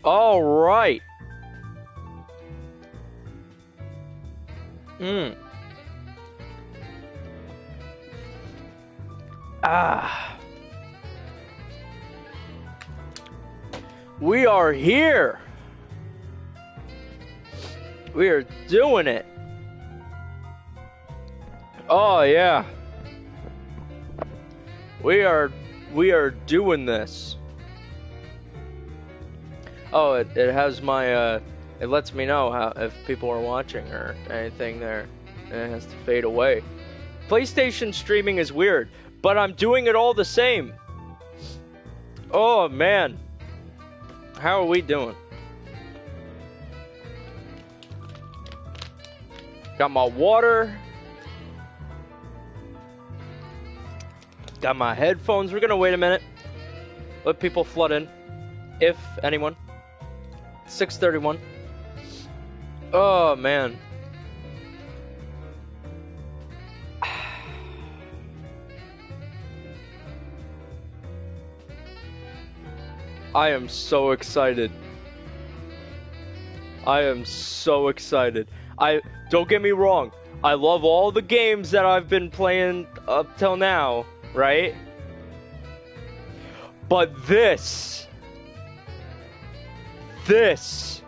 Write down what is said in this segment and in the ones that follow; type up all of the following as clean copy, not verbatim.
All right. We are here. We are doing it. Oh yeah. We are doing this. Oh, it has my it lets me know how if people are watching or anything there, and it has to fade away. PlayStation streaming is weird, but I'm doing it all the same. Oh man. How are we doing? Got my water. Got my headphones. We're gonna wait a minute. Let people flood in. If anyone. 6:31. Oh man. I am so excited. I am so excited. Don't get me wrong. I love all the games that I've been playing up till now, right? But this is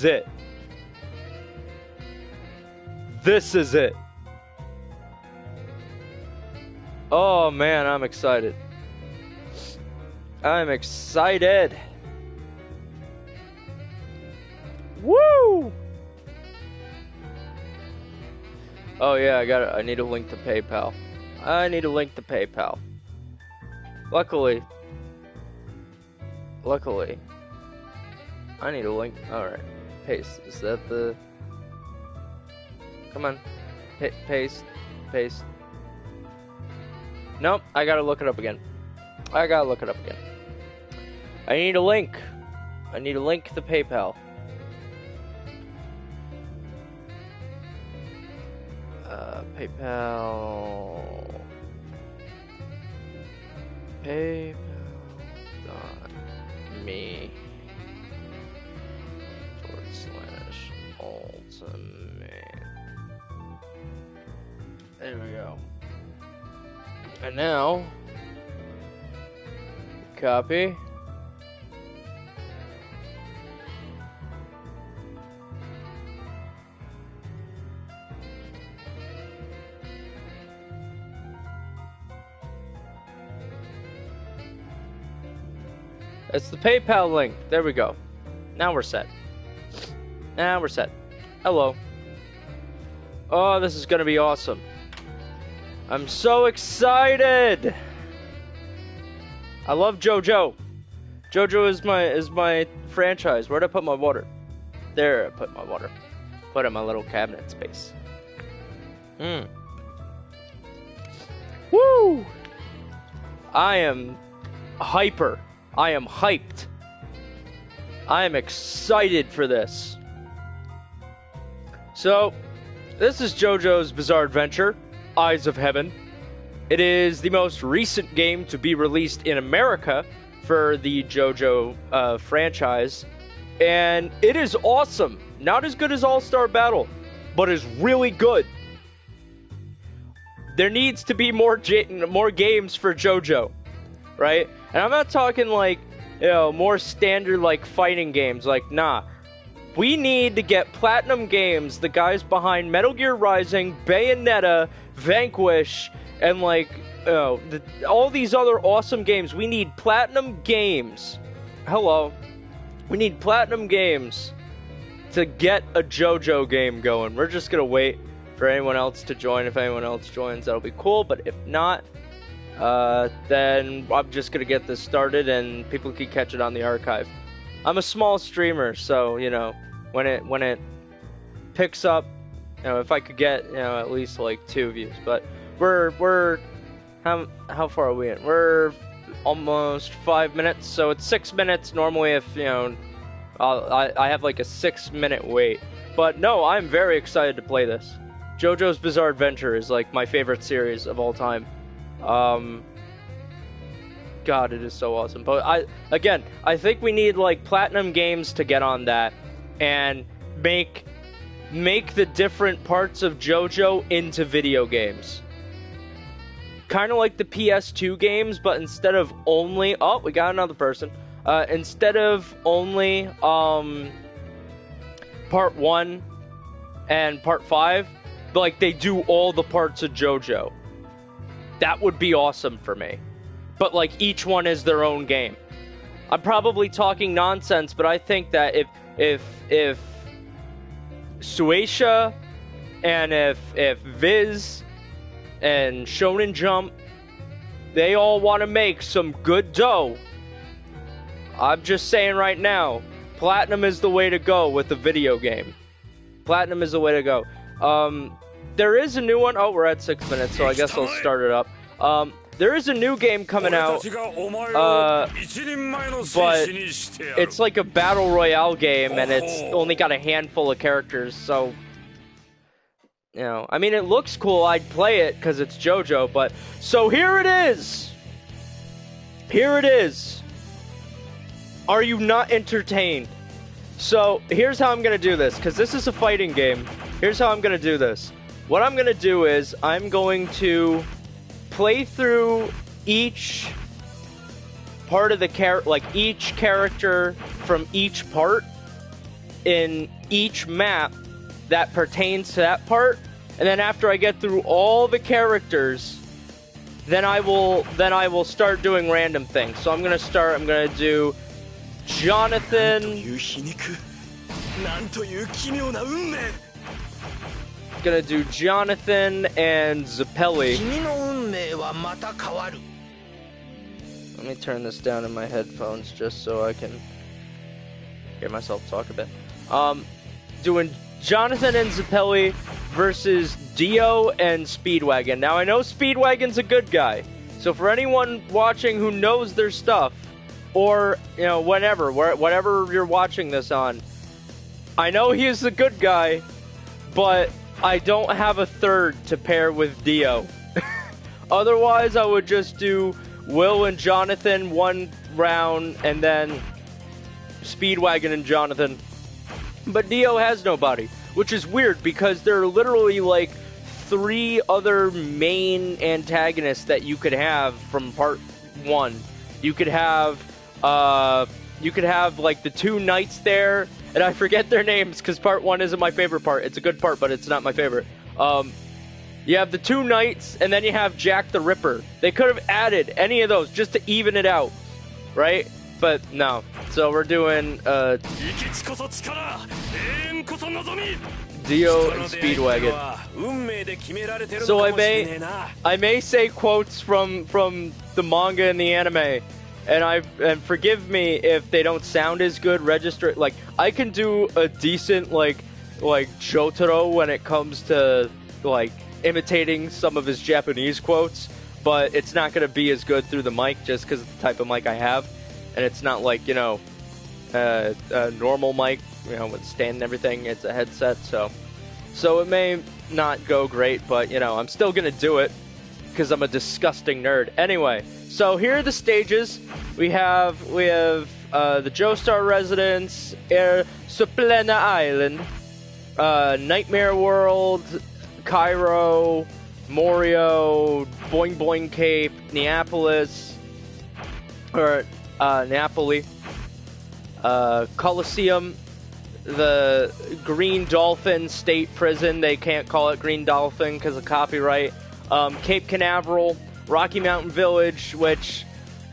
it. This is it. Oh man, I'm excited. I'm excited. Woo! Oh yeah, I need a link to PayPal. I need a link to PayPal. Luckily, I need a link. Alright. Paste. Is that the... Come on. Paste. Nope, I gotta look it up again. I need a link. I need a link to PayPal. PayPal.me/ultimate. There we go. And now, copy. It's the PayPal link. There we go. Now we're set. Hello. Oh, this is gonna be awesome. I'm so excited. I love JoJo. JoJo is my franchise. Where'd I put my water? There, I put my water. Put it in my little cabinet space. Woo! I am hyper. I am hyped. I am excited for this. So, this is JoJo's Bizarre Adventure, Eyes of Heaven. It is the most recent game to be released in America for the JoJo franchise. And it is awesome. Not as good as All-Star Battle, but is really good. There needs to be more games for JoJo, right? And I'm not talking like, more standard like fighting games. Like, nah. We need to get Platinum Games, the guys behind Metal Gear Rising, Bayonetta, Vanquish, and like, all these other awesome games. We need Platinum Games. Hello. We need Platinum Games to get a JoJo game going. We're just gonna wait for anyone else to join. If anyone else joins, that'll be cool. But if not, then I'm just gonna get this started and people can catch it on the archive. I'm a small streamer, so when it picks up, if I could get at least like 2 views. But we're how far are we in? We're almost 5 minutes, so it's 6 minutes normally. If I have like a 6-minute wait. But no, I'm very excited to play this. JoJo's Bizarre Adventure is like my favorite series of all time. God, it is so awesome. But I think we need like Platinum Games to get on that and make the different parts of JoJo into video games. Kind of like the PS2 games, but instead of only... Oh, we got another person. Instead of only Part 1 and Part 5, like they do all the parts of JoJo. That would be awesome for me. But like each one is their own game. I'm probably talking nonsense, but I think that if Shueisha and if Viz and Shonen Jump, they all want to make some good dough, I'm just saying right now, Platinum is the way to go with the video game. Platinum is the way to go. There is a new one. Oh, we're at 6 minutes, so I guess I'll start it up. There is a new game coming out, but it's like a battle royale game, and it's only got a handful of characters, so... You know, I mean, it looks cool. I'd play it because it's JoJo, but... So here it is! Here it is! Are you not entertained? So, here's how I'm going to do this, because this is a fighting game. Here's how I'm going to do this. What I'm going to do is, I'm going to play through each part of the each character from each part in each map that pertains to that part, and then after I get through all the characters, then I will start doing random things. So I'm gonna do Jonathan, gonna do Jonathan and Zeppeli. Let me turn this down in my headphones just so I can hear myself talk a bit. Doing Jonathan and Zeppeli versus Dio and Speedwagon. Now, I know Speedwagon's a good guy, so for anyone watching who knows their stuff, or, you know, whatever you're watching this on, I know he is the good guy, but I don't have a third to pair with Dio. Otherwise, I would just do Will and Jonathan one round, and then Speedwagon and Jonathan. But Dio has nobody, which is weird because there are literally like 3 other main antagonists that you could have from part 1. You could have like the 2 knights there, and I forget their names because part 1 isn't my favorite part. It's a good part, but it's not my favorite. You have the 2 knights, and then you have Jack the Ripper. They could have added any of those just to even it out, right? But no. So we're doing Dio and Speedwagon. So I may say quotes from the manga and the anime, and forgive me if they don't sound as good. Register, like, I can do a decent like Jotaro when it comes to like imitating some of his Japanese quotes, but it's not going to be as good through the mic just because of the type of mic I have. And it's not like, you know, a normal mic, you know, with stand and everything. It's a headset, so it may not go great, but, you know, I'm still gonna do it because I'm a disgusting nerd. Anyway, so here are the stages. We have the Joestar Residence, Air Suplena Island, Nightmare World, Cairo, Morio, Boing Boing Cape, Neapolis, or Napoli, Coliseum, the Green Dolphin State Prison. They can't call it Green Dolphin because of copyright. Cape Canaveral, Rocky Mountain Village, which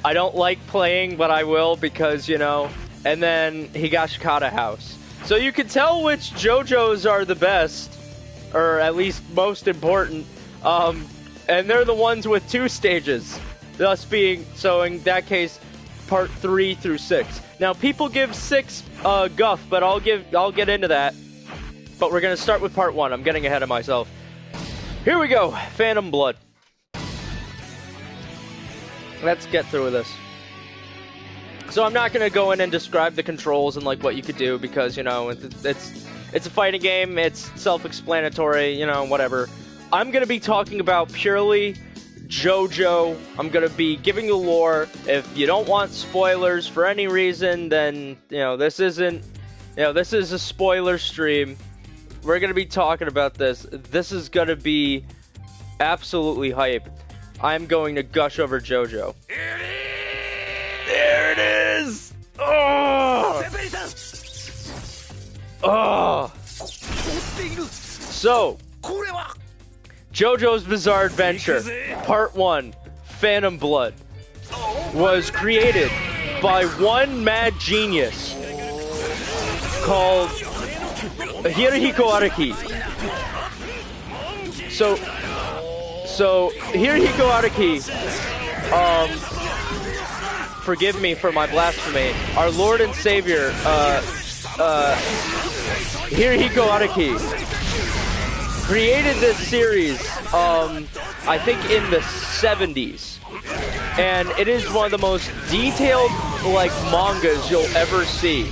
I don't like playing, but I will because, you know, and then Higashikata House. So you can tell which JoJo's are the best, or at least most important, and they're the ones with 2 stages, thus being, so in that case, part 3 through 6. Now, people give 6 guff, but I'll get into that. But we're gonna start with part 1. I'm getting ahead of myself. Here we go, Phantom Blood. Let's get through this. So I'm not gonna go in and describe the controls and like what you could do because, you know, it's a fighting game. It's self-explanatory, you know, whatever. I'm gonna be talking about purely JoJo. I'm gonna be giving the lore. If you don't want spoilers for any reason, then this isn't. This is a spoiler stream. We're gonna be talking about this. This is gonna be absolutely hype. I'm going to gush over JoJo. There it is! Oh! Oh! So, JoJo's Bizarre Adventure, Part 1, Phantom Blood, was created by one mad genius called Hirohiko Araki. So Hirohiko Araki, forgive me for my blasphemy, our Lord and Savior, Hirohiko Araki, created this series, I think in the 70s, and it is one of the most detailed, mangas you'll ever see.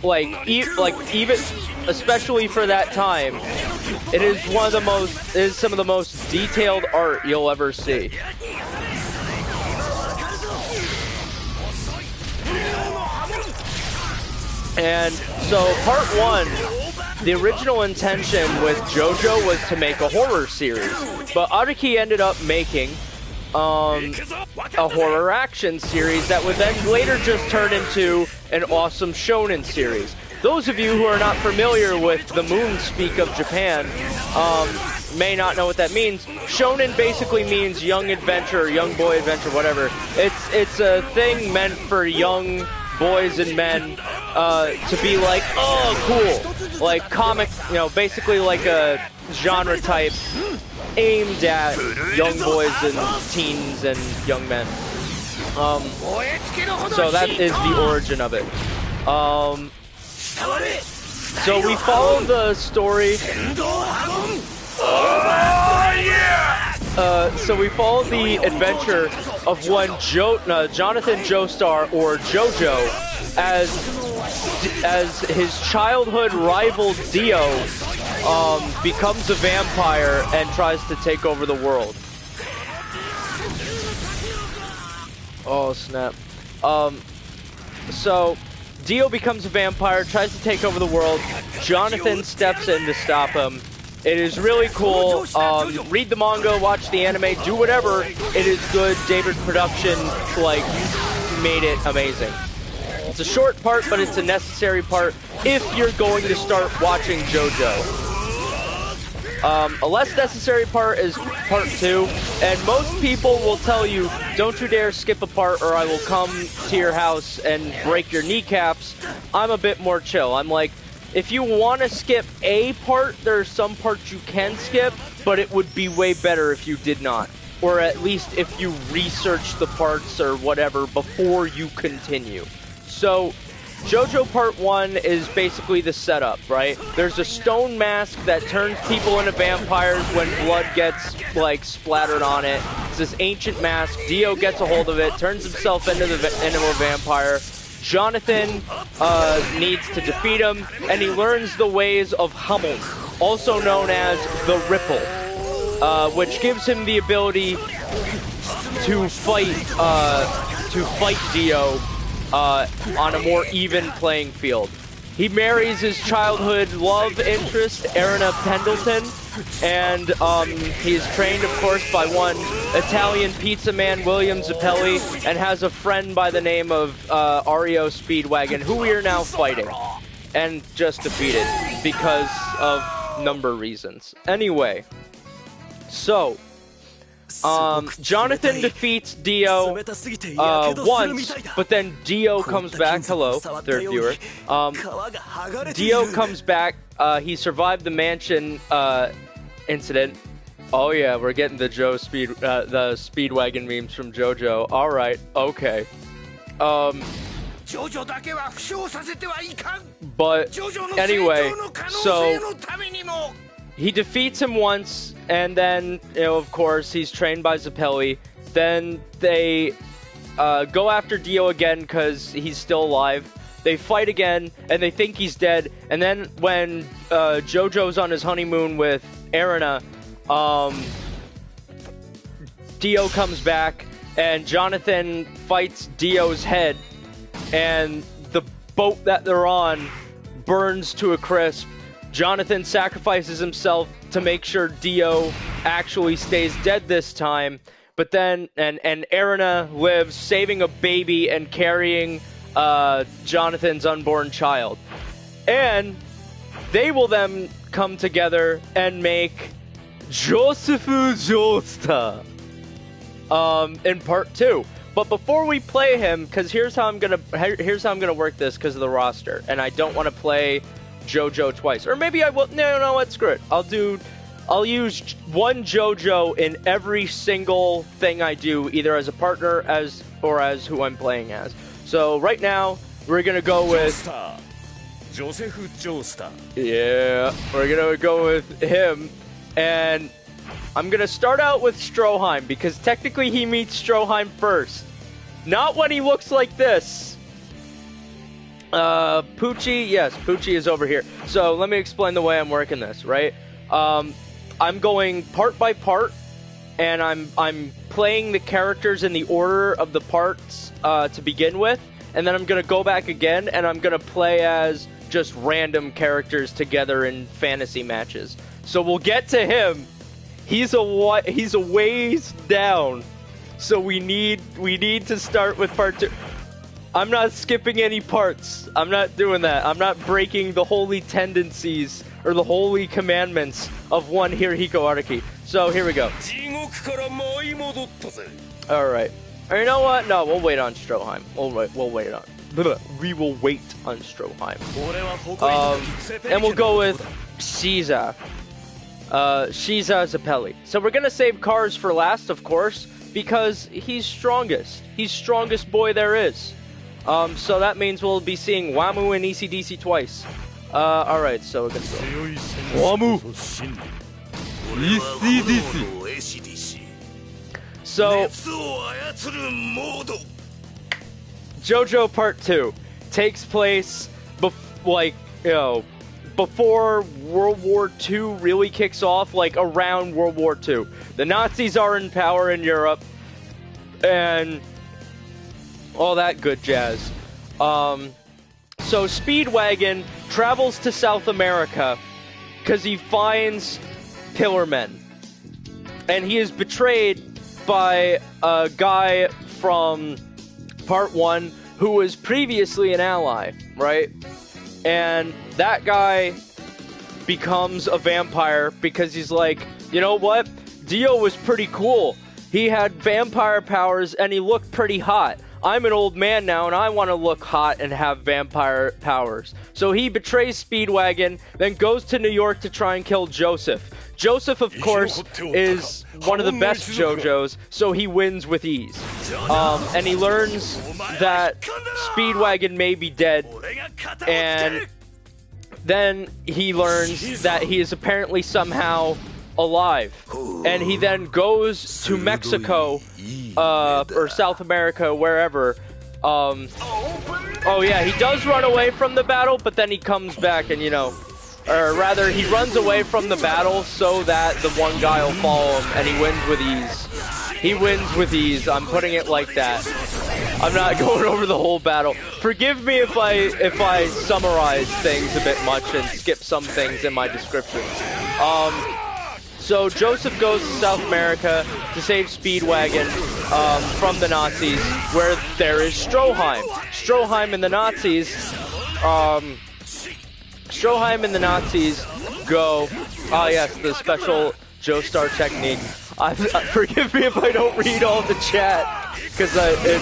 Even, especially for that time, it is some of the most detailed art you'll ever see. And so, Part 1, the original intention with JoJo was to make a horror series, but Araki ended up making a horror action series that would then later just turn into an awesome shonen series. Those of you who are not familiar with the moon speak of Japan may not know what that means. Shonen basically means young adventure, young boy adventure, whatever. It's a thing meant for young boys and men to be like, oh, cool. Like comic, basically like a genre type aimed at young boys and teens and young men. So that is the origin of it. So we follow the story. So we follow the adventure of one Jonathan Joestar, or JoJo, as his childhood rival Dio becomes a vampire and tries to take over the world. Oh snap. So Dio becomes a vampire, tries to take over the world. Jonathan steps in to stop him. It is really cool. Read the manga, watch the anime, do whatever. It is good. David Production, made it amazing. It's a short part, but it's a necessary part if you're going to start watching JoJo. A less necessary part is part 2, and most people will tell you, don't you dare skip a part or I will come to your house and break your kneecaps. I'm a bit more chill. I'm like, if you want to skip a part, there are some parts you can skip, but it would be way better if you did not. Or at least if you research the parts or whatever before you continue. So, JoJo Part 1 is basically the setup, right? There's a stone mask that turns people into vampires when blood gets, splattered on it. It's this ancient mask. Dio gets a hold of it, turns himself into a vampire. Jonathan needs to defeat him, and he learns the ways of Hummel, also known as the Ripple, which gives him the ability to fight Dio on a more even playing field. He marries his childhood love interest, Erina Pendleton, and he's trained, of course, by one Italian pizza man, William Zappelli, and has a friend by the name of Ario Speedwagon, who we are now fighting, and just defeated because of number reasons. Anyway, so Jonathan defeats Dio once, but then Dio comes back. Hello, third viewer. Dio comes back. He survived the mansion incident. Oh yeah, we're getting the the Speedwagon memes from JoJo. All right, okay. But anyway, so he defeats him once, and then, of course, he's trained by Zappelli. Then they go after Dio again because he's still alive. They fight again, and they think he's dead. And then when JoJo's on his honeymoon with Erina, Dio comes back, and Jonathan fights Dio's head, and the boat that they're on burns to a crisp. Jonathan sacrifices himself to make sure Dio actually stays dead this time, but then, and Erina lives, saving a baby and carrying Jonathan's unborn child. And they will then come together and make Joseph Joestar in part 2. But before we play him, because here's how I'm gonna work this because of the roster, and I don't want to play JoJo twice, or maybe I will. No, what? Screw it. I'll use one JoJo in every single thing I do, either as a partner or as who I'm playing as. So right now we're gonna go with Joseph Joestar. Yeah, we're gonna go with him, and I'm gonna start out with Stroheim because technically he meets Stroheim first, not when he looks like this. Poochie, yes, Poochie is over here. So let me explain the way I'm working this, right? I'm going part by part, and I'm playing the characters in the order of the parts to begin with, and then I'm gonna go back again, and I'm gonna play as just random characters together in fantasy matches. So we'll get to him. He's a ways down, so we need to start with part 2. I'm not skipping any parts. I'm not doing that. I'm not breaking the holy tendencies or the holy commandments of one Hirohiko Araki. So here we go. All right. Or you know what? No, we'll wait on Stroheim. We will wait on Stroheim. And we'll go with Shiza. Shiza Zappelli. So we're gonna save Cars for last, of course, because he's strongest. He's strongest boy there is. So that means we'll be seeing Wamu and ECDC twice. Alright, so we're gonna go Wamu! ECDC! So, JoJo Part 2 takes place before World War II really kicks off, like around World War II. The Nazis are in power in Europe, and all that good jazz. So Speedwagon travels to South America because he finds Pillarmen. And he is betrayed by a guy from Part 1 who was previously an ally, right? And that guy becomes a vampire because he's like, you know what? Dio was pretty cool. He had vampire powers and he looked pretty hot. I'm an old man now and I want to look hot and have vampire powers. So he betrays Speedwagon, then goes to New York to try and kill Joseph. Joseph, of course, is one of the best JoJo's, so he wins with ease. And he learns that Speedwagon may be dead, and then he learns that he is apparently somehow alive. And he then goes to Mexico, or South America, wherever. Oh yeah, he does run away from the battle, but then he comes back and, you know, or rather, he runs away from the battle so that the one guy will follow him, and he wins with ease. He wins with ease. I'm putting it like that. I'm not going over the whole battle. Forgive me if I summarize things a bit much and skip some things in my description. So Joseph goes to South America to save Speedwagon from the Nazis, where there is Stroheim. Stroheim and the Nazis go. Ah, yes, the special Joestar technique. Forgive me if I don't read all the chat, because it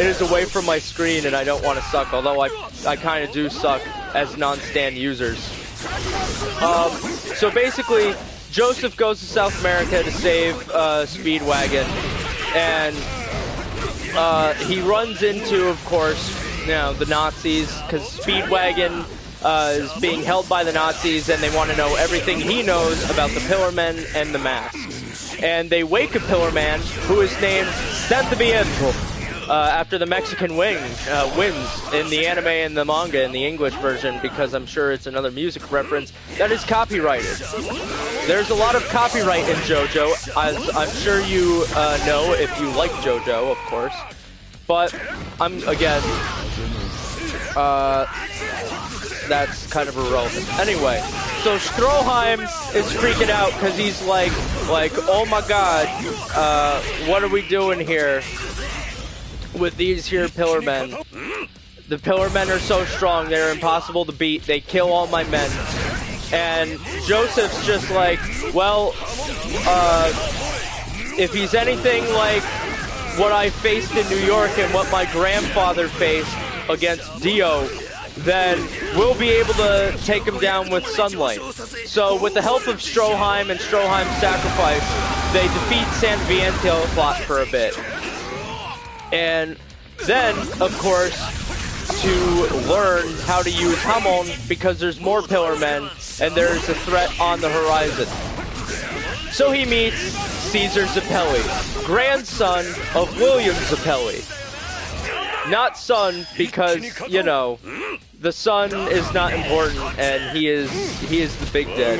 is away from my screen and I don't want to suck, although I kind of do suck as non-stan users. So basically, Joseph goes to South America to save Speedwagon, and he runs into, of course, you know, the Nazis, because Speedwagon is being held by the Nazis, and they want to know everything he knows about the Pillarmen and the masks. And they wake a Pillarman who is named Sentimiento. after the Mexican wins in the anime and the manga in the English version, because I'm sure it's another music reference that is copyrighted. There's a lot of copyright in JoJo, as I'm sure you know if you like JoJo, of course. But that's kind of irrelevant. Anyway, so Stroheim is freaking out because he's like, oh my god, what are we doing here with these here pillar men? The pillar men are so strong, they're impossible to beat. They kill all my men. And Joseph's just like, well, if he's anything like what I faced in New York and what my grandfather faced against Dio, then we'll be able to take him down with sunlight. So with the help of Stroheim and Stroheim's sacrifice, they defeat San Viento plot for a bit. And then, of course, to learn how to use Hamon, because there's more Pillar Men, and there's a threat on the horizon. So he meets Caesar Zappelli, grandson of William Zappelli. Not son, because, you know, the son is not important, and he is the big dead.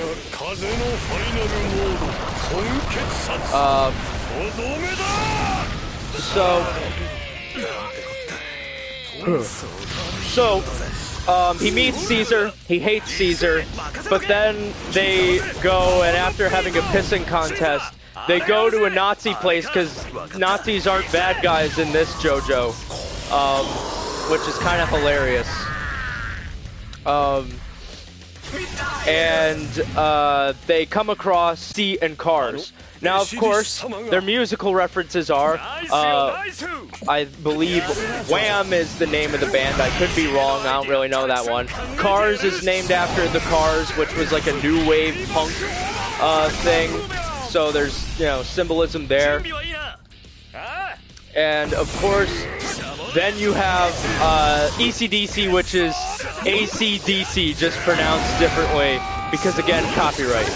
He meets Caesar, he hates Caesar, but then they go, and after having a pissing contest, they go to a Nazi place, because Nazis aren't bad guys in this JoJo, which is kind of hilarious. They come across Sea and Cars. Now, of course, their musical references are, I believe Wham is the name of the band. I could be wrong, I don't really know that one. Cars is named after the Cars, which was like a new wave punk thing. So there's, you know, symbolism there. And, of course, then you have ECDC, which is ACDC, just pronounced differently, because, again, copyright.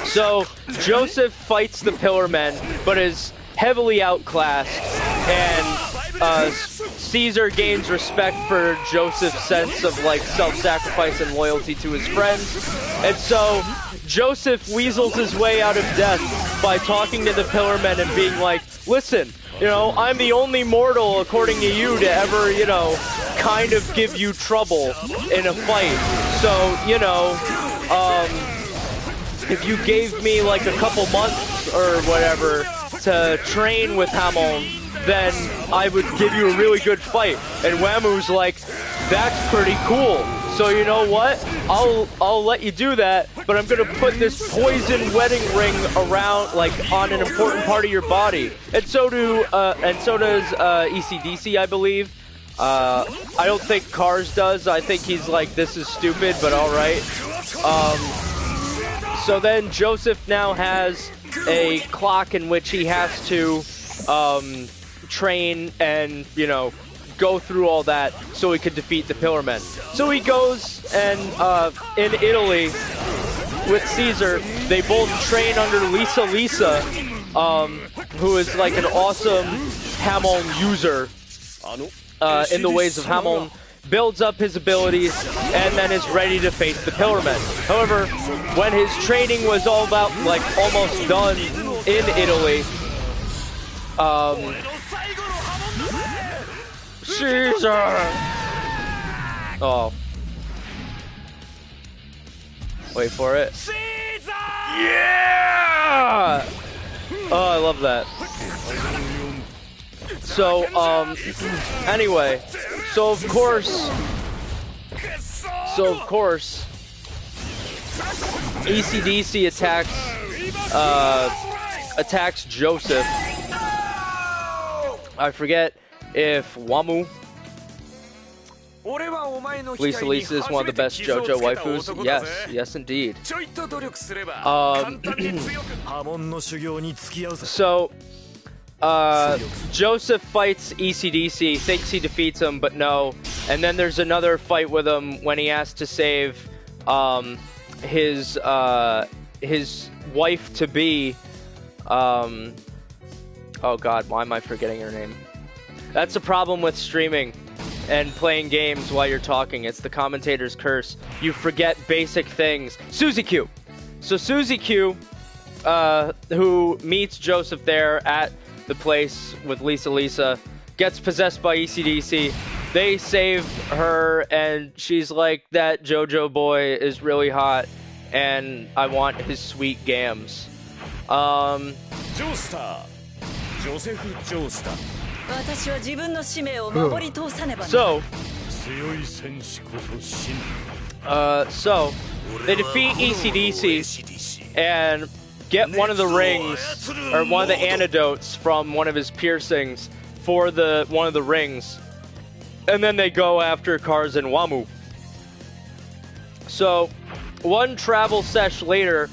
So Joseph fights the Pillar Men, but is heavily outclassed, and Caesar gains respect for Joseph's sense of, like, self-sacrifice and loyalty to his friends. And so Joseph weasels his way out of death by talking to the Pillar Men and being like, listen, you know, I'm the only mortal, according to you, to ever, you know, kind of give you trouble in a fight. So, you know, if you gave me like a couple months or whatever to train with Hamon, then I would give you a really good fight. And Whamu's like, that's pretty cool. So you know what? I'll let you do that, but I'm gonna put this poison wedding ring around, like, on an important part of your body. And so does ECDC, I believe. I don't think Cars does. I think he's like, this is stupid, but all right. So then Joseph now has a clock in which he has to train and, you know, go through all that so he could defeat the Pillar Men. So he goes and in Italy with Caesar, they both train under Lisa, who is like an awesome Hamon user in the ways of Hamon, builds up his abilities, and then is ready to face the Pillar Men. However, when his training was all about, like, almost done in Italy, Caesar! Oh. Wait for it. Caesar! Yeah! Oh, I love that. So, anyway. So of course, ECDC attacks Joseph. I forget if Whamu. Lisa is one of the best JoJo waifus. Yes indeed. So, Joseph fights ECDC, thinks he defeats him, but no. And then there's another fight with him when he has to save his wife-to-be, Oh god, why am I forgetting her name? That's the problem with streaming and playing games while you're talking. It's the commentator's curse. You forget basic things. Suzy Q. So Suzy Q, who meets Joseph there at the place with Lisa, gets possessed by ECDC. They save her, and she's like, that JoJo boy is really hot, and I want his sweet gams. Joestar. Joseph Joestar. So they defeat ECDC and get one of the rings, or one of the antidotes from one of his piercings for one of the rings. And then they go after Cars and Wamu. So, one travel sesh later,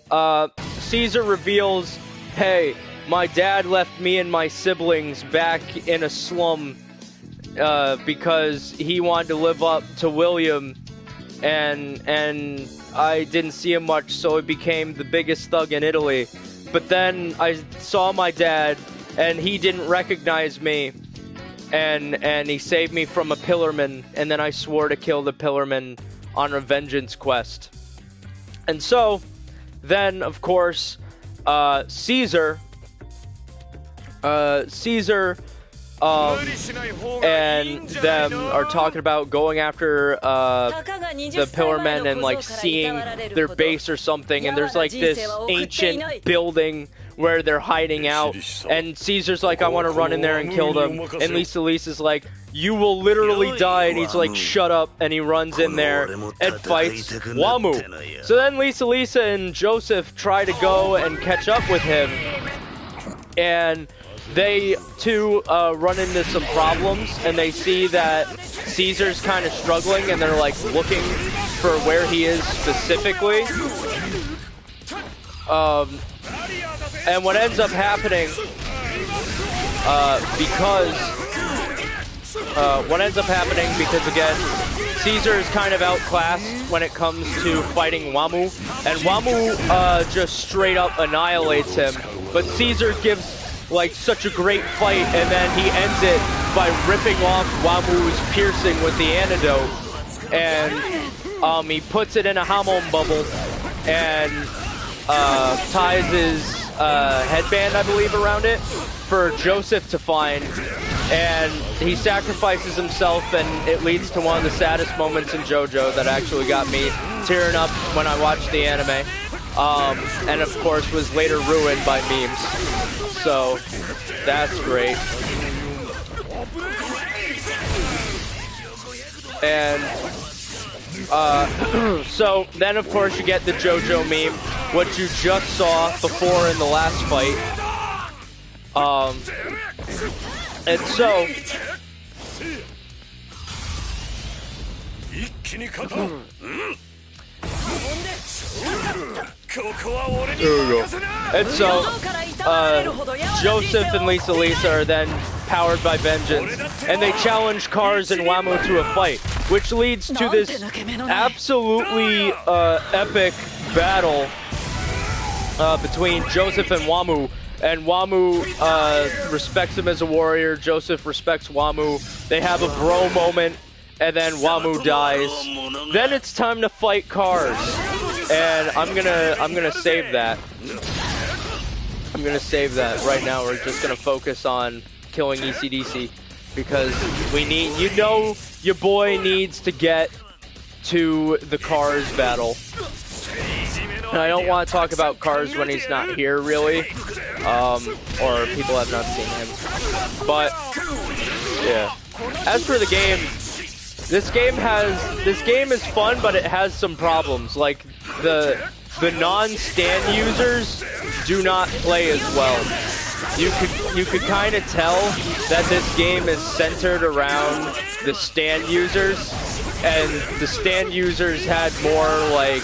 Caesar reveals, hey, my dad left me and my siblings back in a slum because he wanted to live up to William, and I didn't see him much, so he became the biggest thug in Italy. But then I saw my dad, and he didn't recognize me, and he saved me from a pillarman, and then I swore to kill the pillarman on a vengeance quest. And so, then, of course, Caesar and them are talking about going after the Pillarmen and like seeing their base or something, and there's like this ancient building where they're hiding out, and Caesar's like, I want to run in there and kill them, and Lisa's like, you will literally die, and he's like, shut up, and he runs in there and fights Wamu. So then Lisa and Joseph try to go and catch up with him, and they too run into some problems, and they see that Caesar's kind of struggling, and they're like looking for where he is specifically. And what ends up happening, because again, Caesar is kind of outclassed when it comes to fighting Wamu, and Wamu just straight up annihilates him, but Caesar gives like such a great fight, and then he ends it by ripping off Wamu's piercing with the antidote, and he puts it in a Hamon bubble and ties his headband, I believe, around it for Joseph to find, and he sacrifices himself, and it leads to one of the saddest moments in JoJo that actually got me tearing up when I watched the anime, and of course was later ruined by memes. So that's great. And so then of course you get the JoJo meme, what you just saw before in the last fight. And so there we go. And so Joseph and Lisa are then powered by vengeance, and they challenge Cars and Wamu to a fight, which leads to this absolutely epic battle between Joseph and Wamu. And Wamu respects him as a warrior, Joseph respects Wamu, they have a bro moment, and then Wamu dies. Then it's time to fight Cars, and I'm gonna save that. I'm gonna save that right now. We're just gonna focus on killing ECDC because we need, you know, your boy needs to get to the Cars battle. And I don't want to talk about Cars when he's not here, really, or people have not seen him. But yeah, as for the game, this game is fun, but it has some problems. Like the non-stand users do not play as well. You could kind of tell that this game is centered around the stand users, and the stand users had more, like,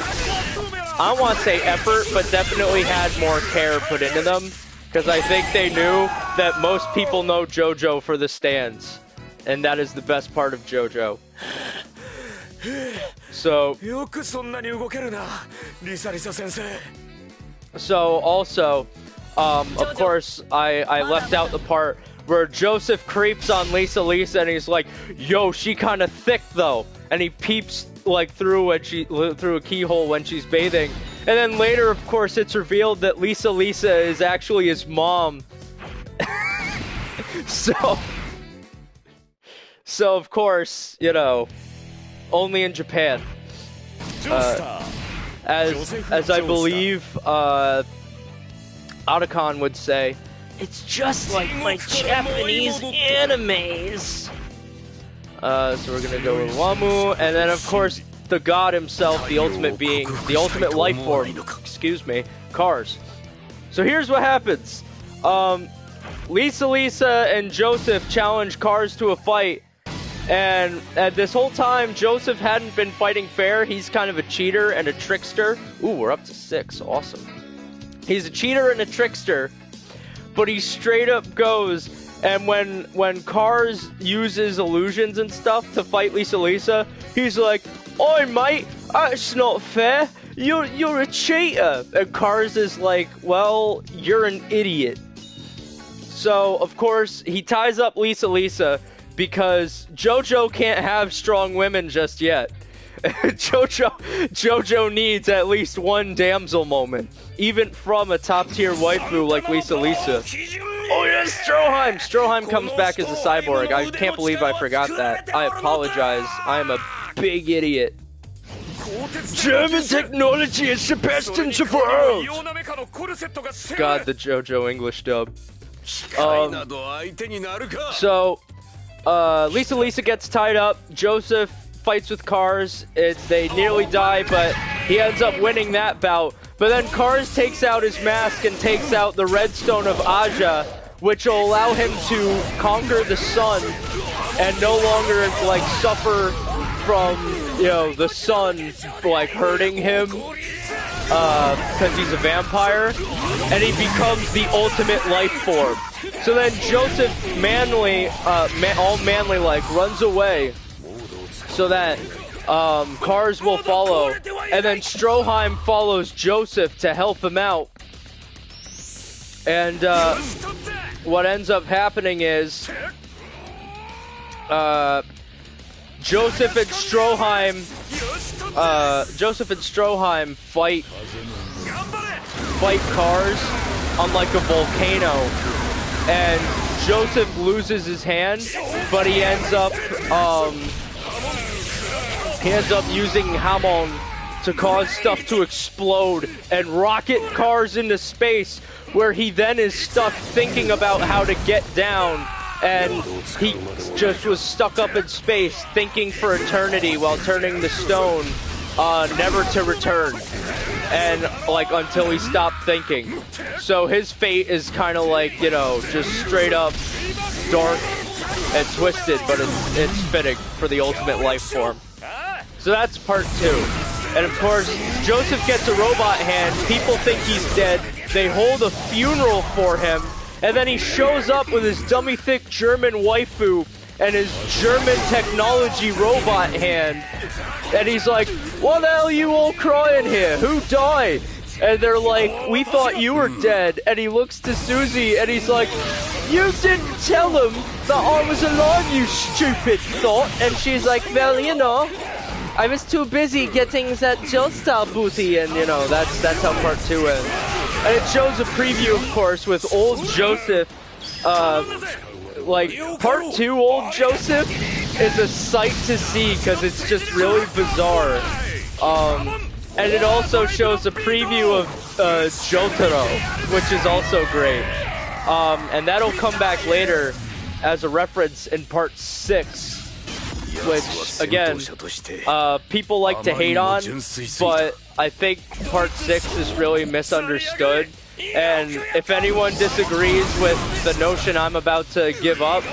I don't want to say effort, but definitely had more care put into them, because I think they knew that most people know JoJo for the stands, and that is the best part of JoJo. So also, Of course, I left out the part where Joseph creeps on Lisa and he's like, yo, she kind of thick though. And he peeps like through a keyhole when she's bathing. And then later, of course, it's revealed that Lisa is actually his mom. So of course, you know, only in Japan. As I believe Otacon would say, it's just like my Japanese animes. So we're gonna go with Wamu, and then of course the god himself, the ultimate being, the ultimate life form, excuse me, Cars. So here's what happens. Lisa and Joseph challenge Cars to a fight, and this whole time Joseph hadn't been fighting fair. He's kind of a cheater and a trickster. Ooh, we're up to 6, awesome. He's a cheater and a trickster, but he straight up goes, and when Cars uses illusions and stuff to fight Lisa, he's like, "Oi mate, that's not fair. You're a cheater." And Cars is like, "Well, you're an idiot." So of course he ties up Lisa because JoJo can't have strong women just yet. JoJo needs at least one damsel moment, even from a top tier waifu like Lisa. Oh yes, Stroheim! Stroheim comes back as a cyborg. I can't believe I forgot that. I apologize. I am a big idiot. German technology is the best in the world! God, the JoJo English dub. So, Lisa gets tied up. Joseph fights with Cars. They nearly die, but he ends up winning that bout. But then Cars takes out his mask and takes out the Redstone of Aja, which will allow him to conquer the sun and no longer like suffer from, you know, the sun like hurting him because he's a vampire, and he becomes the ultimate life form. So then Joseph all manly like runs away so that Cars will follow, and then Stroheim follows Joseph to help him out. And what ends up happening is Joseph and Stroheim fight Cars on like a volcano, and Joseph loses his hand, but he ends up using Hamon to cause stuff to explode and rocket Cars into space, where he then is stuck thinking about how to get down, and he just was stuck up in space thinking for eternity while turning the stone never to return, and like until he stopped thinking. So his fate is kind of like, you know, just straight up dark and twisted, but it's fitting for the ultimate life form. So that's part 2. And of course, Joseph gets a robot hand. People think he's dead. They hold a funeral for him. And then he shows up with his dummy thick German waifu and his German technology robot hand. And he's like, "What the hell are you all crying here? Who died?" And they're like, "We thought you were dead." And he looks to Susie and he's like, "You didn't tell them that I was alive, you stupid thought." And she's like, "Well, you know, I was too busy getting that Joestar booty," and you know, that's how part 2 ends. And it shows a preview, of course, with old Joseph. Like, part 2 old Joseph is a sight to see because it's just really bizarre. And it also shows a preview of Jotaro, which is also great. And that'll come back later as a reference in part 6. Which, again, people like to hate on, but I think part 6 is really misunderstood. And if anyone disagrees with the notion I'm about to give up,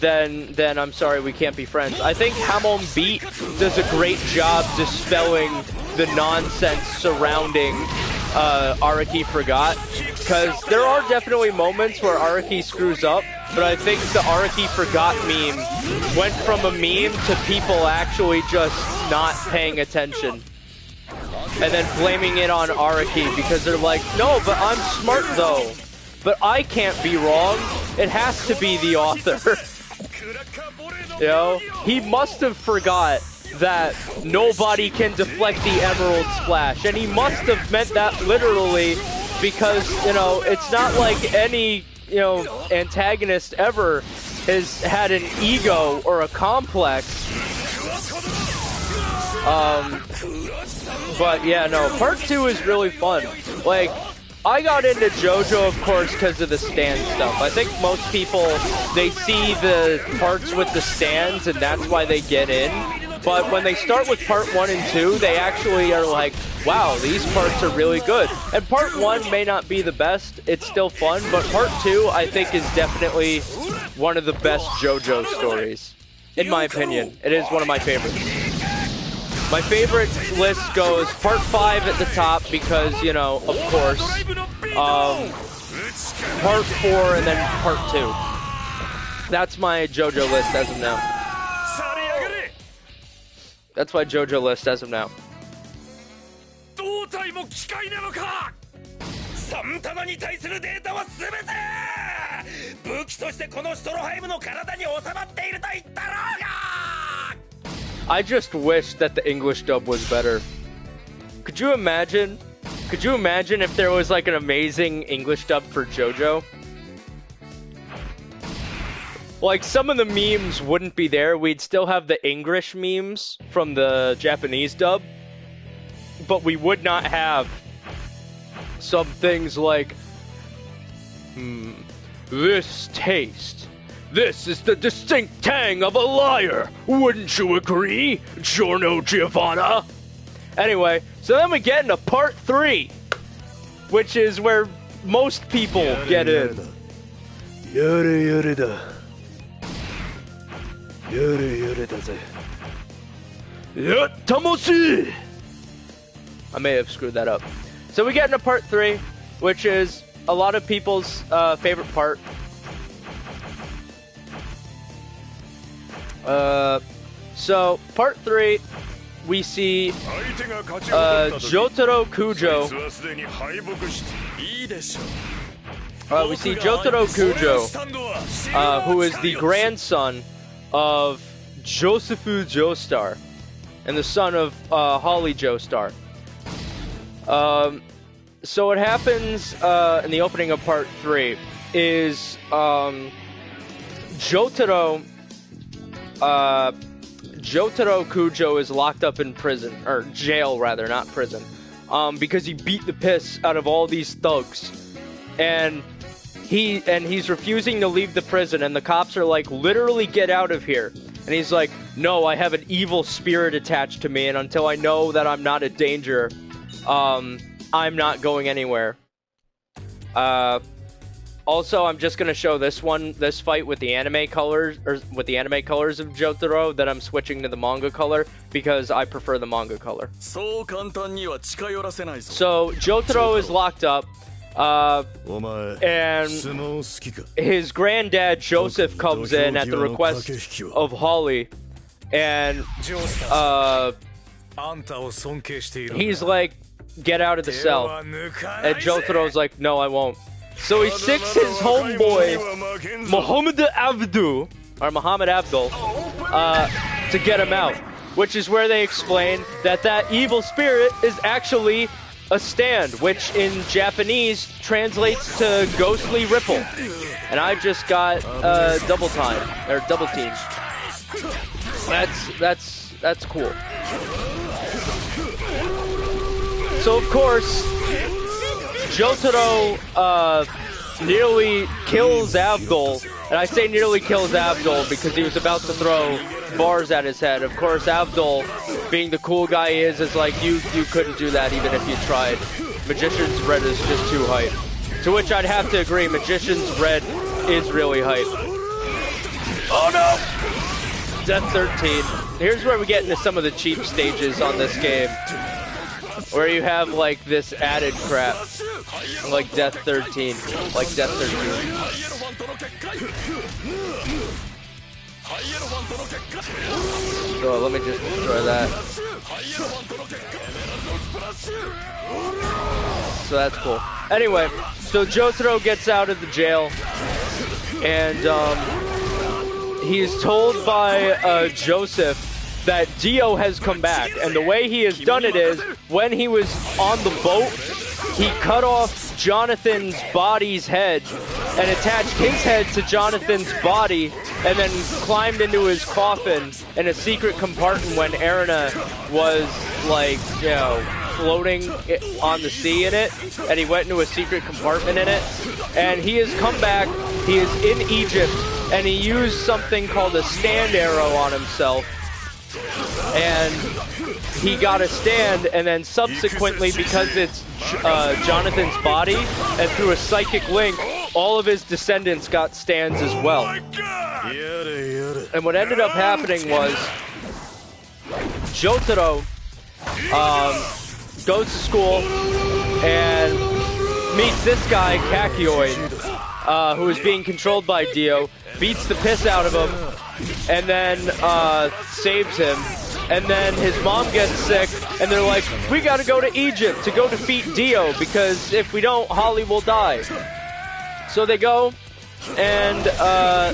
then I'm sorry, we can't be friends. I think Hamon Beat does a great job dispelling the nonsense surrounding Araki Forgot, because there are definitely moments where Araki screws up, but I think the Araki Forgot meme went from a meme to people actually just not paying attention and then blaming it on Araki because they're like, "No, but I'm smart though." but I can't be wrong. It has to be the author. You know, he must have forgot that nobody can deflect the Emerald Splash, and he must have meant that literally, because, you know, it's not like any, you know, antagonist ever has had an ego or a complex. But yeah, no, part 2 is really fun. Like, I got into JoJo, of course, because of the stand stuff. I think most people, they see the parts with the stands, and that's why they get in. But when they start with part 1 and 2, they actually are like, wow, these parts are really good. And part 1 may not be the best, it's still fun, but part 2, I think, is definitely one of the best JoJo stories. In my opinion, it is one of my favorites. My favorite list goes part 5 at the top because, you know, of course, part 4 and then part 2. That's my JoJo list as of now. That's my JoJo list as of now. I just wish that the English dub was better. Could you imagine? Could you imagine if there was like an amazing English dub for JoJo? Like, some of the memes wouldn't be there. We'd still have the English memes from the Japanese dub, but we would not have some things like, this taste. This is the distinct tang of a liar. Wouldn't you agree, Giorno Giovanna? Anyway, so then we get into part 3, which is where most people get in. Yada yada da. Yada yada da. Yatamashi! I may have screwed that up. So we get into part 3, which is a lot of people's favorite part. So part 3, we see Jotaro Kujo. We see Jotaro Kujo, who is the grandson of Josephu Joestar and the son of Holly Joestar. So what happens in the opening of part 3 is Jotaro Kujo is locked up in prison, or jail rather, not prison, because he beat the piss out of all these thugs, and he's refusing to leave the prison, and the cops are like, literally get out of here, and he's like, no, I have an evil spirit attached to me, and until I know that I'm not a danger, I'm not going anywhere. Also, I'm just gonna show this fight with the anime colors, or with the anime colors of Jotaro, that I'm switching to the manga color because I prefer the manga color. So Jotaro is locked up, and his granddad Joseph comes in at the request of Holly, and he's like, get out of the cell, and Jotaro's like, no, I won't. So he sicks his homeboy, Muhammad Abdul, to get him out. Which is where they explain that evil spirit is actually a stand, which in Japanese translates to ghostly ripple. And I just got double team. That's cool. So of course, Jotaro nearly kills Abdul, and I say nearly kills Abdul because he was about to throw bars at his head. Of course, Abdul, being the cool guy he is like, you couldn't do that even if you tried. Magician's Red is just too hype. To which I'd have to agree, Magician's Red is really hype. Oh no! Death 13. Here's where we get into some of the cheap stages on this game, where you have like this added crap, like Death 13, like Death 13. So let me just destroy that. so that's cool. Anyway, so Jotaro gets out of the jail, and he is told by Joseph that Dio has come back, and the way he has done it is, when he was on the boat, he cut off Jonathan's body's head and attached his head to Jonathan's body, and then climbed into his coffin in a secret compartment when Erina was, like, you know, floating on the sea in it, and he went into a secret compartment in it. And he has come back, he is in Egypt, and he used something called a stand arrow on himself, and he got a stand, and then subsequently, because it's Jonathan's body, and through a psychic link, all of his descendants got stands as well. And what ended up happening was Jotaro goes to school and meets this guy, Kakyoin, who is being controlled by Dio, beats the piss out of him, and then saves him. And then his mom gets sick, and they're like, we gotta go to Egypt to go defeat Dio, because if we don't, Holly will die. So they go, and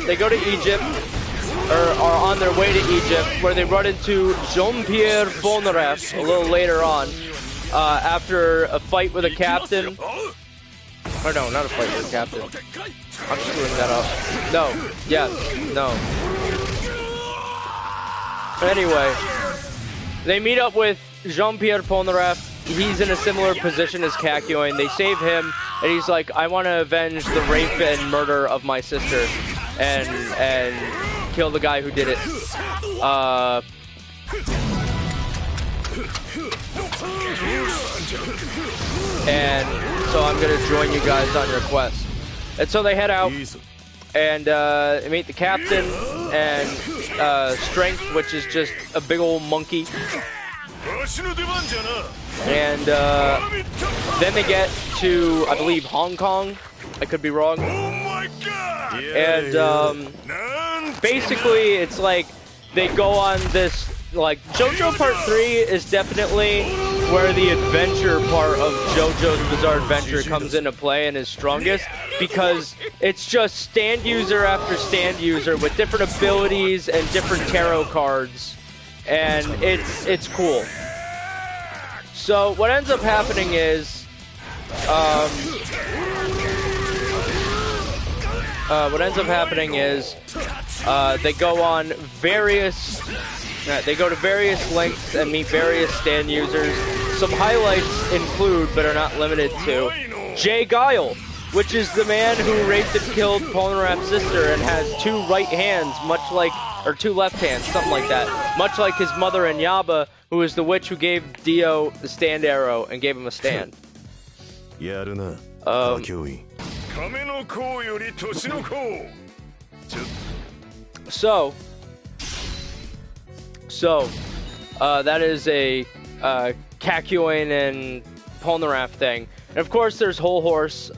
they go to Egypt, or are on their way to Egypt, where they run into Jean-Pierre Polnareff a little later on, after a fight with a captain. Or no, not a fight with a captain. I'm screwing that up. No, yes, no. Anyway, they meet up with Jean-Pierre Polnareff. He's in a similar position as Kakyoin. They save him, and he's like, I want to avenge the rape and murder of my sister, and kill the guy who did it. And so I'm gonna join you guys on your quest. And so they head out, and meet the captain, and Strength, which is just a big old monkey. And then they get to, I believe, Hong Kong. I could be wrong. And basically, it's like they go on this, like, JoJo Part 3 is definitely where the adventure part of JoJo's Bizarre Adventure comes into play and is strongest, because it's just stand user after stand user with different abilities and different tarot cards, and it's cool. So what ends up happening is they go on various they go to various lengths and meet various stand users. Some highlights include, but are not limited to, Jay Guile, which is the man who raped and killed Polnareff's sister and has two right hands, much like, or two left hands, something like that, much like his mother Inyaba, who is the witch who gave Dio the stand arrow and gave him a stand. So, that is a Kakyoin and Polnareff thing. And of course there's Whole Horse,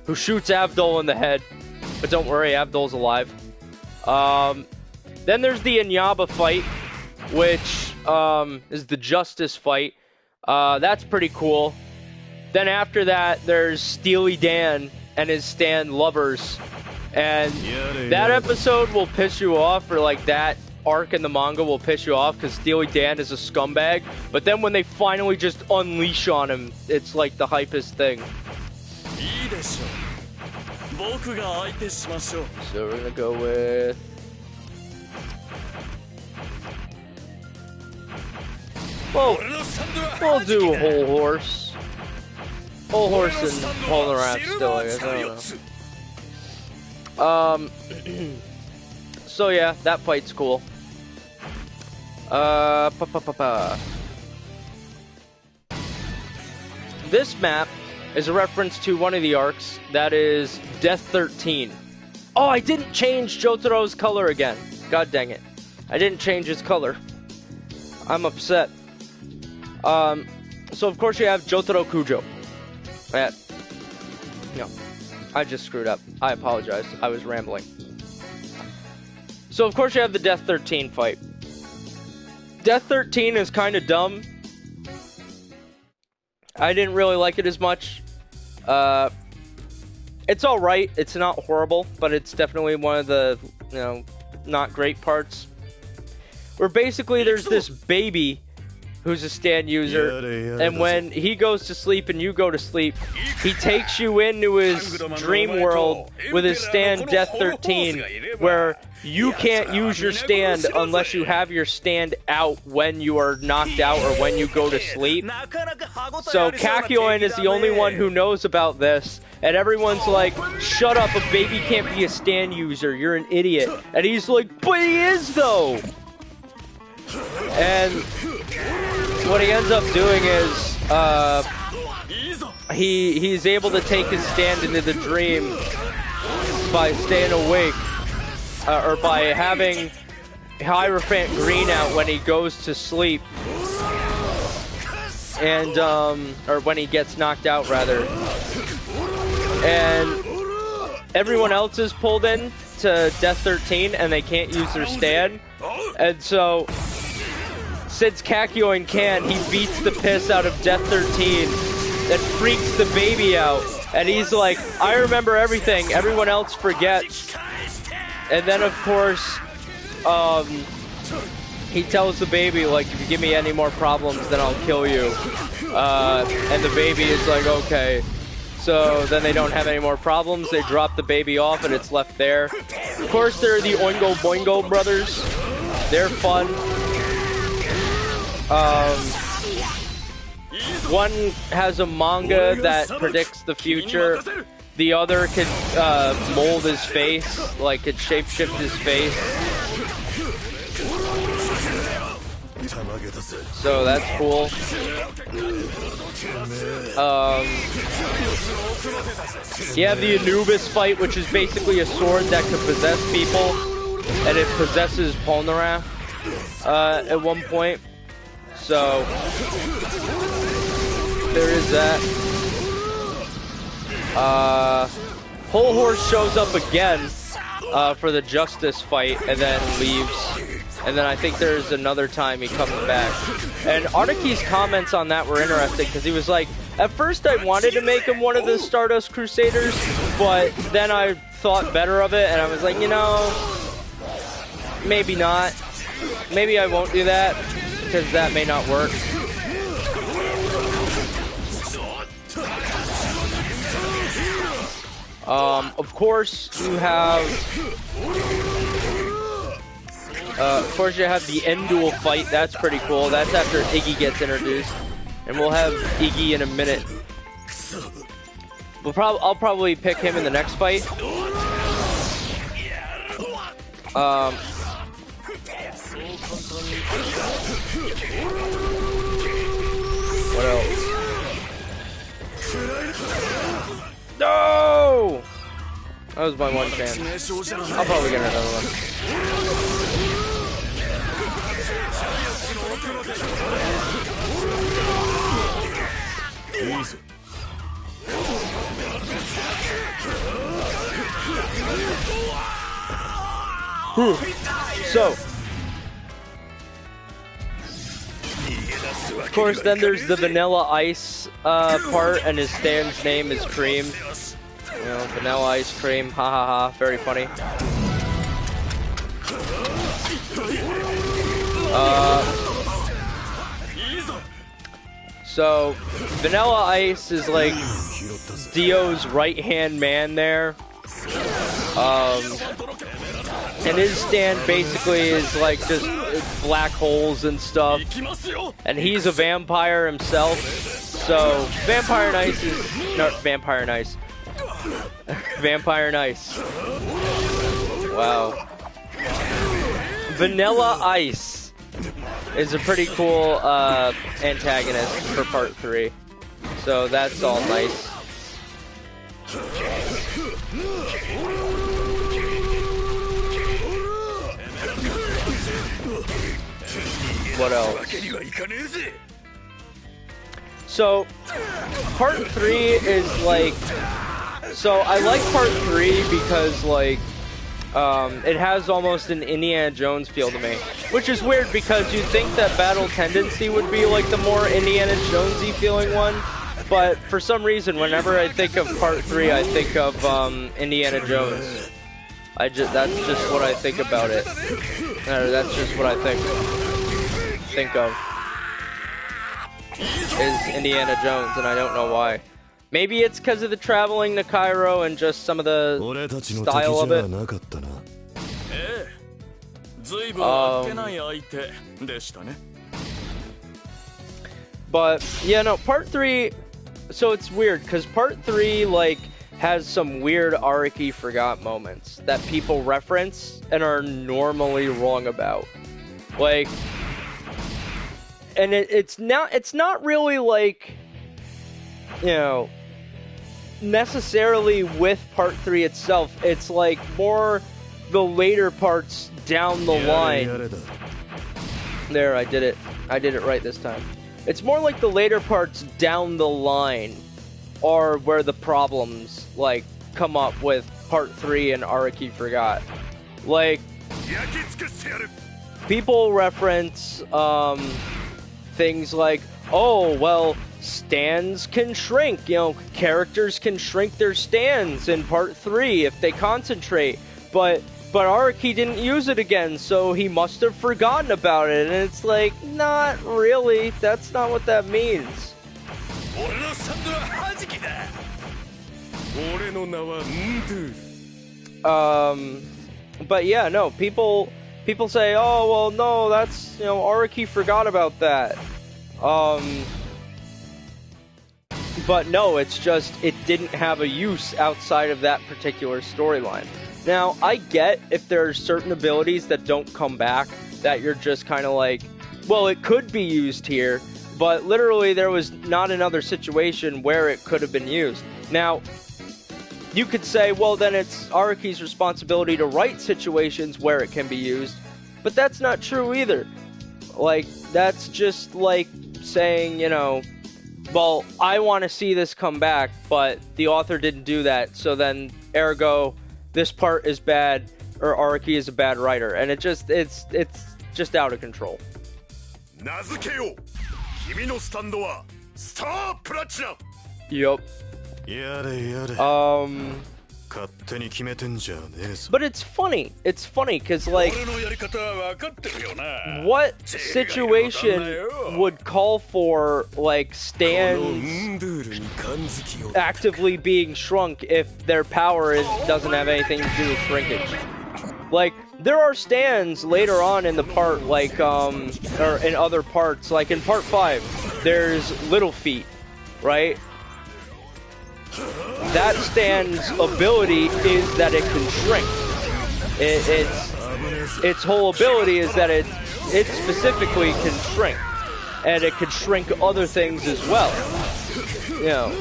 who shoots Abdul in the head. But don't worry, Abdul's alive. Then there's the Inyaba fight, which is the Justice fight. That's pretty cool. Then after that, there's Steely Dan and his stand lovers. And that episode will piss you off, or like that arc in the manga will piss you off, because Steely Dan is a scumbag. But then when they finally just unleash on him, it's like the hypest thing. So we're gonna go with... well, we'll do Whole Horse. Whole Horse and Polnareff still, I guess. I don't know. So yeah, that fight's cool. This map is a reference to one of the arcs, that is Death 13. Oh, I didn't change Jotaro's color again. God dang it. I didn't change his color. I'm upset. So of course you have Jotaro Kujo. No, I just screwed up. I apologize. I was rambling. So of course you have the Death 13 fight. Death 13 is kind of dumb. I didn't really like it as much. It's all right. It's not horrible, but it's definitely one of the, you know, not great parts. Where basically there's this baby who's a stand user, and when he goes to sleep and you go to sleep, he takes you into his dream world with his stand Death 13, where you can't use your stand unless you have your stand out when you are knocked out or when you go to sleep. So Kakyoin is the only one who knows about this, and everyone's like, shut up, a baby can't be a stand user, you're an idiot. And he's like, but he is though! And what he ends up doing is, he's able to take his stand into the dream by staying awake, or by having Hierophant Green out when he goes to sleep, and or when he gets knocked out rather, and everyone else is pulled in to Death 13 and they can't use their stand, and so since Kakyoin can, he beats the piss out of Death 13 and freaks the baby out. And he's like, I remember everything, everyone else forgets. And then, of course, he tells the baby, like, if you give me any more problems, then I'll kill you. And the baby is like, okay. So then they don't have any more problems. They drop the baby off and it's left there. Of course, there are the Oingo Boingo brothers. They're fun. One has a manga that predicts the future. The other can mold his face, like could shapeshift his face. So that's cool. You have the Anubis fight, which is basically a sword that can possess people, and it possesses Polnareff at one point. So there is that. Whole Horse shows up again for the Justice fight and then leaves. And then I think there's another time he comes back. And Artaki's comments on that were interesting because he was like, at first I wanted to make him one of the Stardust Crusaders, but then I thought better of it and I was like, you know, maybe not. Maybe I won't do that because that may not work. Of course you have the end duel fight. That's pretty cool. That's after Iggy gets introduced, and we'll have Iggy in a minute. I'll probably pick him in the next fight. What else? No! That was my one chance. I'll probably get another one. So, of course, then there's the Vanilla Ice part, and his stand's name is Cream. You know, Vanilla Ice Cream, ha ha ha, very funny. So, Vanilla Ice is like Dio's right-hand man there. And his stand basically is like just black holes and stuff. And he's a vampire himself. So, Vampire Nice is... not Vampire Nice. Vampire Nice. Wow. Vanilla Ice is a pretty cool antagonist for part 3. So that's all nice. What else? So, part 3 is like... So, I like part 3 because, like, it has almost an Indiana Jones feel to me. Which is weird because you'd think that Battle Tendency would be, like, the more Indiana Jonesy feeling one. But for some reason, whenever I think of Part 3, I think of Indiana Jones. That's just what I think about it. That's just what I think of. Is Indiana Jones, and I don't know why. Maybe it's because of the traveling to Cairo and just some of the style of it. But yeah, no, Part 3. So it's weird because Part 3 like has some weird Araki forgot moments that people reference and are normally wrong about. Like, and it's not really like, you know, necessarily with Part 3 itself. It's like more the later parts down the line. There, I did it right this time. It's more like the later parts down the line are where the problems like come up with Part 3 and Araki forgot. Like, people reference things like, oh well, stands can shrink, you know, characters can shrink their stands in Part 3 if they concentrate, but Araki didn't use it again, so he must have forgotten about it. And it's like, not really. That's not what that means. But yeah, no, people say, oh, well, no, that's, you know, Araki forgot about that. But no, it's just, it didn't have a use outside of that particular storyline. Now, I get if there are certain abilities that don't come back, that you're just kind of like, well, it could be used here, but literally there was not another situation where it could have been used. Now, you could say, well, then it's Araki's responsibility to write situations where it can be used, but that's not true either. Like, that's just like saying, you know, well, I want to see this come back, but the author didn't do that, so then, ergo, this part is bad, or Araki is a bad writer, and it's just out of control. Yup. But it's funny because, like, what situation would call for, like, stands actively being shrunk if their power doesn't have anything to do with shrinkage? Like, there are stands later on in the part, like, or in other parts, like in Part 5, there's Little Feet, right? That stand's ability is that it can shrink. Its whole ability is that it specifically can shrink, and it can shrink other things as well. You know,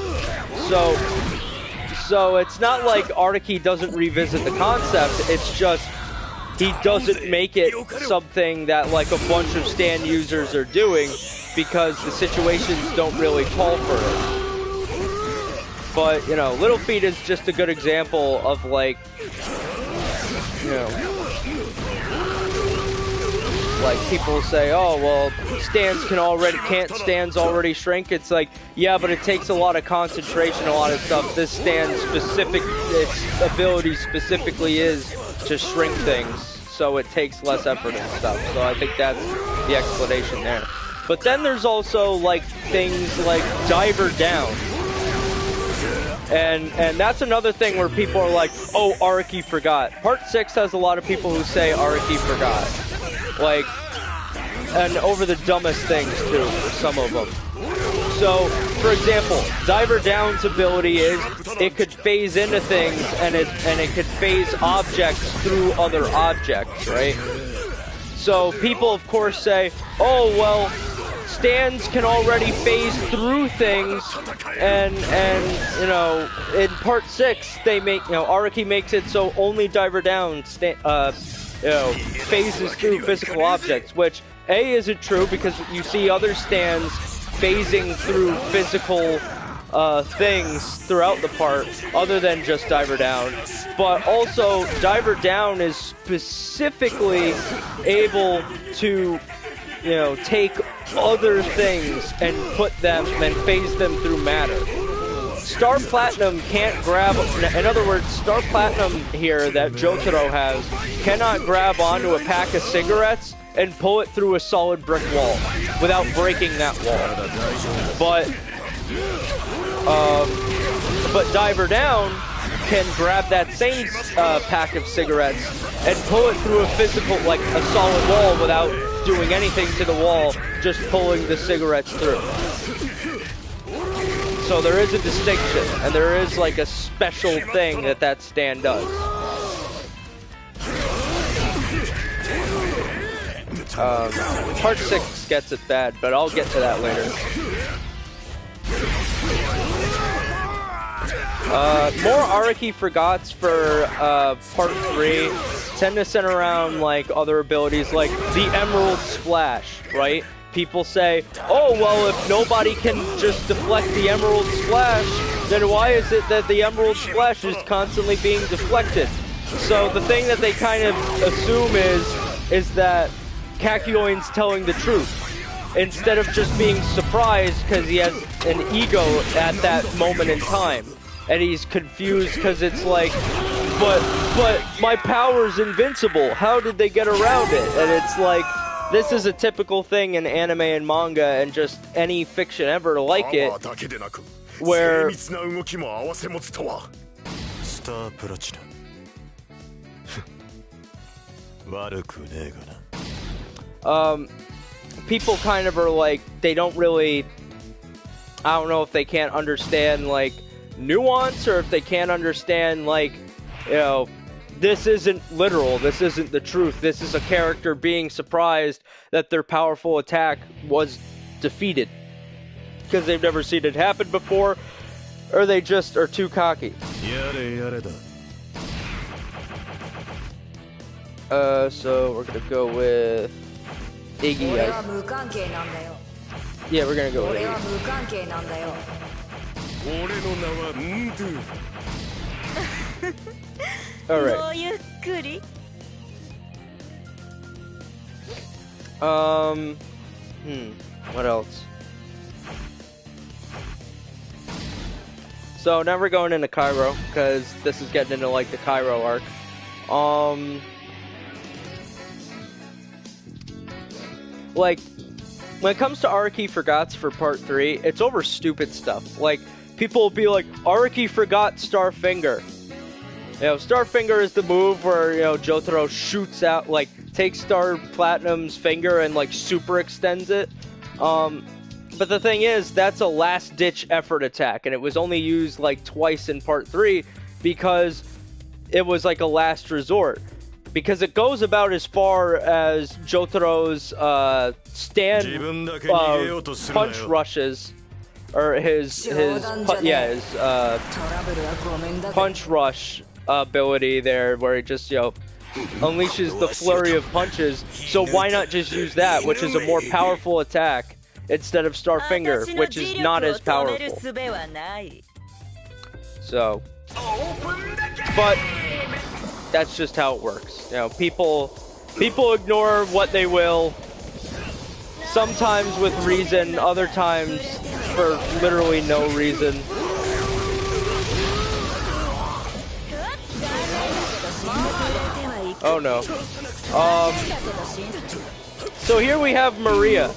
so it's not like Araki doesn't revisit the concept. It's just he doesn't make it something that like a bunch of stand users are doing because the situations don't really call for it. But, you know, Little Feet is just a good example of, like, you know, like, people say, oh, well, can't stands already shrink? It's like, yeah, but it takes a lot of concentration, a lot of stuff. This its ability specifically is to shrink things, so it takes less effort and stuff. So I think that's the explanation there. But then there's also, like, things like Diver Down. And that's another thing where people are like, oh, Araki forgot. Part 6 has a lot of people who say Araki forgot. Like, and over the dumbest things, too, for some of them. So, for example, Diver Down's ability is it could phase into things, and it could phase objects through other objects, right? So, people, of course, say, oh, well, stands can already phase through things, and you know, in Part 6 they make, you know, Araki makes it so only Diver Down you know, phases through physical objects, which A, isn't true because you see other stands phasing through physical things throughout the part other than just Diver Down, but also Diver Down is specifically able to you know, take other things and put them and phase them through matter. Star Platinum can't grab, in other words, Star Platinum here that Jotaro has cannot grab onto a pack of cigarettes and pull it through a solid brick wall without breaking that wall. But Diver Down can grab that same pack of cigarettes and pull it through a physical, like a solid wall without doing anything to the wall, just pulling the cigarettes through. So there is a distinction, and there is like a special thing that stand does. Part 6 gets it bad, but I'll get to that later. More Araki Forgots for Part 3 tend to center around like other abilities like the Emerald Splash, right? People say, oh, well, if nobody can just deflect the Emerald Splash, then why is it that the Emerald Splash is constantly being deflected? So the thing that they kind of assume is that Kakyoin's telling the truth, instead of just being surprised because he has an ego at that moment in time. And he's confused because it's like, but my power's invincible. How did they get around it? And it's like, this is a typical thing in anime and manga and just any fiction ever like it, where people kind of are like, they don't really, I don't know if they can't understand like nuance, or if they can't understand like, you know, this isn't literal, this isn't the truth, this is a character being surprised that their powerful attack was defeated because they've never seen it happen before, or they just are too cocky. So we're gonna go with Iggy. Yeah, we're gonna go with Iggy. Alright. What else? So now we're going into Cairo, because this is getting into like the Cairo arc. Like, when it comes to Araki Forgots for Part 3, it's over stupid stuff. Like, people will be like, Araki forgot Starfinger. You know, Starfinger is the move where, you know, Jotaro shoots out, like, takes Star Platinum's finger and, like, super extends it. But the thing is, that's a last-ditch effort attack, and it was only used, like, twice in Part 3 because it was, like, a last resort. Because it goes about as far as Jotaro's punch rushes, or his punch rush ability there, where he just, you know, unleashes the flurry of punches. So why not just use that, which is a more powerful attack, instead of Starfinger, which is not as powerful. So, but that's just how it works. You know, people ignore what they will. Sometimes with reason, other times for literally no reason. Oh no. So here we have Maria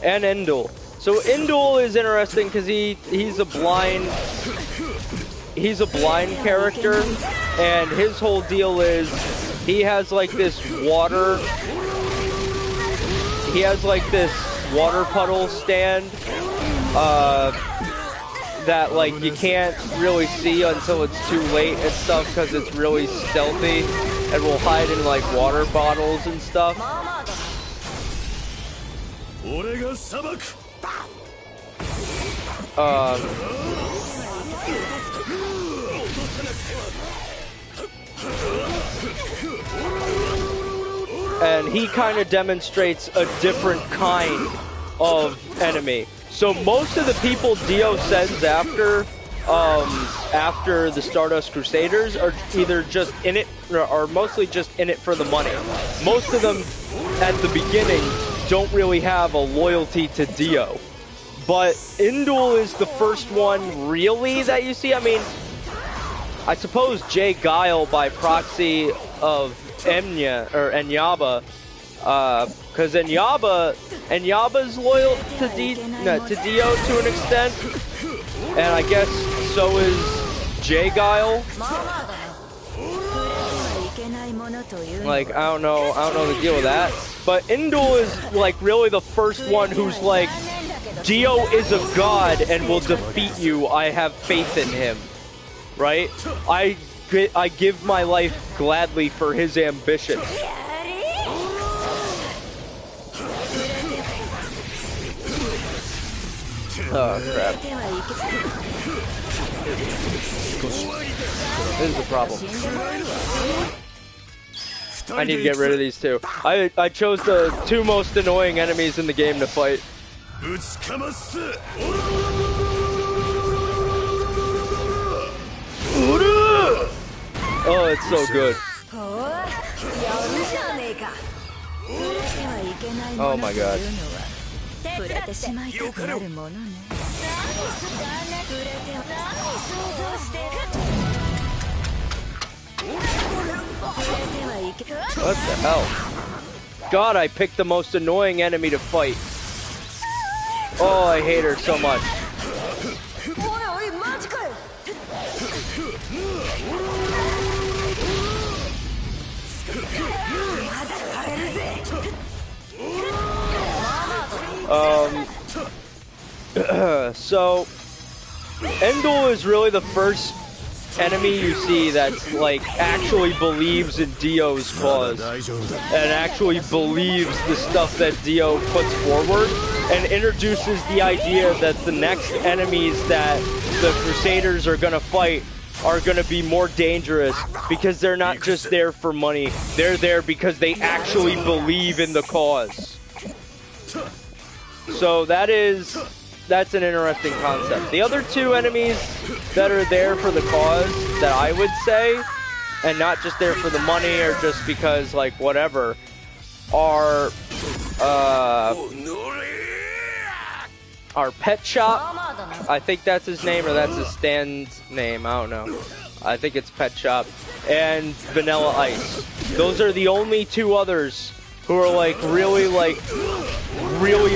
and Endul. So Endul is interesting because he's a blind character, and his whole deal is he has like this water puddle stand that like you can't really see until it's too late and stuff, because it's really stealthy and will hide in like water bottles and stuff. And he kind of demonstrates a different kind of enemy. So most of the people Dio sends after the Stardust Crusaders are either just in it, or mostly just in it for the money. Most of them at the beginning don't really have a loyalty to Dio. But Indul is the first one really that you see. I mean, I suppose Jay Guile by proxy of Enyaba, because Enyaba's loyal to Dio to an extent, and I guess so is Jay Guile. Like, I don't know the deal with that. But Indul is like really the first one who's like, Dio is a god and will defeat you. I have faith in him. Right? I give my life gladly for his ambition. Oh crap. This is the problem. I need to get rid of these two. I chose the two most annoying enemies in the game to fight. Oh, it's so good. Oh my god. What the hell? God, I picked the most annoying enemy to fight. Oh, I hate her so much. So Endul is really the first enemy you see that's like actually believes in Dio's cause and actually believes the stuff that Dio puts forward, and introduces the idea that the next enemies that the Crusaders are gonna fight are gonna be more dangerous because they're not just there for money, they're there because they actually believe in the cause. So that's an interesting concept. The other two enemies that are there for the cause, that I would say, and not just there for the money or just because, like, whatever, are Pet Shop. I think that's his name, or that's his stand's name. I don't know. I think it's Pet Shop. And Vanilla Ice. Those are the only two others who are, like, really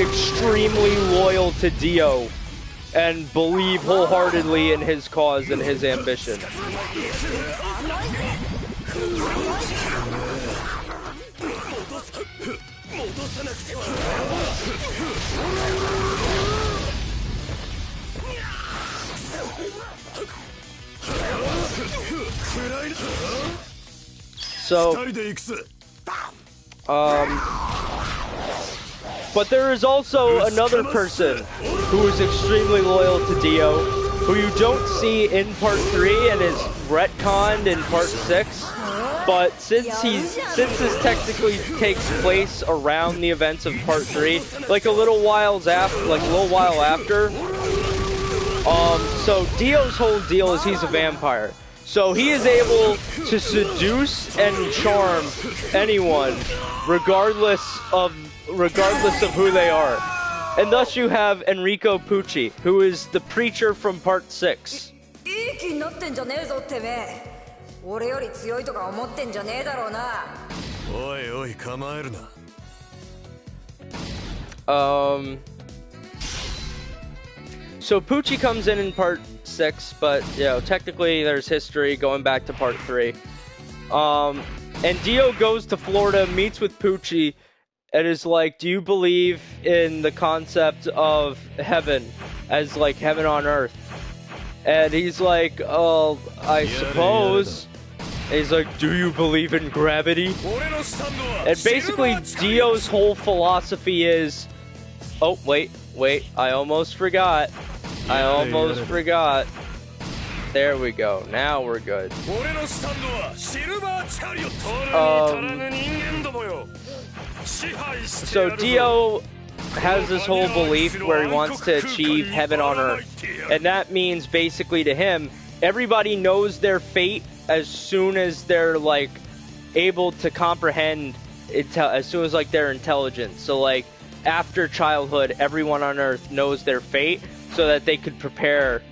extremely loyal to Dio and believe wholeheartedly in his cause and his ambition. So, but there is also another person who is extremely loyal to Dio, who you don't see in Part 3 and is retconned in Part 6. But since this technically takes place around the events of Part 3, like a little while after, so Dio's whole deal is he's a vampire. So he is able to seduce and charm anyone, regardless of who they are. And thus you have Enrico Pucci, who is the preacher from Part 6. So Pucci comes in Part 6, but, you know, technically there's history going back to Part 3. And Dio goes to Florida, meets with Pucci, and is like, do you believe in the concept of heaven as like heaven on earth? And he's like, oh, I suppose. And he's like, do you believe in gravity? And basically Dio's whole philosophy is, oh, wait, I almost forgot. There we go. Now we're good. So Dio has this whole belief where he wants to achieve heaven on earth. And that means basically to him, everybody knows their fate as soon as they're like able to comprehend it, as soon as like they're intelligent. So like after childhood, everyone on Earth knows their fate so that they could prepare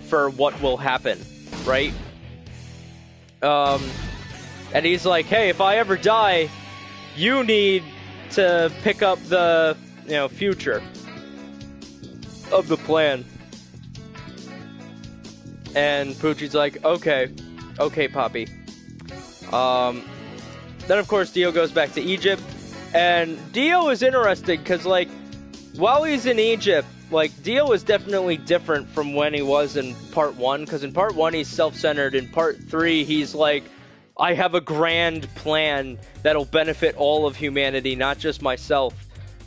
for what will happen, right? And he's like, hey, if I ever die, you need to pick up the, future of the plan. And Poochie's like, okay, Poppy. Then, of course, Dio goes back to Egypt. And Dio is interesting because, like, while he's in Egypt, like, Dio is definitely different from when he was in Part 1. Because in Part 1, he's self-centered. In Part 3, he's like, I have a grand plan that'll benefit all of humanity, not just myself,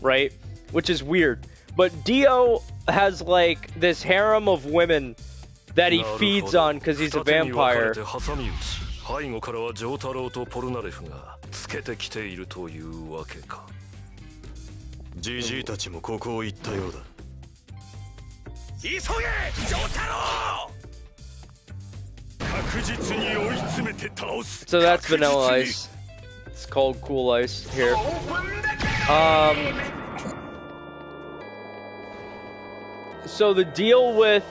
right? Which is weird. But Dio has, like, this harem of women that he feeds on because he's a vampire. So that's Vanilla Ice. It's called Cool Ice here. So the deal with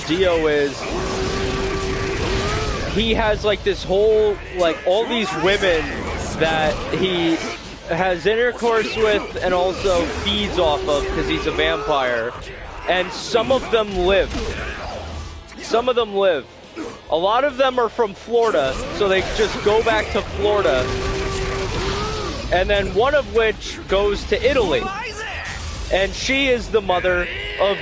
Dio is he has like this whole, like, all these women that he has intercourse with and also feeds off of because he's a vampire. And some of them live. A lot of them are from Florida, so they just go back to Florida. And then one of which goes to Italy. And she is the mother of...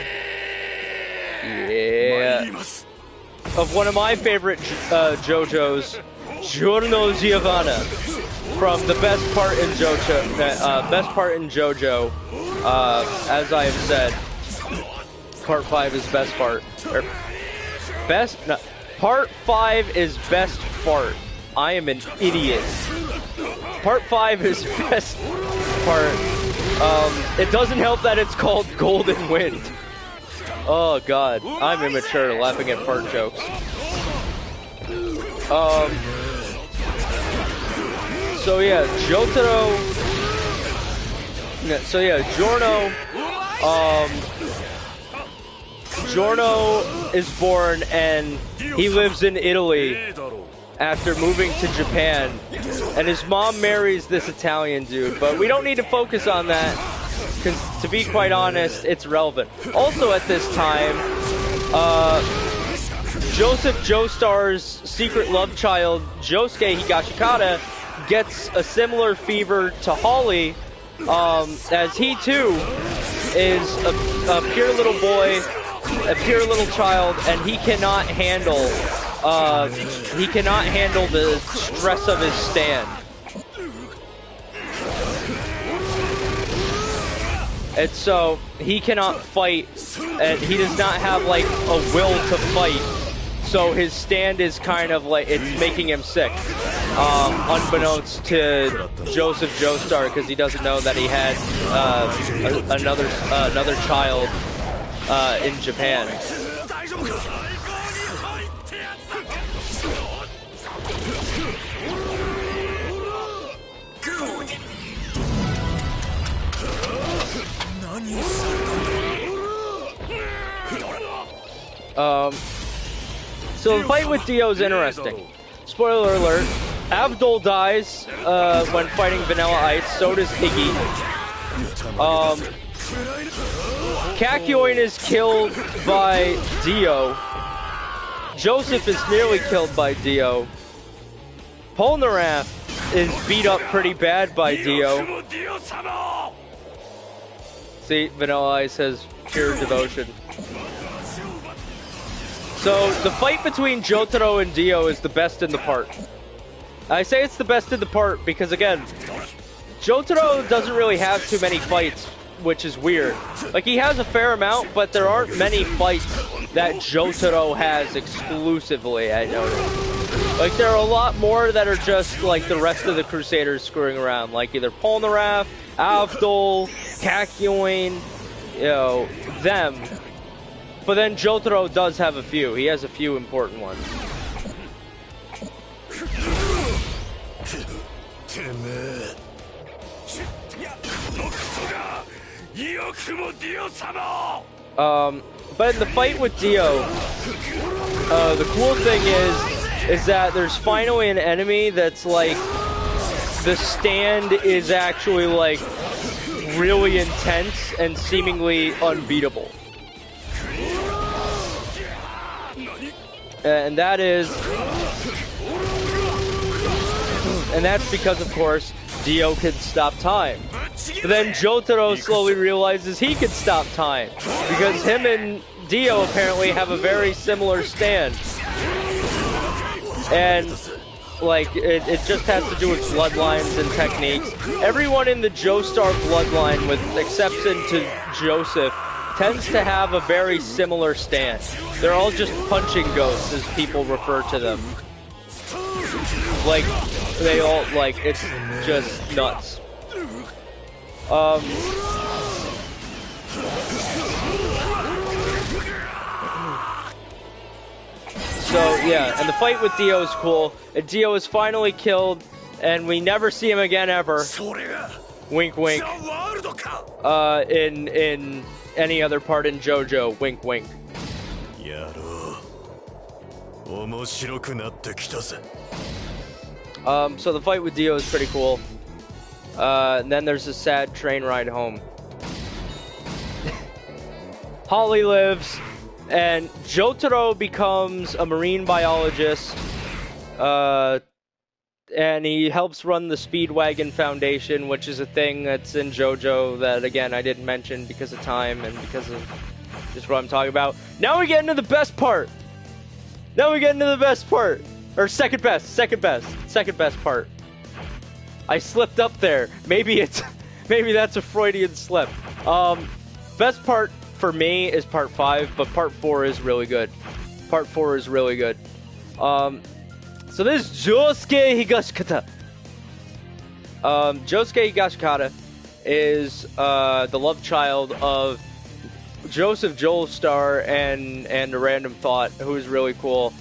of one of my favorite JoJo's, Giorno Giovanna, from the best part in JoJo, as I have said. Part 5 is best part. Part 5 is best fart. I am an idiot. Part 5 is best part. It doesn't help that it's called Golden Wind. Oh god, I'm immature laughing at fart jokes. So yeah, Giorno is born and he lives in Italy after moving to Japan. And his mom marries this Italian dude, but we don't need to focus on that because, to be quite honest, it's relevant. Also at this time, Joseph Joestar's secret love child, Josuke Higashikata, gets a similar fever to Holly, as he too is a pure little boy, a pure little child, and he cannot handle the stress of his stand. And so he cannot fight, and he does not have like a will to fight. So his stand is kind of like, it's making him sick, unbeknownst to Joseph Joestar, because he doesn't know that he had another child in Japan. So the fight with Dio is interesting. Spoiler alert, Abdul dies when fighting Vanilla Ice, so does Iggy. Kakyoin is killed by Dio. Joseph is nearly killed by Dio. Polnareff is beat up pretty bad by Dio. See, Vanilla Ice has pure devotion. So, the fight between Jotaro and Dio is the best in the part. I say it's the best in the part because, again, Jotaro doesn't really have too many fights, which is weird. Like, he has a fair amount, but there aren't many fights that Jotaro has exclusively, I noticed. Like, there are a lot more that are just, like, the rest of the Crusaders screwing around. Like, either Polnareff, Abdul, Kakyoin, them. But then Jotaro does have a few. He has a few important ones. But in the fight with Dio, the cool thing is that there's finally an enemy that's like, the stand is actually like really intense and seemingly unbeatable. And that's because, of course, Dio can stop time. But then Jotaro slowly realizes he can stop time, because him and Dio apparently have a very similar stand. And, like, it just has to do with bloodlines and techniques. Everyone in the Joestar bloodline, with exception to Joseph, tends to have a very similar stand. They're all just punching ghosts, as people refer to them. Like, they all, like, it's just nuts. So, yeah, and the fight with Dio is cool. And Dio is finally killed, and we never see him again ever. Wink, wink. In any other part in JoJo. Wink, wink. So the fight with Dio is pretty cool. And then there's a sad train ride home. Holly lives, and Jotaro becomes a marine biologist, and he helps run the Speedwagon Foundation, which is a thing that's in JoJo that, again, I didn't mention because of time and because of just what I'm talking about. Now we get into the best part. Or second best part. I slipped up there. Maybe that's a Freudian slip. Best part for me is part 5, but part 4 is really good. So this is Josuke Higashikata. Josuke Higashikata is the love child of Joseph Joestar and a random thought, who is really cool.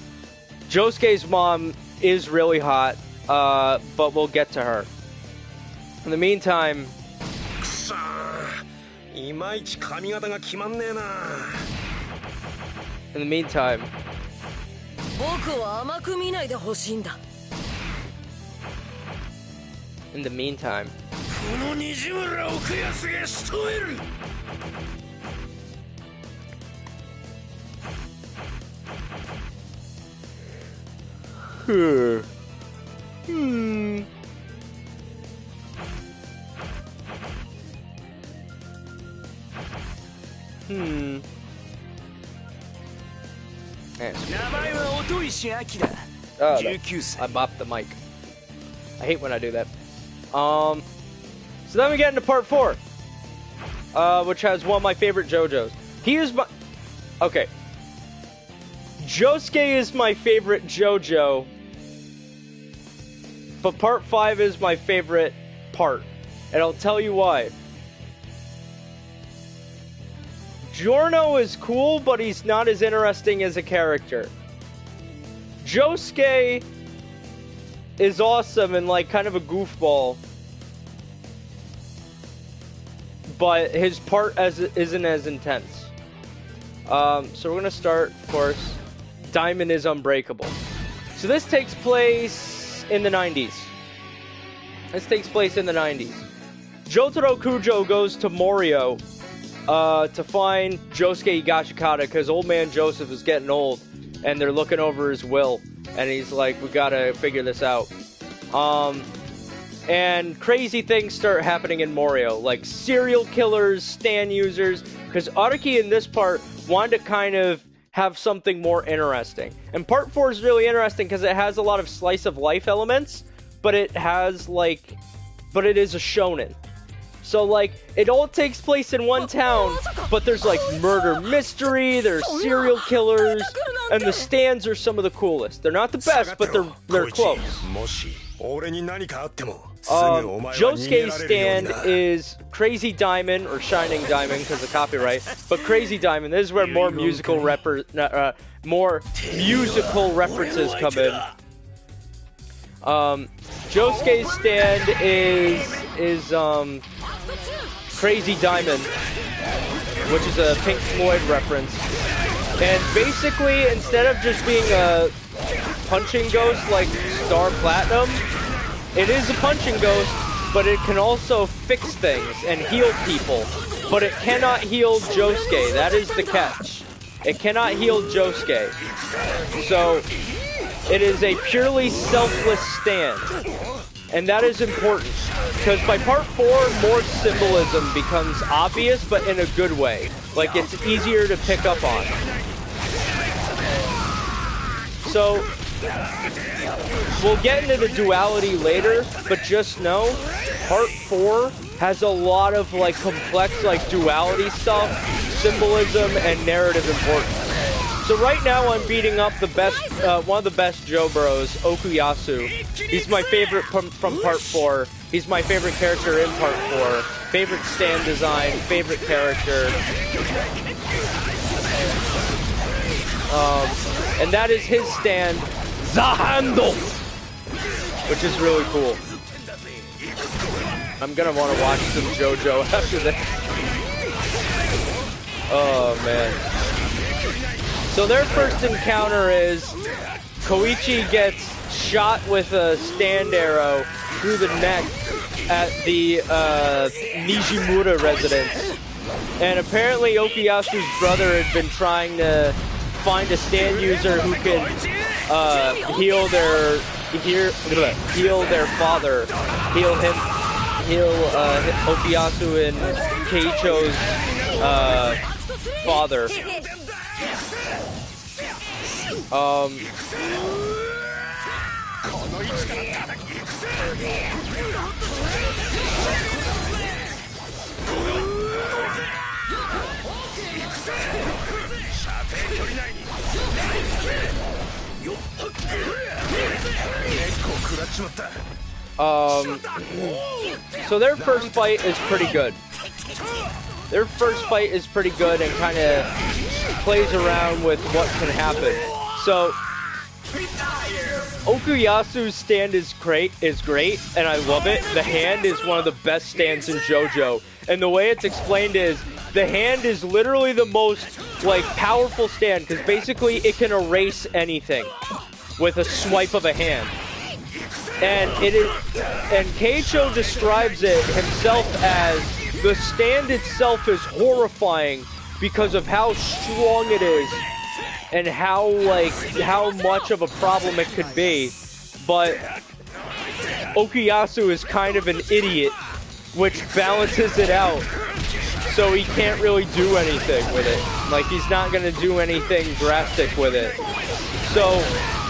Josuke's mom is really hot, but we'll get to her. In the meantime, I bopped the mic. I hate when I do that. So then we get into part 4, which has one of my favorite JoJo's. Okay. Josuke is my favorite JoJo, but part 5 is my favorite part, and I'll tell you why. Giorno is cool, but he's not as interesting as a character. Josuke is awesome and like kind of a goofball, but his part isn't as intense. So we're gonna start, of course. Diamond is unbreakable. So this takes place in the 90s. Jotaro Kujo goes to Morio to find Josuke Higashikata, because old man Joseph is getting old, and they're looking over his will, and he's like, we gotta figure this out. And crazy things start happening in Morio, like serial killers, stand users, because Araki in this part wanted to kind of have something more interesting. And part 4 is really interesting because it has a lot of slice of life elements, but it is a shonen. So like, it all takes place in one town, but there's like murder mystery, there's serial killers, and the stands are some of the coolest. They're not the best, but they're close. Josuke's stand is Crazy Diamond, or Shining Diamond because of copyright, but Crazy Diamond. This is where more musical references come in. Josuke's stand is Crazy Diamond, which is a Pink Floyd reference. And basically, instead of just being a punching ghost like Star Platinum, it is a punching ghost, but it can also fix things and heal people. But it cannot heal Josuke. That is the catch. It cannot heal Josuke. So, it is a purely selfless stand. And that is important. Because by part 4, more symbolism becomes obvious, but in a good way. Like, it's easier to pick up on. So, we'll get into the duality later, but just know, part 4 has a lot of, like, complex, like, duality stuff, symbolism, and narrative importance. So right now I'm beating up the best, one of the best Joe Bros, Okuyasu. He's my favorite from part 4. He's my favorite character in part 4. Favorite stand design, favorite character. And that is his stand, Zahando, which is really cool. I'm gonna want to watch some JoJo after this. Oh man. So their first encounter is Koichi gets shot with a stand arrow through the neck at the Nijimura residence. And apparently Okuyasu's brother had been trying to find a stand user who could heal their father, heal Okuyasu and Keicho's father. So their first fight is pretty good. Their first fight is pretty good and kind of plays around with what can happen. So Okuyasu's stand is great, and I love it. The hand is one of the best stands in JoJo, and the way it's explained is the hand is literally the most like powerful stand because basically it can erase anything with a swipe of a hand. And it is, and Keicho describes it himself as the stand itself is horrifying because of how strong it is and how much of a problem it could be. But Okuyasu is kind of an idiot, which balances it out. So he can't really do anything with it. Like, he's not going to do anything drastic with it. So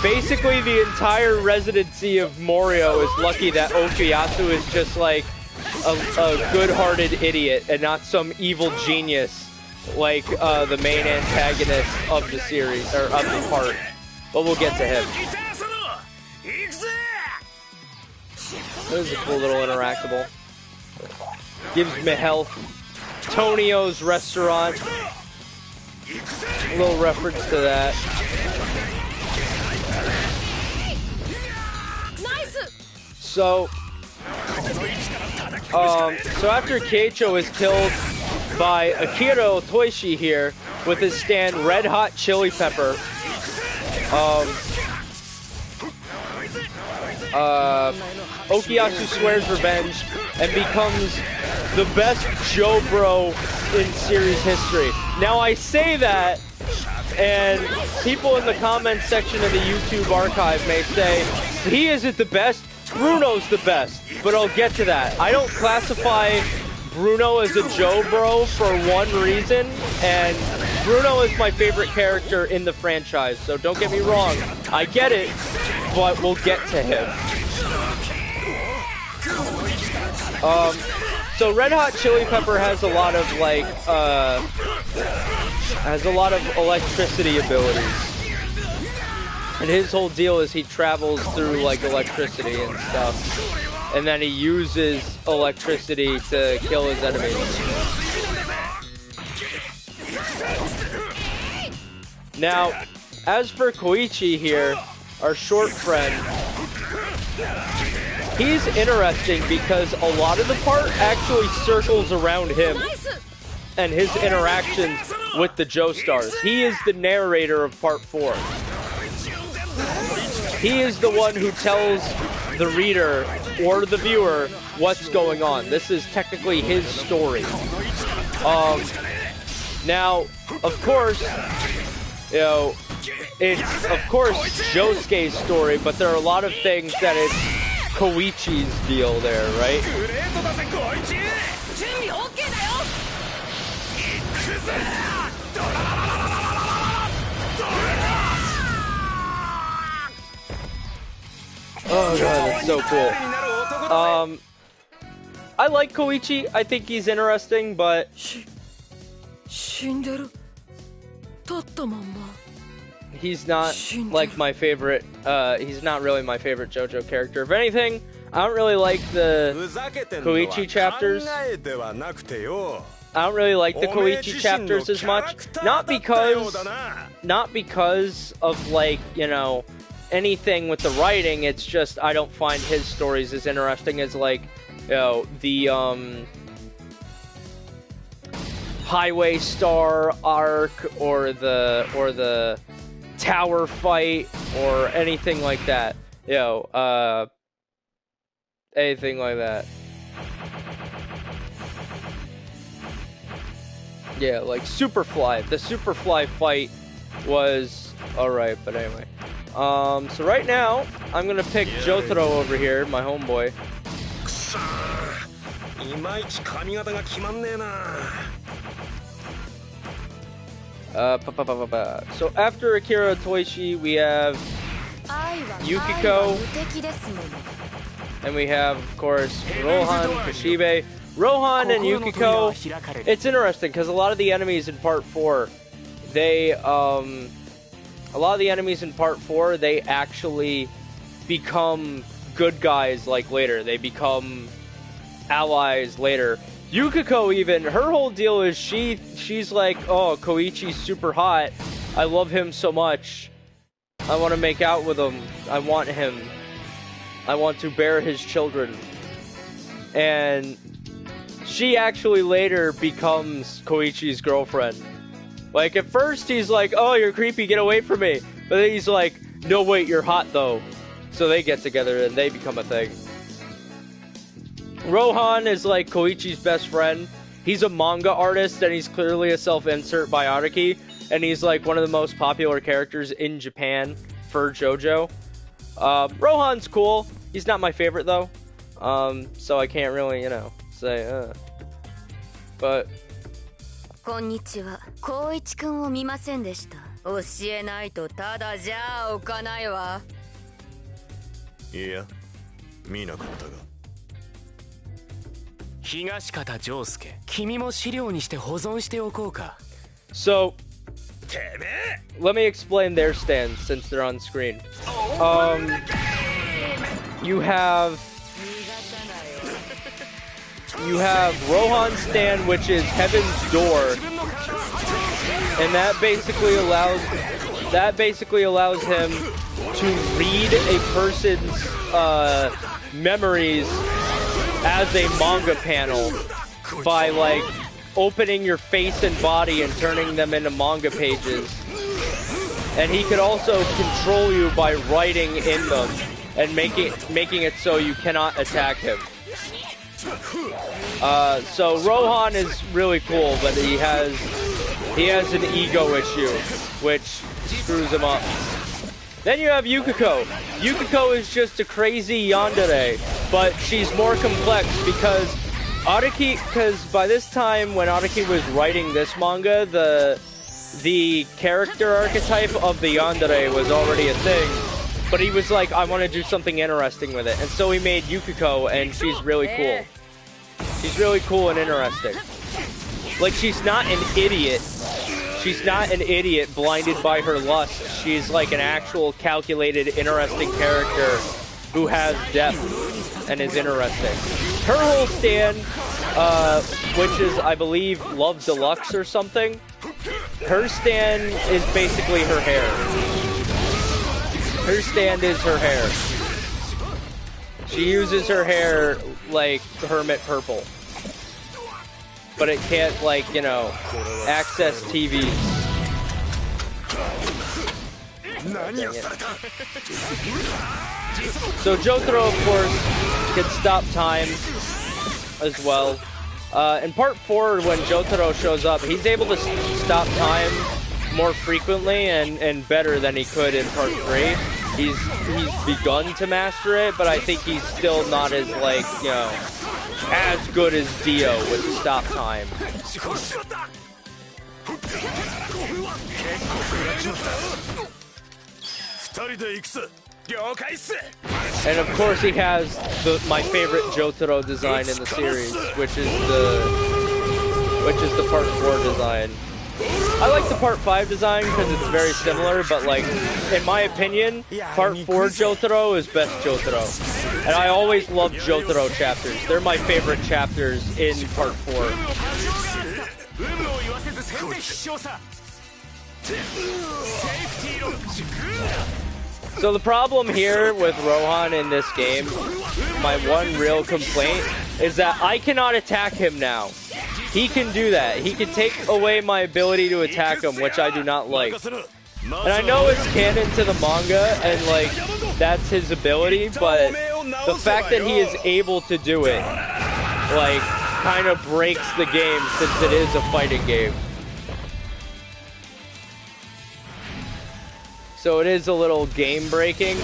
basically the entire residency of Morio is lucky that Okuyasu is just like a good-hearted idiot and not some evil genius like the main antagonist of the series, or of the part. But we'll get to him. This is a cool little interactable. Gives me health. Tonio's restaurant. A little reference to that. So after Keicho is killed by Akira Otoishi here with his stand Red Hot Chili Pepper, Okuyasu swears revenge and becomes the best Joe Bro in series history. Now I say that, and people in the comments section of the YouTube archive may say, he isn't the best, Bruno's the best. But I'll get to that. I don't classify Bruno as a Joe Bro for one reason, and Bruno is my favorite character in the franchise, so don't get me wrong. I get it, but we'll get to him. So Red Hot Chili Pepper has a lot of like electricity abilities. And his whole deal is he travels through like electricity and stuff. And then he uses electricity to kill his enemies. Now, as for Koichi here, our short friend, he's interesting because a lot of the part actually circles around him and his interactions with the Joestars. He is the narrator of part 4. He is the one who tells the reader or the viewer what's going on. This is technically his story. Now, of course, you know, it's of course Josuke's story, but there are a lot of things that it's Koichi's deal there, right? Oh god, that's so cool. I like Koichi. I think he's interesting, but he's not like my favorite. He's not really my favorite JoJo character. If anything, I don't really like the Koichi chapters. I don't really like the Koichi chapters as much. Not because of, like, you know, anything with the writing. It's just I don't find his stories as interesting as, like, you know, the Highway Star arc or the tower fight or anything like that. You know, anything like that. Yeah, like Superfly. The Superfly fight was alright, but anyway. So right now, I'm gonna pick Jotaro over here, my homeboy. So after Akira Toishi, we have Yukiko, and we have, of course, Rohan, Kashibe. Rohan and Yukiko, it's interesting because a lot of the enemies in part 4, they actually become good guys, like, later. They become allies later. Yukiko, even, her whole deal is she's like, oh, Koichi's super hot. I love him so much. I want to make out with him. I want him. I want to bear his children. And she actually later becomes Koichi's girlfriend. Like, at first he's like, oh, you're creepy, get away from me. But then he's like, no, wait, you're hot though. So they get together and they become a thing. Rohan is like Koichi's best friend. He's a manga artist and he's clearly a self-insert by Araki. And he's like one of the most popular characters in Japan for JoJo. Rohan's cool. He's not my favorite though. So I can't really, you know, say, but... こんにちは。光一くんを見ませんでした。教えないとただじゃあおかないわ。いや、見なかったが。東方丈介、君も資料にして保存しておこうか。So, let me explain their stance since they're on screen. You have Rohan's stand, which is Heaven's Door, and that basically allows him to read a person's memories as a manga panel by, like, opening your face and body and turning them into manga pages. And he could also control you by writing in them and making it so you cannot attack him. So Rohan is really cool, but he has an ego issue, which screws him up. Then you have Yukiko. Yukiko is just a crazy yandere, but she's more complex because by this time when Araki was writing this manga, the character archetype of the yandere was already a thing. But he was like, I want to do something interesting with it. And so he made Yukiko, and she's really cool. She's really cool and interesting. Like, she's not an idiot. She's not an idiot blinded by her lust. She's like an actual calculated, interesting character who has depth and is interesting. Her whole stand, which is, I believe, Love Deluxe or something, her stand is basically her hair. Her stand is her hair. She uses her hair like Hermit Purple. But it can't, like, you know, access TVs. So Jotaro, of course, can stop time as well. In part 4, when Jotaro shows up, he's able to stop time more frequently and better than he could in part 3. He's begun to master it, but I think he's still not as, like, you know, as good as Dio with stop time. And of course he has my favorite Jotaro design in the series, which is the part 4 design. I like the part 5 design because it's very similar, but like, in my opinion, part 4 Jotaro is best Jotaro. And I always love Jotaro chapters. They're my favorite chapters in part 4. So the problem here with Rohan in this game, my one real complaint, is that I cannot attack him now. He can do that. He can take away my ability to attack him, which I do not like. And I know it's canon to the manga, and like, that's his ability, but the fact that he is able to do it, like, kind of breaks the game since it is a fighting game. So it is a little game breaking,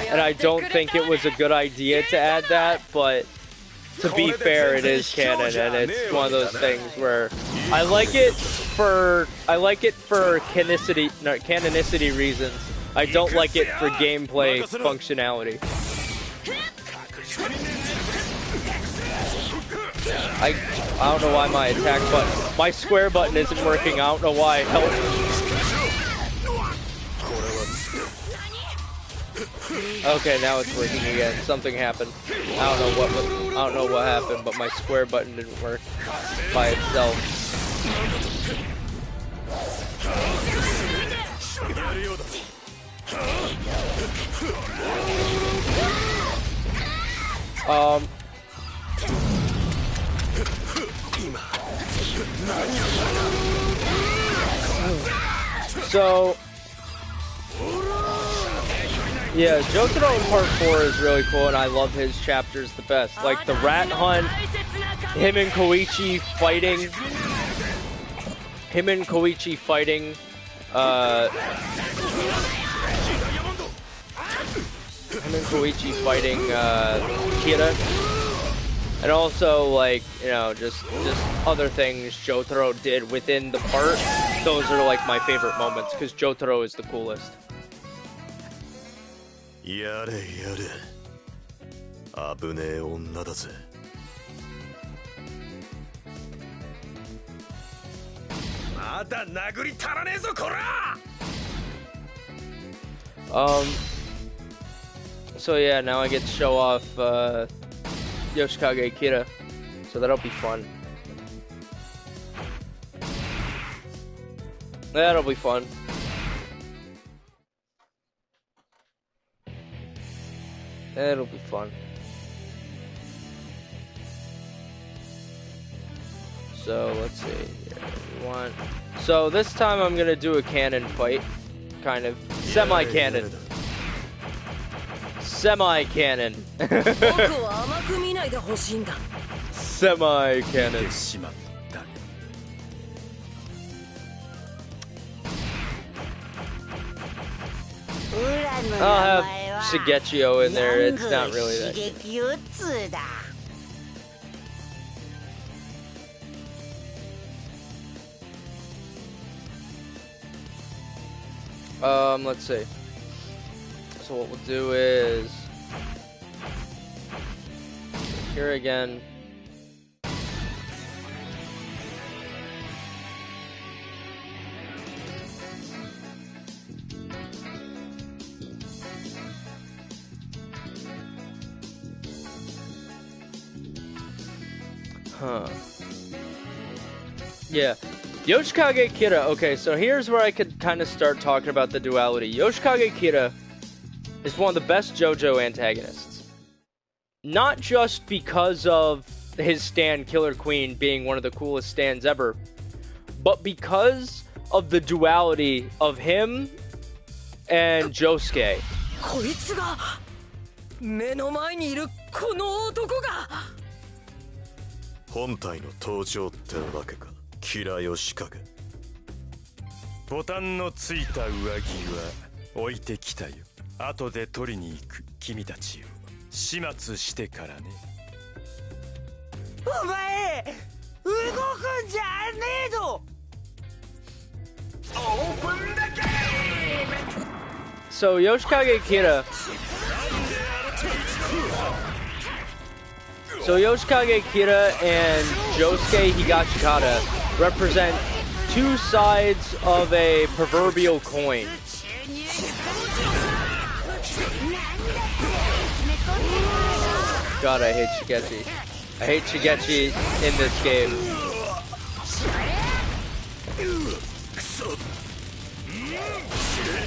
and I don't think it was a good idea to add that, but to be fair, it is canon, and it's one of those things where I like it for canonicity reasons. I don't like it for gameplay functionality. I don't know why my attack button, my square button isn't working. I don't know why. Help. Okay, now it's working again. Something happened. I don't know what happened, but my square button didn't work by itself. So yeah, Jotaro in part 4 is really cool, and I love his chapters the best. Like the rat hunt, him and Koichi fighting, Kira, and also, like, you know, just other things Jotaro did within the part. Those are like my favorite moments because Jotaro is the coolest. やれやれ危ねえ女だぜまだ殴り足らねえぞこら So yeah, now I get to show off Yoshikage Kira, so that'll be fun. That'll be fun. It'll be fun. So let's see here. So this time I'm gonna do a cannon fight, kind of semi-cannon. Semi-cannon. Semi-cannon. I'll have Shigechio in there. It's not really that good. Let's see. So what we'll do is here again. Yeah. Yoshikage Kira. Okay, so here's where I could kind of start talking about the duality. Yoshikage Kira is one of the best JoJo antagonists. not just because of his stand Killer Queen being one of the coolest stands ever, but because of the duality of him and Josuke. こいつが目の前にいるこの男が本体の登場ってわけか。キラヨシカゲ。ボタンのついた上着は置いてきたよ。後で取りに行く君たちを始末してからね。お前動くんじゃねえぞ。 So Yoshikage Kira. So Yoshikage Kira and Josuke Higashikata represent two sides of a proverbial coin. God, I hate Shigechi. I hate Shigechi in this game.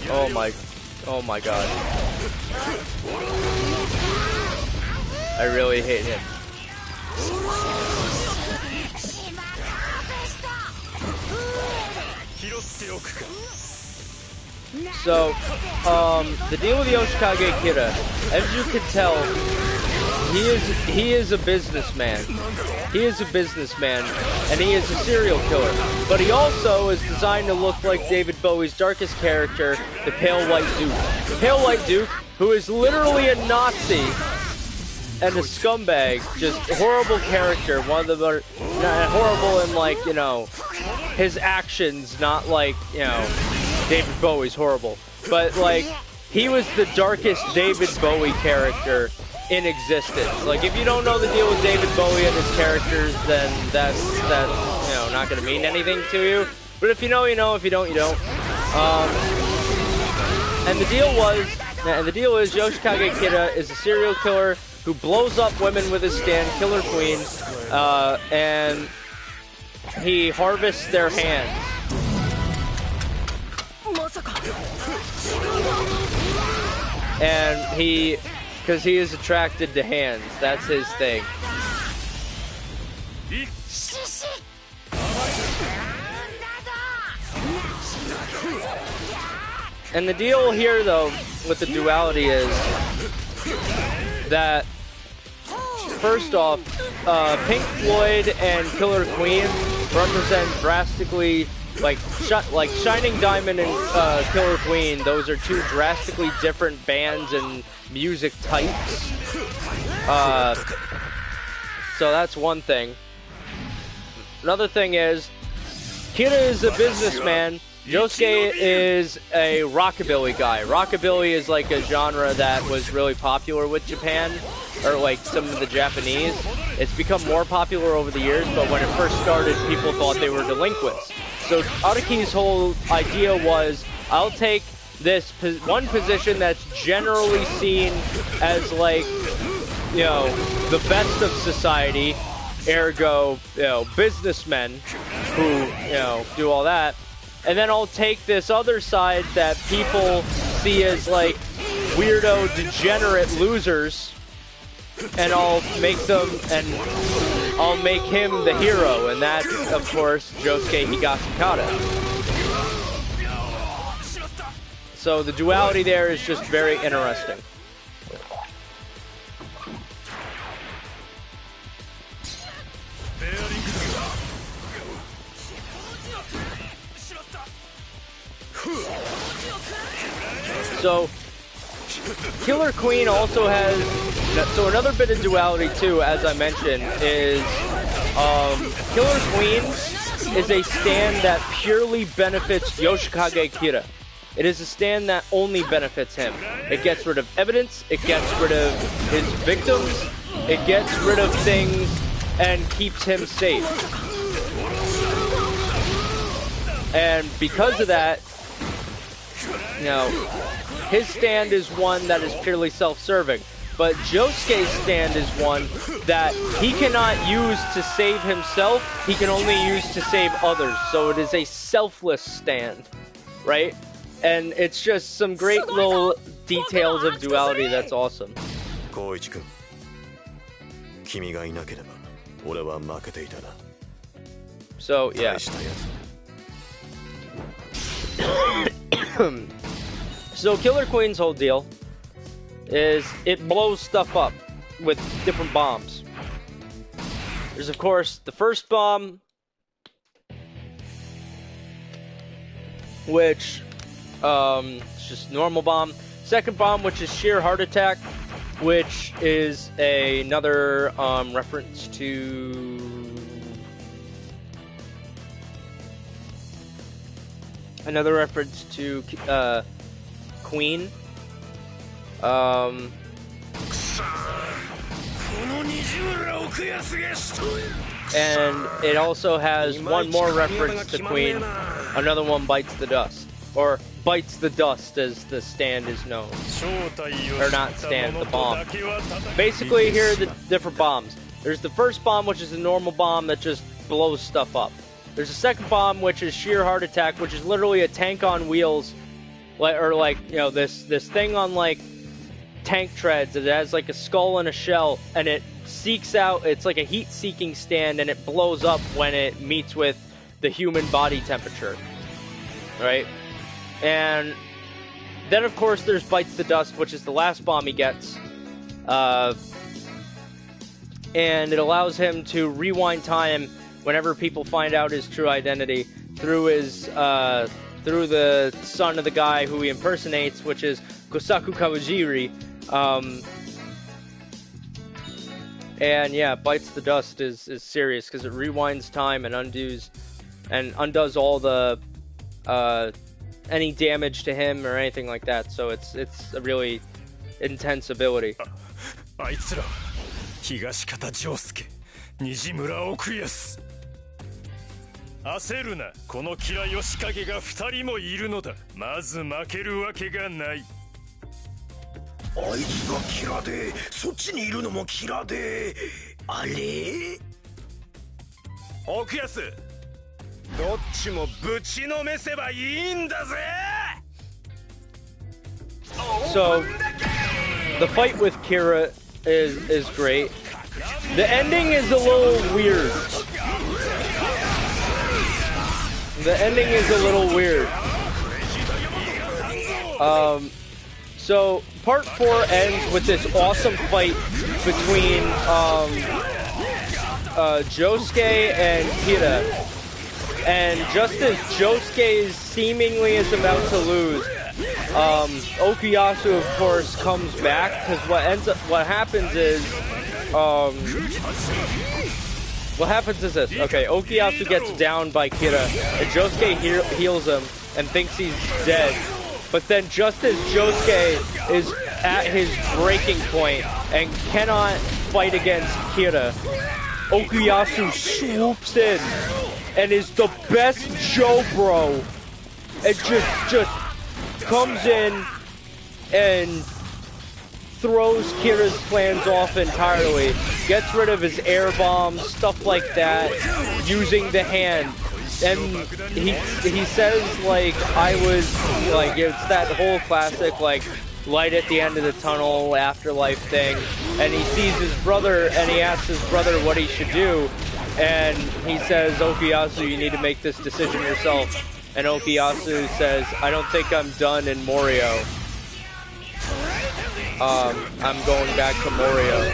Oh my god. I really hate him. So, the deal with Yoshikage Kira, as you can tell, he is a businessman. He is a businessman, and he is a serial killer. But he also is designed to look like David Bowie's darkest character, the Pale White Duke. The Pale White Duke, who is literally a Nazi and a scumbag, just a horrible character. One of the more horrible in, like, you know, his actions, not like, you know, David Bowie's horrible. But, like, he was the darkest David Bowie character in existence. Like, if you don't know the deal with David Bowie and his characters, then that's you know, not gonna mean anything to you. But if you know, you know. If you don't, you don't. And the deal is Yoshikage Kira is a serial killer who blows up women with his stand, Killer Queen, and he harvests their hands. And because he is attracted to hands, that's his thing. And the deal here, though, with the duality is that, first off, Pink Floyd and Killer Queen represent drastically, like Shining Diamond and Killer Queen. Those are two drastically different bands and music types. So that's one thing. Another thing is, Kira is a businessman. Josuke is a rockabilly guy. Rockabilly is like a genre that was really popular with Japan, or like some of the Japanese. It's become more popular over the years, but when it first started, people thought they were delinquents. So Araki's whole idea was, I'll take this one position that's generally seen as, like, you know, the best of society, ergo, you know, businessmen who, you know, do all that. And then I'll take this other side that people see as, like, weirdo, degenerate losers, and I'll make them, and I'll make him the hero, and that's, of course, Josuke Higashikata. So the duality there is just very interesting. So, Killer Queen also has, so another bit of duality too, as I mentioned, is Killer Queen is a stand that purely benefits Yoshikage Kira. It is a stand that only benefits him. It gets rid of evidence, it gets rid of his victims, it gets rid of things, and keeps him safe. And because of that, you know, his stand is one that is purely self-serving. But Josuke's stand is one that he cannot use to save himself, he can only use to save others. So it is a selfless stand, right? And it's just some great little details of duality that's awesome. 光一君、君がいなければ俺は負けていたな。 So yeah. 大したやつだ。 So Killer Queen's whole deal is it blows stuff up with different bombs. There's of course the first bomb, which it's just normal bomb. Second bomb, which is sheer heart attack, which is another reference to Queen. And it also has one more reference to Queen. Another one, bites the dust. Or bites the dust, as the stand is known. Or not stand, the bomb. Basically, here are the different bombs. There's the first bomb, which is a normal bomb that just blows stuff up. There's a second bomb, which is sheer heart attack, which is literally a tank on wheels. Or like, you know, this thing on like tank treads. It has like a skull and a shell, and it seeks out, it's like a heat-seeking stand, and it blows up when it meets with the human body temperature. Right? And then, of course, there's Bites the Dust, which is the last bomb he gets. And it allows him to rewind time whenever people find out his true identity through his, through the son of the guy who he impersonates, which is Kosaku Kawajiri. And yeah, Bites the Dust is serious because it rewinds time and undoes all the any damage to him or anything like that. So it's a really intense ability. あいつら東方丈介、西村奥安。焦るな、このキラヨシカゲが2人もいるのだ。まず負けるわけがない。あいつがキラで、そっちにいるのもキラで、あれ？奥安、どっちもぶちのめせばいいんだぜ。 So the fight with Kira is great. The ending is a little weird. So part 4 ends with this awesome fight between Josuke and Kira. And just as Josuke seemingly is about to lose, Okuyasu of course comes back, because what happens is this. Okay, Okuyasu gets down by Kira, and Josuke heals him and thinks he's dead. But then just as Josuke is at his breaking point and cannot fight against Kira, Okuyasu swoops in and is the best Joe bro. It just comes in and throws Kira's plans off entirely, gets rid of his air bombs, stuff like that, using the hand. And he says, like, it's that whole classic, like, light at the end of the tunnel, afterlife thing. And he sees his brother, and he asks his brother what he should do. And he says, Okuyasu, you need to make this decision yourself. And Okuyasu says, I don't think I'm done in Morio. I'm going back to Morio.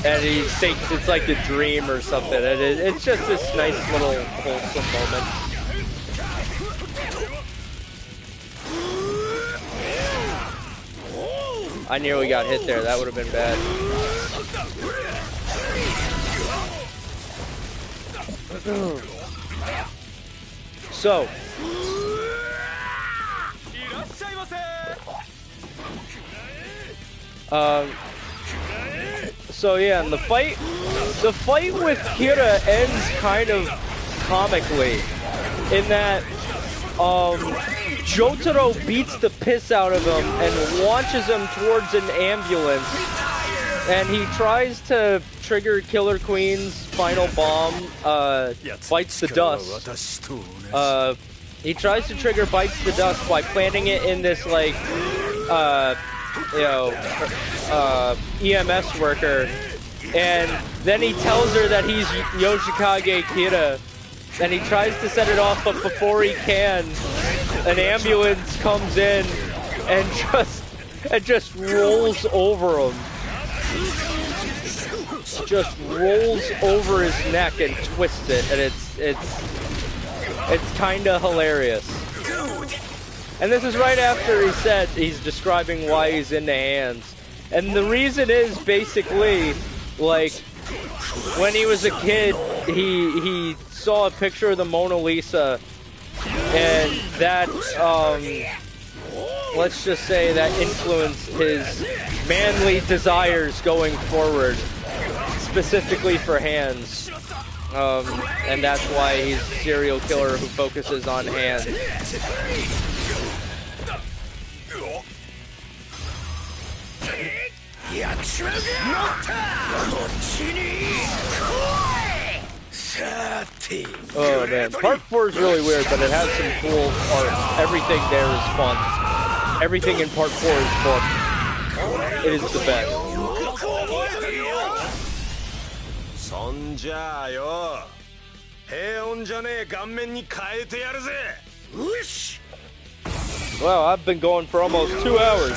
And he thinks it's like a dream or something. And it's just this nice little wholesome moment. I nearly got hit there. That would have been bad. So, so yeah, and the fight with Kira ends kind of comically, in that Jotaro beats the piss out of him and launches him towards an ambulance, and he tries to trigger Killer Queen's final bomb, Bites the Dust. He tries to trigger Bites the Dust by planting it in this, like, EMS worker, And then he tells her that he's Yoshikage Kira, and he tries to set it off, but before he can, an ambulance comes in and just rolls over him. Just rolls over his neck and twists it, and it's kind of hilarious. And this is right after he said he's describing why he's into hands. And the reason is basically, like, when he was a kid, he saw a picture of the Mona Lisa, and that, let's just say that influenced his manly desires going forward, specifically for hands. And that's why he's a serial killer who focuses on hands. Oh man, part 4 is really weird, but it has some cool parts. Everything there is fun. Everything in part 4 is fun. It is the best. Wow, I've been going for almost 2 hours.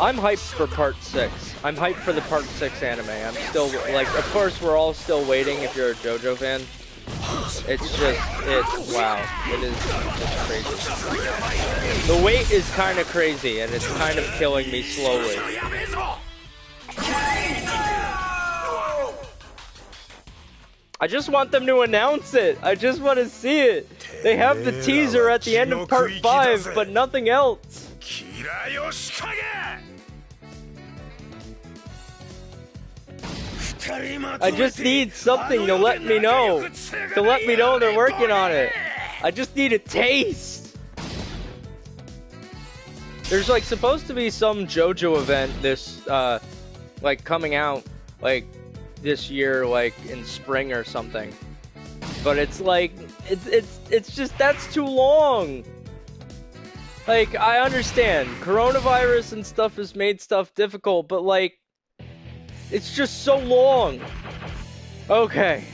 I'm hyped for part 6. I'm hyped for the part 6 anime. I'm still, like, of course we're all still waiting if you're a JoJo fan. It's just, wow. It is just crazy. The wait is kind of crazy, and it's kind of killing me slowly. I just want them to announce it. I just want to see it. They have the teaser at the end of part 5, but nothing else. I just need something to let me know. To let me know they're working on it. I just need a taste. There's like supposed to be some JoJo event this like coming out like this year, like in spring or something. But it's like it's just that's too long. Like, I understand coronavirus and stuff has made stuff difficult, but like it's just so long. Okay.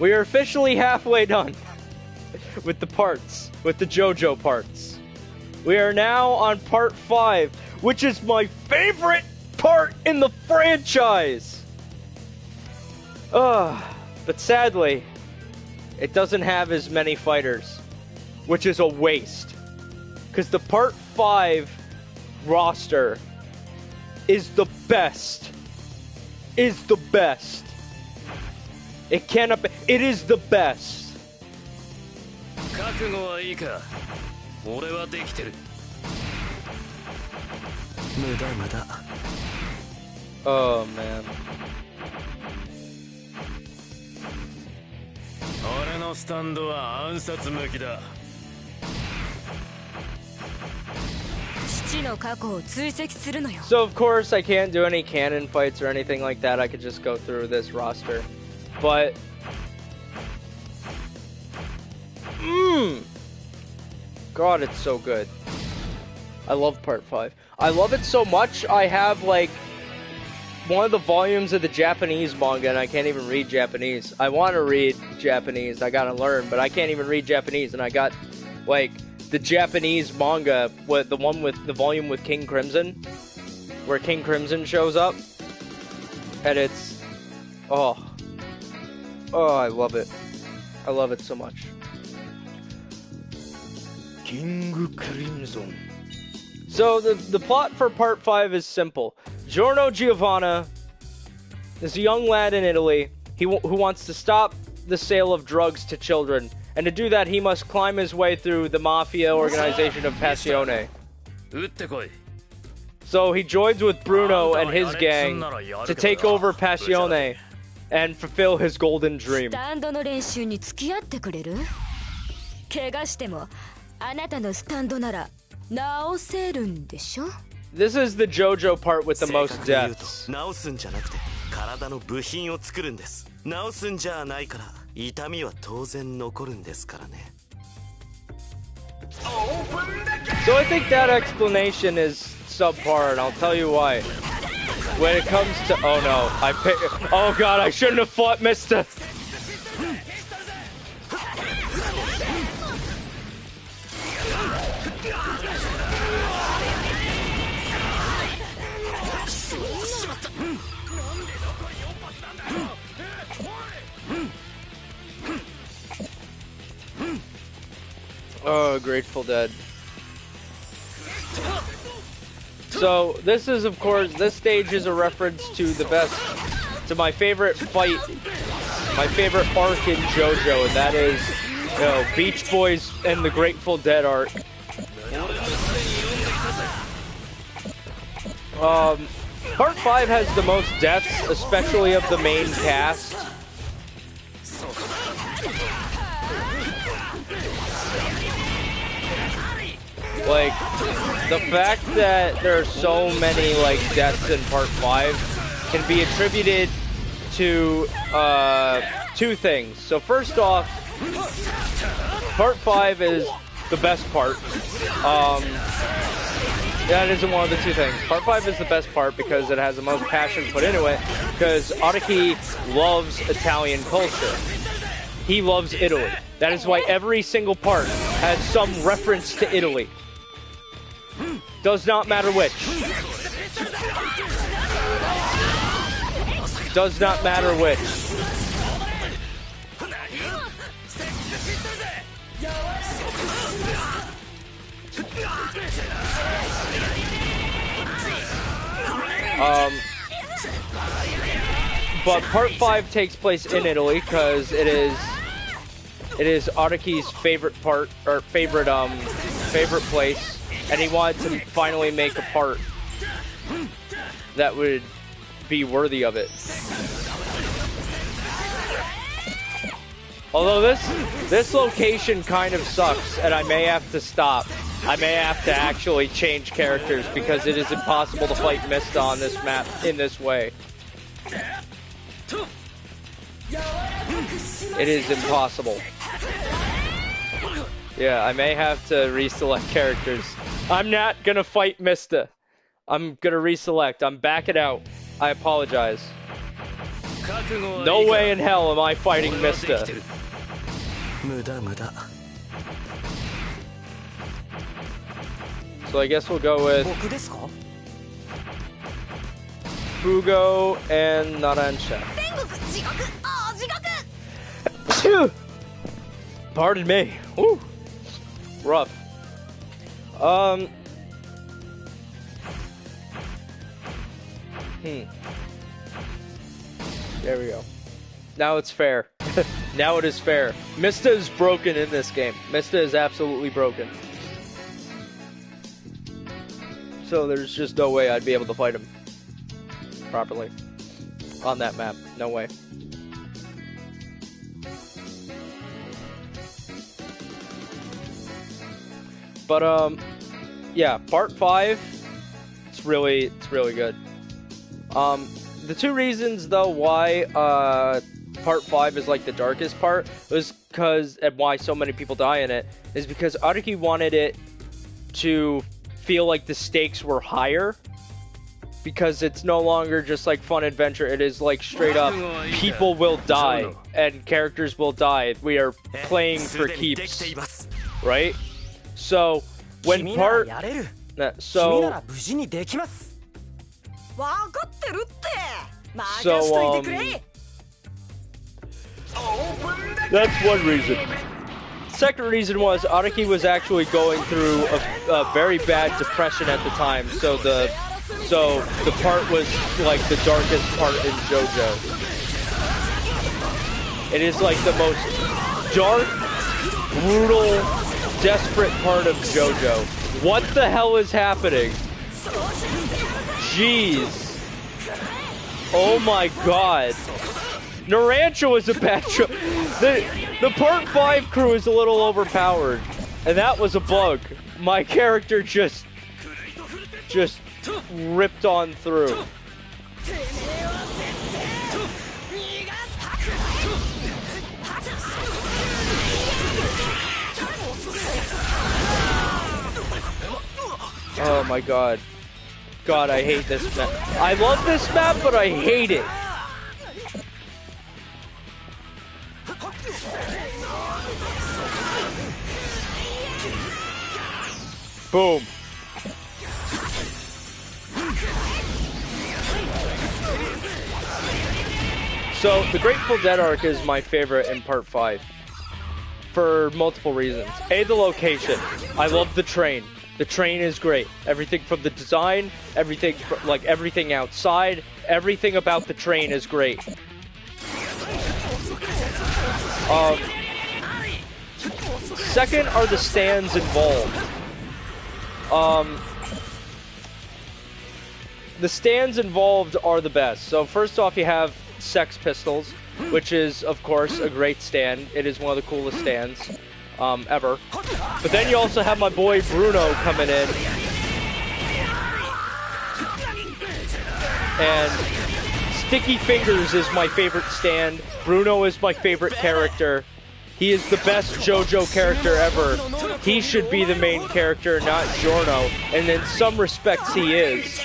We are officially halfway done with the parts, with the JoJo parts. We are now on part 5, which is my favorite part in the franchise. But sadly, it doesn't have as many fighters, which is a waste. Because the part 5 roster is the best. It cannot be. It is the best. Oh man. So of course I can't do any canon fights or anything like that. I could just go through this roster. But God, it's so good. I love part 5. I love it so much I have like one of the volumes of the Japanese manga, and I can't even read Japanese. I want to read Japanese. I gotta learn, but I can't even read Japanese. And I got like the Japanese manga, with the one with the volume with King Crimson, where King Crimson shows up, and it's oh, I love it. I love it so much. King Crimson. So the plot for part 5 is simple. Giorno Giovanna is a young lad in Italy who wants to stop the sale of drugs to children, and to do that he must climb his way through the mafia organization of Passione. So he joins with Bruno and his gang to take over Passione and fulfill his golden dream. 怪我してもあなたのスタンドなら直せるんでしょ This is the JoJo part with the 正 most 確に言うと deaths. 直すんじゃなくて体の部品を作るんです。直すんじゃないから痛みは当然残るんですからね。 So I think that explanation is subpar, and I'll tell you why. When it comes to oh no, oh god, I shouldn't have fought Mista. Oh, Grateful Dead. So this is, of course, this stage is a reference to my favorite fight, my favorite arc in JoJo, and that is, you know, Beach Boys and the Grateful Dead arc. Part 5 has the most deaths, especially of the main cast. Like, the fact that there are so many, like, deaths in Part 5 can be attributed to, two things. So first off, Part 5 is the best part. That isn't one of the two things. Part 5 is the best part because it has the most passion put into it, because Araki loves Italian culture. He loves Italy. That is why every single part has some reference to Italy. Does not matter which. Does not matter which. But Part 5 takes place in Italy because it is Araki's favorite part, or favorite place. And he wanted to finally make a part that would be worthy of it. Although this location kind of sucks, and I may have to stop. I may have to actually change characters because it is impossible to fight Mista on this map in this way. It is impossible. Yeah, I may have to reselect characters. I'm not gonna fight Mista. I'm gonna reselect. I'm backing out. I apologize. No way in hell am I fighting Mista. So I guess we'll go with Fugo and Narancia. Pardon me. Woo. Rough. There we go. Now it's fair. Now it is fair. Mista is broken in this game. Mista is absolutely broken. So there's just no way I'd be able to fight him properly on that map. No way. But yeah, Part 5, it's really good. The two reasons though why Part 5 is like the darkest part was because, and why so many people die in it, is because Araki wanted it to feel like the stakes were higher, because it's no longer just like fun adventure. It is like straight up, people will die and characters will die. We are playing for keeps, right? So when part that's one reason. Second reason was Araki was actually going through a very bad depression at the time, so the part was like the darkest part in JoJo. It is like the most dark, brutal, desperate part of JoJo. What the hell is happening? Jeez. Oh my god. Narancha was a bad choice. The Part 5 crew is a little overpowered. And that was a bug. My character just ripped on through. Oh my god. God, I hate this map. I love this map, but I hate it. Boom. So, the Grateful Dead arc is my favorite in Part 5. For multiple reasons. A, the location. I love the train. The train is great. Everything from the design, everything outside, everything about the train is great. Second are the stands involved. The stands involved are the best. So first off, you have Sex Pistols, which is, of course, a great stand. It is one of the coolest stands ever. But then you also have my boy Bruno coming in. And Sticky Fingers is my favorite stand. Bruno is my favorite character. He is the best JoJo character ever. He should be the main character, not Giorno. And in some respects, he is.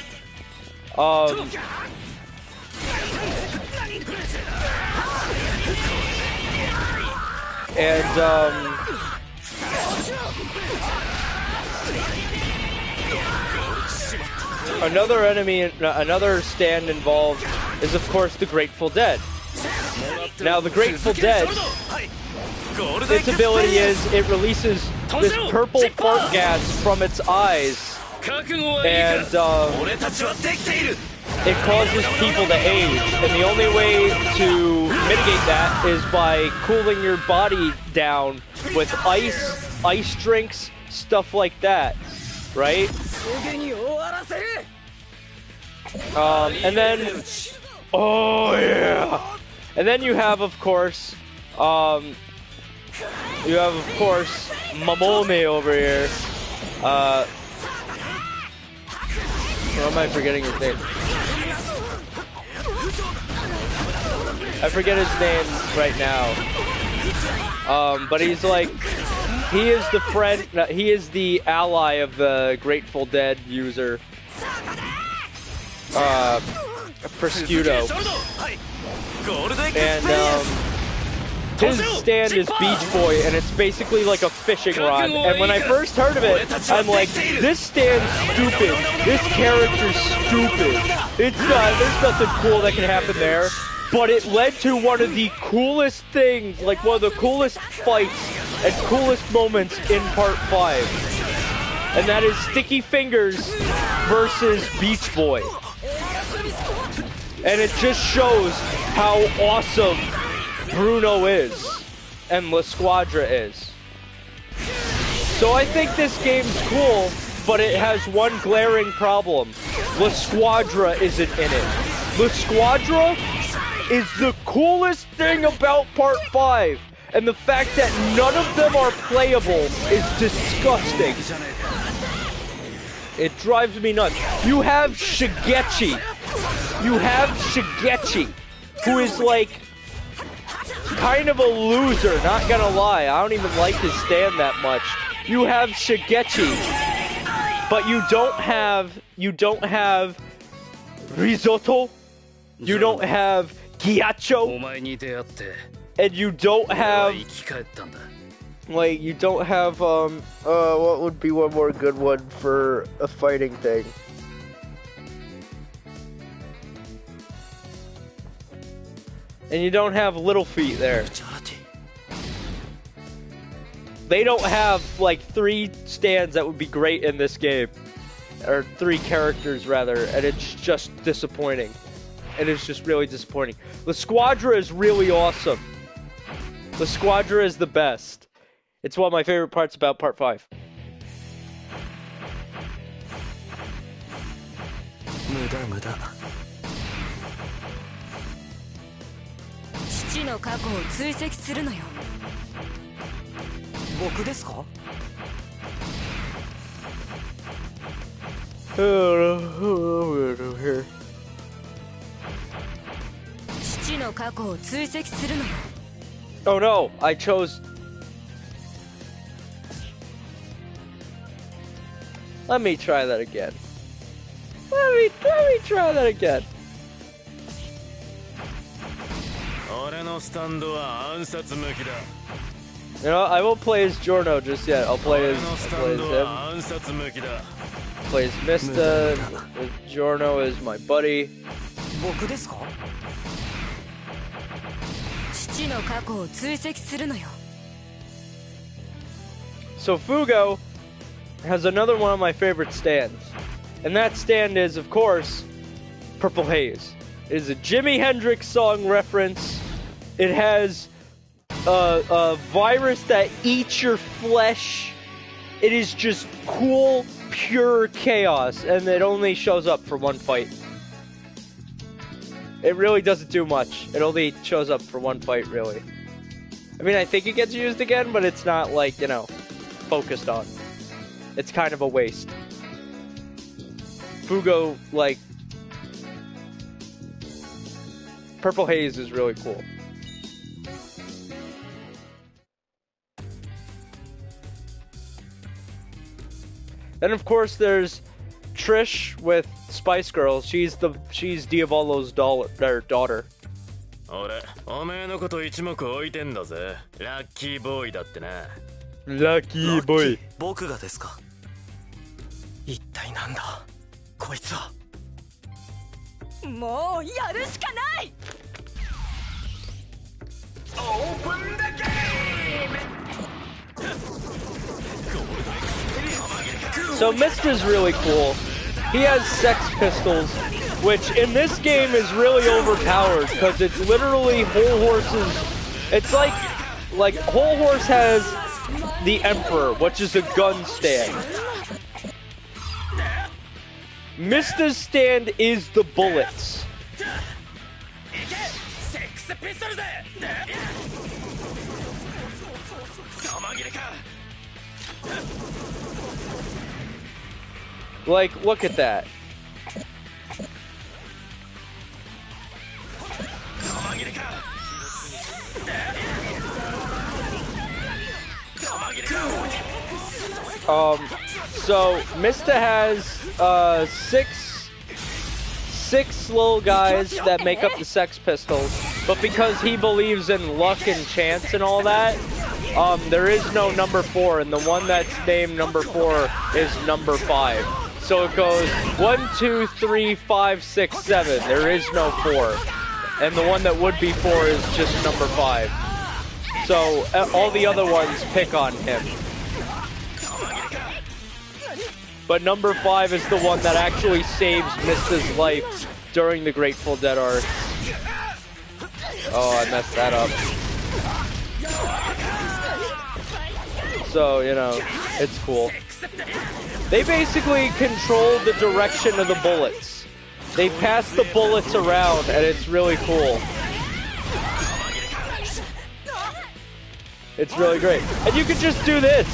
Another stand involved is, of course, the Grateful Dead. Now, the Grateful Dead, its ability is it releases this purple fart gas from its eyes, and it causes people to age. And the only way to mitigate that is by cooling your body down with ice drinks, stuff like that, right? And then, oh yeah, and then you have, of course, Mamone over here. Or am I forgetting his name? I forget his name right now. But he's like, he is the friend, he is the ally of the Grateful Dead user. Prosciutto. And his stand is Beach Boy, and it's basically like a fishing rod. And when I first heard of it, I'm like, this stand's stupid. This character's stupid. It's not, there's nothing cool that can happen there. But it led to one of the coolest things, like one of the coolest fights and coolest moments in Part 5. And that is Sticky Fingers versus Beach Boy. And it just shows how awesome Bruno is and La Squadra is. So I think this game's cool, but it has one glaring problem. La Squadra isn't in it. La Squadra is the coolest thing about Part 5, and the fact that none of them are playable is disgusting. It drives me nuts. You have Shigechi. Who is like kind of a loser, not gonna lie. I don't even like his stand that much. You have Shigechi, but you don't have Risotto, you don't have Ghiaccio, and you don't have what would be one more good one for a fighting thing? And you don't have Little Feet there. They don't have like 3 stands that would be great in this game. Or 3 characters rather, and it's just disappointing. It is just really disappointing. La Squadra is really awesome. La Squadra is the best. It's one of my favorite parts about Part 5. 父の過去を追跡するのよ。僕ですか？父の過去を追跡するのよ。 Oh no, I chose. Let me try that again. Let me try that again. 俺のスタンドは暗殺向きだ。 You know, I won't play as Giorno just yet. I'll play as him. 暗殺向きだ。 Plays Mista. Giorno is my buddy. 僕ですか？父の過去を追跡するのよ。 So Fugo has another one of my favorite stands. And that stand is, of course, Purple Haze. It is a Jimi Hendrix song reference. It has a virus that eats your flesh. It is just cool, pure chaos, and it only shows up for one fight. It really doesn't do much. It only shows up for one fight, really. I mean, I think it gets used again, but it's not, like, you know, focused on. It's kind of a waste. Fugo, like, Purple Haze is really cool. Then of course there's Trish with Spice Girls. She's Diavolo's daughter. 俺、おめえのこと一目置いてんだぜ。ラッキーボーイだってな。Lucky boy. 僕がですか？一体なんだこいつは。もうやるしかない。 Open the game! So Mista's really cool. He has Sex Pistols, which in this game is really overpowered because it's literally Whole Horse's. It's like Whole Horse has the Emperor, which is a gun stand. Mista's stand is the bullets. Like, look at that. So Mista has six little guys that make up the Sex Pistols, but because he believes in luck and chance and all that, there is no number 4, and the one that's named number 4 is number 5. So it goes 1, 2, 3, 5, 6, 7. There is no 4. And the one that would be 4 is just number 5. So all the other ones pick on him. But number 5 is the one that actually saves Mista's life during the Grateful Dead arc. Oh, I messed that up. So, you know, it's cool. They basically control the direction of the bullets. They pass the bullets around, and it's really cool. It's really great. And you can just do this.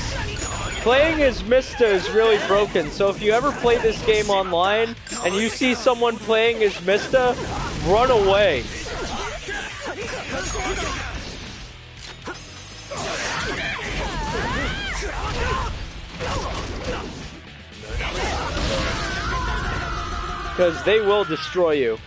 Playing as Mista is really broken, so if you ever play this game online, and you see someone playing as Mista, run away. Because they will destroy you.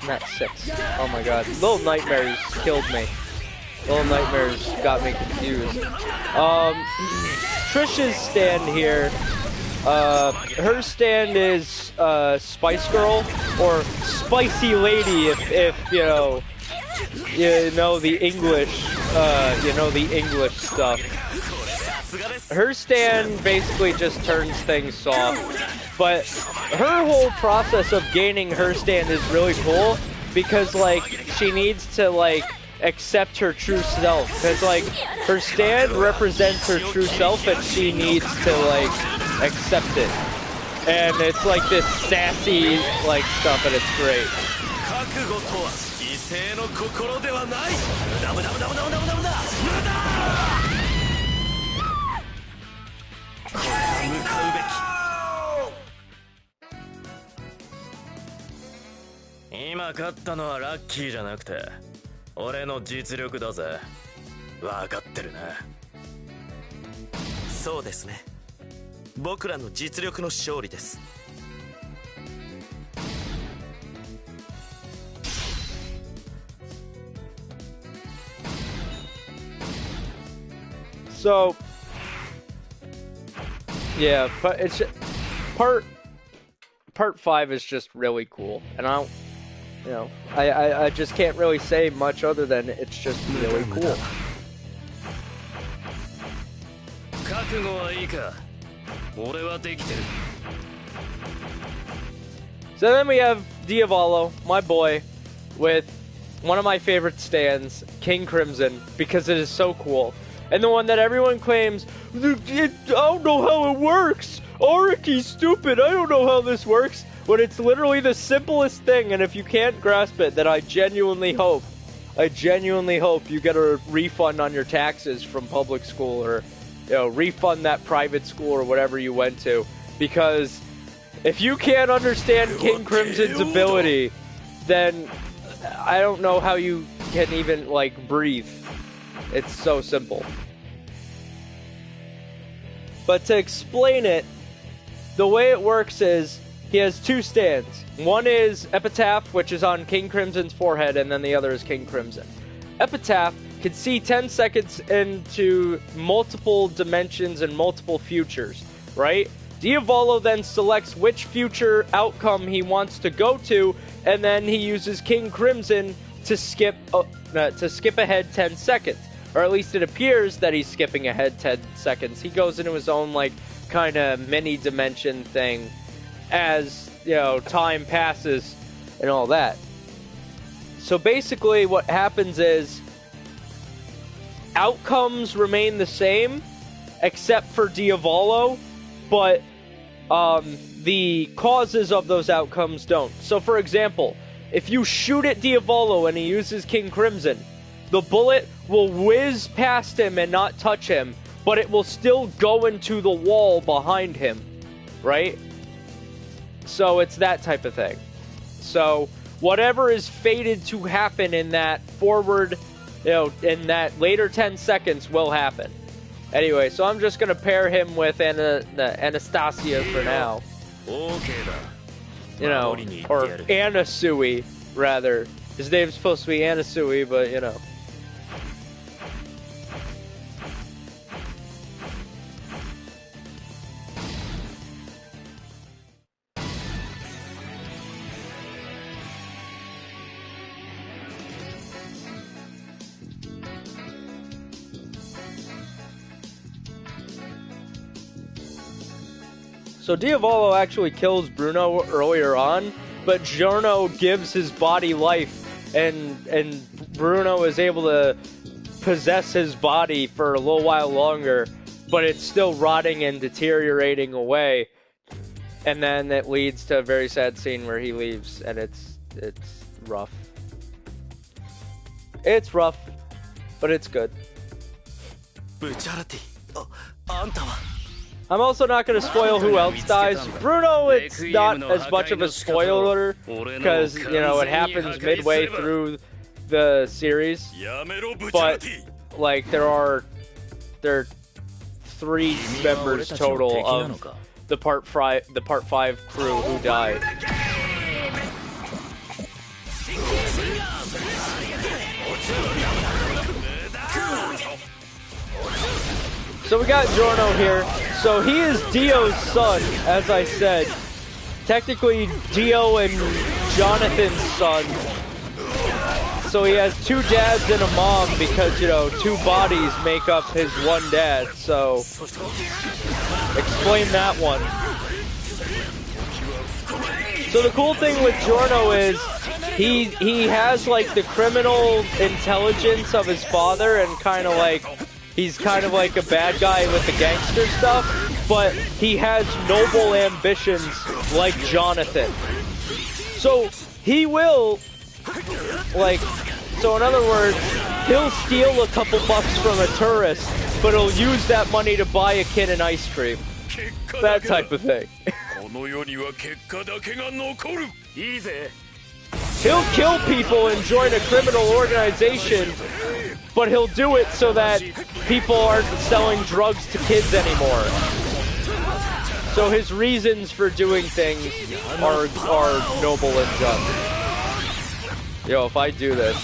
Not 6. Oh my god. Little Nightmares killed me. Little Nightmares got me confused. Trish's stand here. Her stand is Spice Girl or Spicy Lady if you know the English stuff. Her stand basically just turns things soft, but her whole process of gaining her stand is really cool because like she needs to like accept her true self, because like her stand represents her true self and she needs to like accept it, and it's like this sassy like stuff and it's great. So yeah, but it's part 5 is just really cool, and I don't, you know, I just can't really say much other than it's just really cool. So then we have Diavolo, my boy, with one of my favorite stands, King Crimson, because it is so cool. And the one that everyone claims, I don't know how it works. Ariki's stupid, I don't know how this works. When it's literally the simplest thing, and if you can't grasp it, then I genuinely hope you get a refund on your taxes from public school, or, you know, refund that private school or whatever you went to. Because if you can't understand King Crimson's ability, then I don't know how you can even, like, breathe. It's so simple. But to explain it, the way it works is he has two stands. One is Epitaph, which is on King Crimson's forehead, and then the other is King Crimson. Epitaph can see 10 seconds into multiple dimensions and multiple futures, right? Diavolo then selects which future outcome he wants to go to, and then he uses King Crimson to skip ahead 10 seconds. Or at least it appears that he's skipping ahead 10 seconds. He goes into his own, like, kind of mini-dimension thing as, you know, time passes and all that. So basically what happens is outcomes remain the same except for Diavolo, but the causes of those outcomes don't. So for example, if you shoot at Diavolo and he uses King Crimson, the bullet will whiz past him and not touch him, but it will still go into the wall behind him, right? So it's that type of thing. So whatever is fated to happen in that forward, you know, in that later 10 seconds will happen. Anyway, so I'm just going to pair him with Anastasia for now. You know, or Anasui, rather. His name's supposed to be Anasui, but, you know. So Diavolo actually kills Bruno earlier on, but Giorno gives his body life, and Bruno is able to possess his body for a little while longer, but it's still rotting and deteriorating away, and then it leads to a very sad scene where he leaves, and it's rough. It's rough, but it's good. I'm also not going to spoil who else dies. Bruno, it's not as much of a spoiler, because, you know, it happens midway through the series. But, like, there are 3 members total of the Part 5 crew who died. So we got Giorno here. So he is Dio's son, as I said. Technically, Dio and Jonathan's son. So he has 2 dads and a mom because, you know, 2 bodies make up his one dad. So, explain that one. So the cool thing with Giorno is he has like the criminal intelligence of his father, and kind of like he's kind of like a bad guy with the gangster stuff, but he has noble ambitions like Jonathan. So he will, like, so in other words, he'll steal a couple bucks from a tourist, but he'll use that money to buy a kid an ice cream. That type of thing. He'll kill people and join a criminal organization, but he'll do it so that people aren't selling drugs to kids anymore. So his reasons for doing things are noble and just. Yo, if I do this.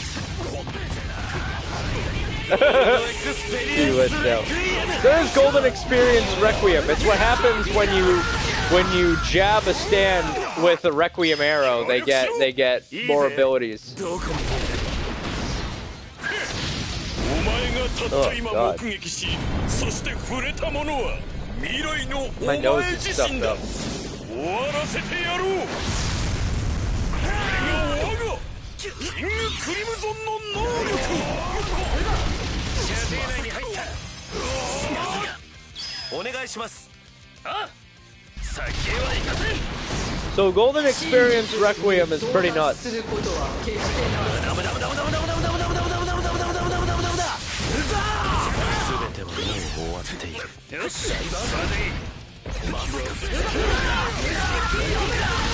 He lit down. There's Golden Experience Requiem. It's what happens when you jab a stand with a Requiem arrow. They get more abilities. Oh God. My nose is stuffed up. So Golden Experience Requiem is pretty nuts.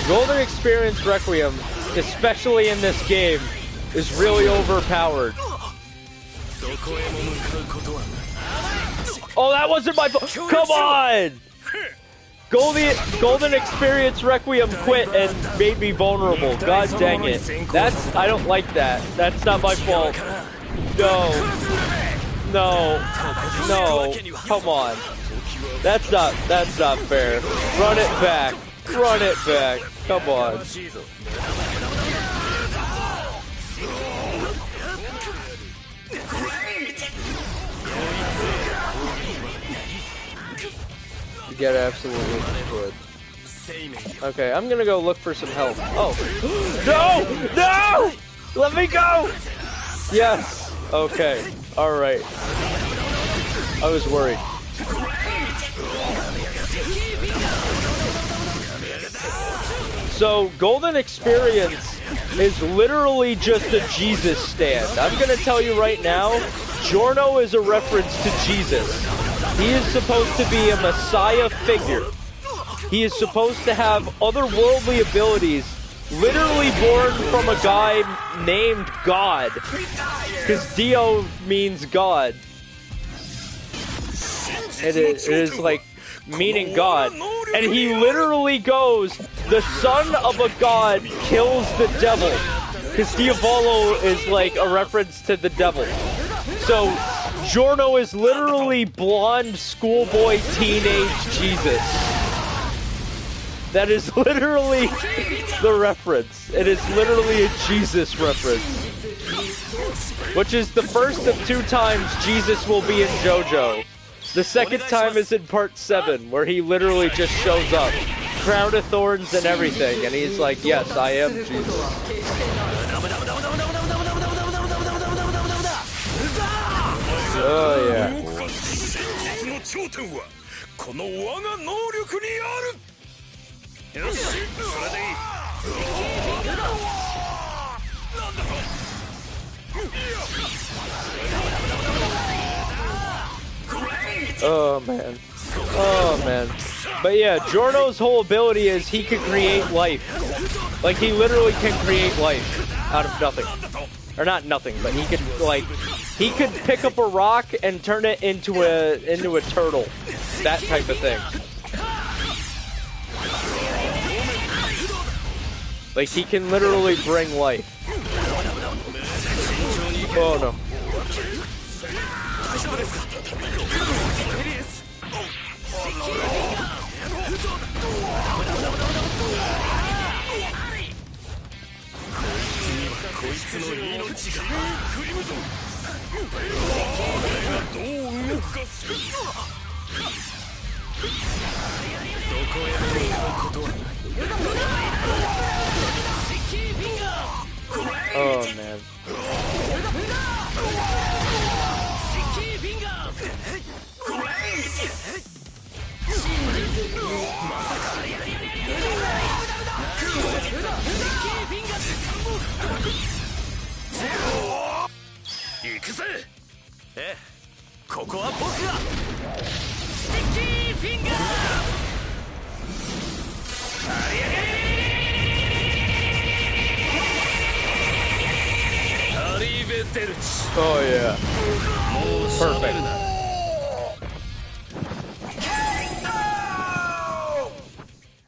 Golden Experience Requiem, especially in this game, is really overpowered. Oh, that wasn't my fault. Come on! Golden Experience Requiem quit and made me vulnerable. God dang it. I don't like that. That's not my fault. No. No. No. Come on. That's not fair. Run it back. Run it back. Come on. You get absolutely destroyed. Okay, I'm gonna go look for some help. Oh. No! No! Let me go! Yes. Okay. Alright. I was worried. So, Golden Experience is literally just a Jesus stand. I'm gonna tell you right now, Giorno is a reference to Jesus. He is supposed to be a Messiah figure. He is supposed to have otherworldly abilities, literally born from a guy named God. Because Dio means God. It is like meaning God. And he literally goes, the son of a god kills the devil. Because Diavolo is like a reference to the devil. So, Giorno is literally blonde schoolboy teenage Jesus. That is literally the reference. It is literally a Jesus reference. Which is the first of 2 times Jesus will be in JoJo. The second time is in part 7, where he literally just shows up. Crown of thorns and everything, and he's like, yes, I am Jesus. Oh yeah. Oh man. Oh man. But yeah, Giorno's whole ability is he can create life. Like he literally can create life out of nothing. Or not nothing, but he could pick up a rock and turn it into a turtle. That type of thing. Like he can literally bring life. Oh no. Oh man. Oh yeah. Perfect.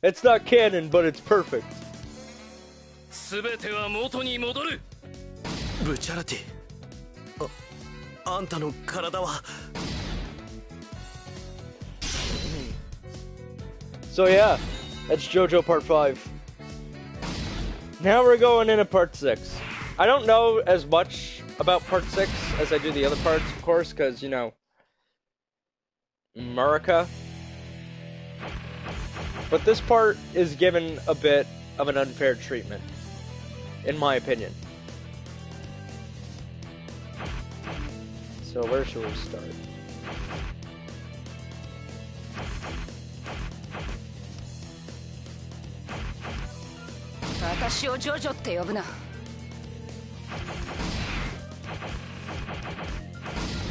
It's not canon, but it's perfect. 全ては元に戻る。ブチャラティ、あんたの体は。 So yeah, that's JoJo Part 5. Now we're going into Part 6. I don't know as much about Part 6 as I do the other parts, of course, because, you know, America. But this part is given a bit of an unfair treatment, in my opinion. So where should we start? JoJo って呼ぶな。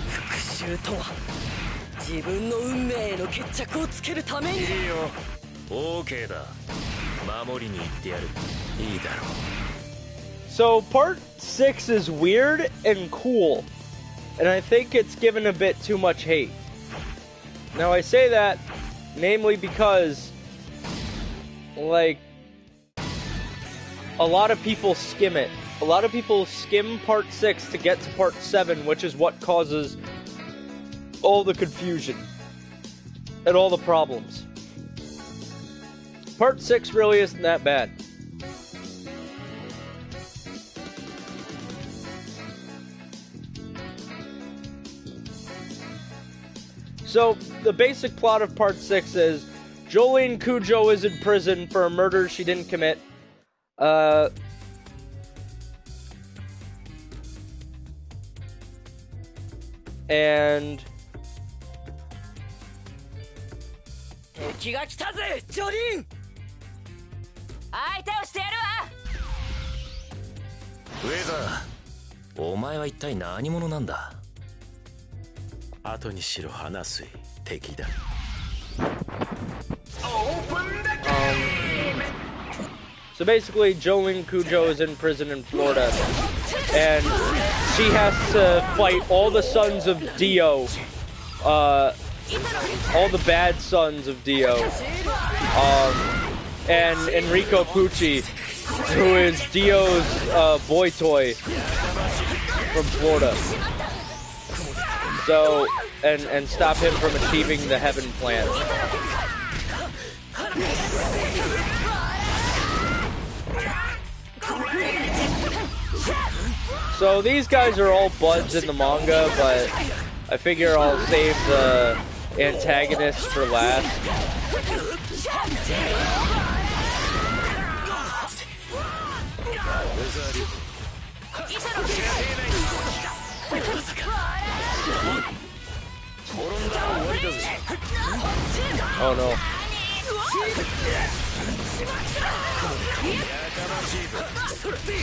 復讐とは自分の運命への決着をつけるために。いいよ、OK だ。守りに行ってやる。いいだろう。 So Part 6 is weird and cool, and I think it's given a bit too much hate. Now I say that namely because, like, a lot of people skim it. A lot of people skim Part 6 to get to Part 7, which is what causes all the confusion and all the problems. Part 6 really isn't that bad. So, the basic plot of Part 6 is Jolene Cujo is in prison for a murder she didn't commit. And 敵が来たぜ、ジョリン。相手をしてやるわ。ウェザー、お前は一体何者なんだ。後にしろ話す敵だ。So basically, Jolene Cujo is in prison in Florida, and she has to fight all the sons of Dio, all the bad sons of Dio, and Enrico Pucci, who is Dio's boy toy from Florida. So, and stop him from achieving the heaven plan. So these guys are all buds in the manga, but I figure I'll save the antagonist for last. Oh no.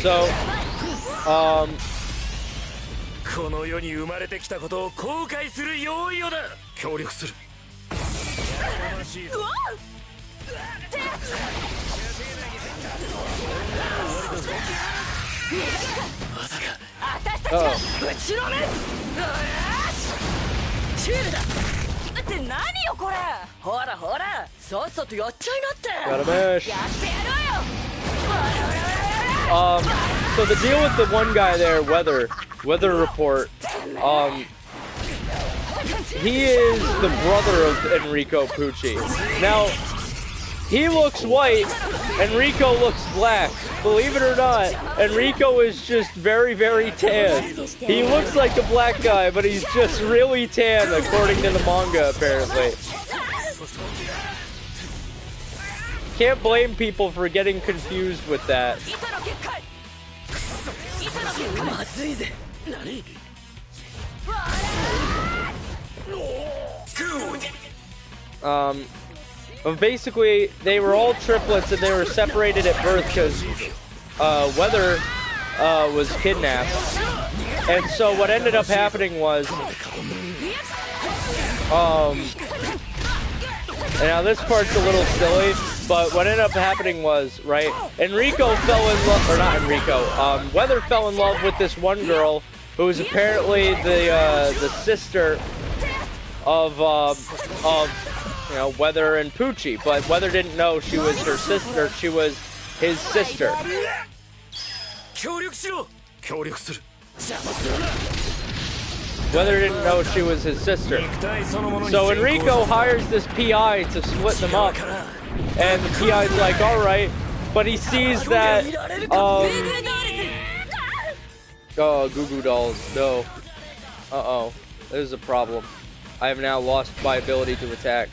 So, この世に生まれてきたことを後悔する用意よだ。協力する。まさか私たちがぶちのめシールだって何よこれ。ほらほら、さっさとやっちゃいなって。Gotta mash. やってやろうよ。So the deal with the one guy there, Weather Report, he is the brother of Enrico Pucci. Now, he looks white, Enrico looks black. Believe it or not, Enrico is just very, very tan. He looks like a black guy, but he's just really tan, according to the manga, apparently. Can't blame people for getting confused with that. But basically, they were all triplets and they were separated at birth because Weather was kidnapped. And so what ended up happening was, and now this part's a little silly, but what ended up happening was, right, Enrico fell in love, or not Enrico, Weather fell in love with this one girl who was apparently the sister of you know, Weather and Poochie, but Weather didn't know she was her sister, she was his sister. Weather didn't know she was his sister. So Enrico hires this PI to split them up, and the PI's like, alright, but he sees that, oh, Goo Goo Dolls, no. Uh-oh, there's a problem. I have now lost my ability to attack.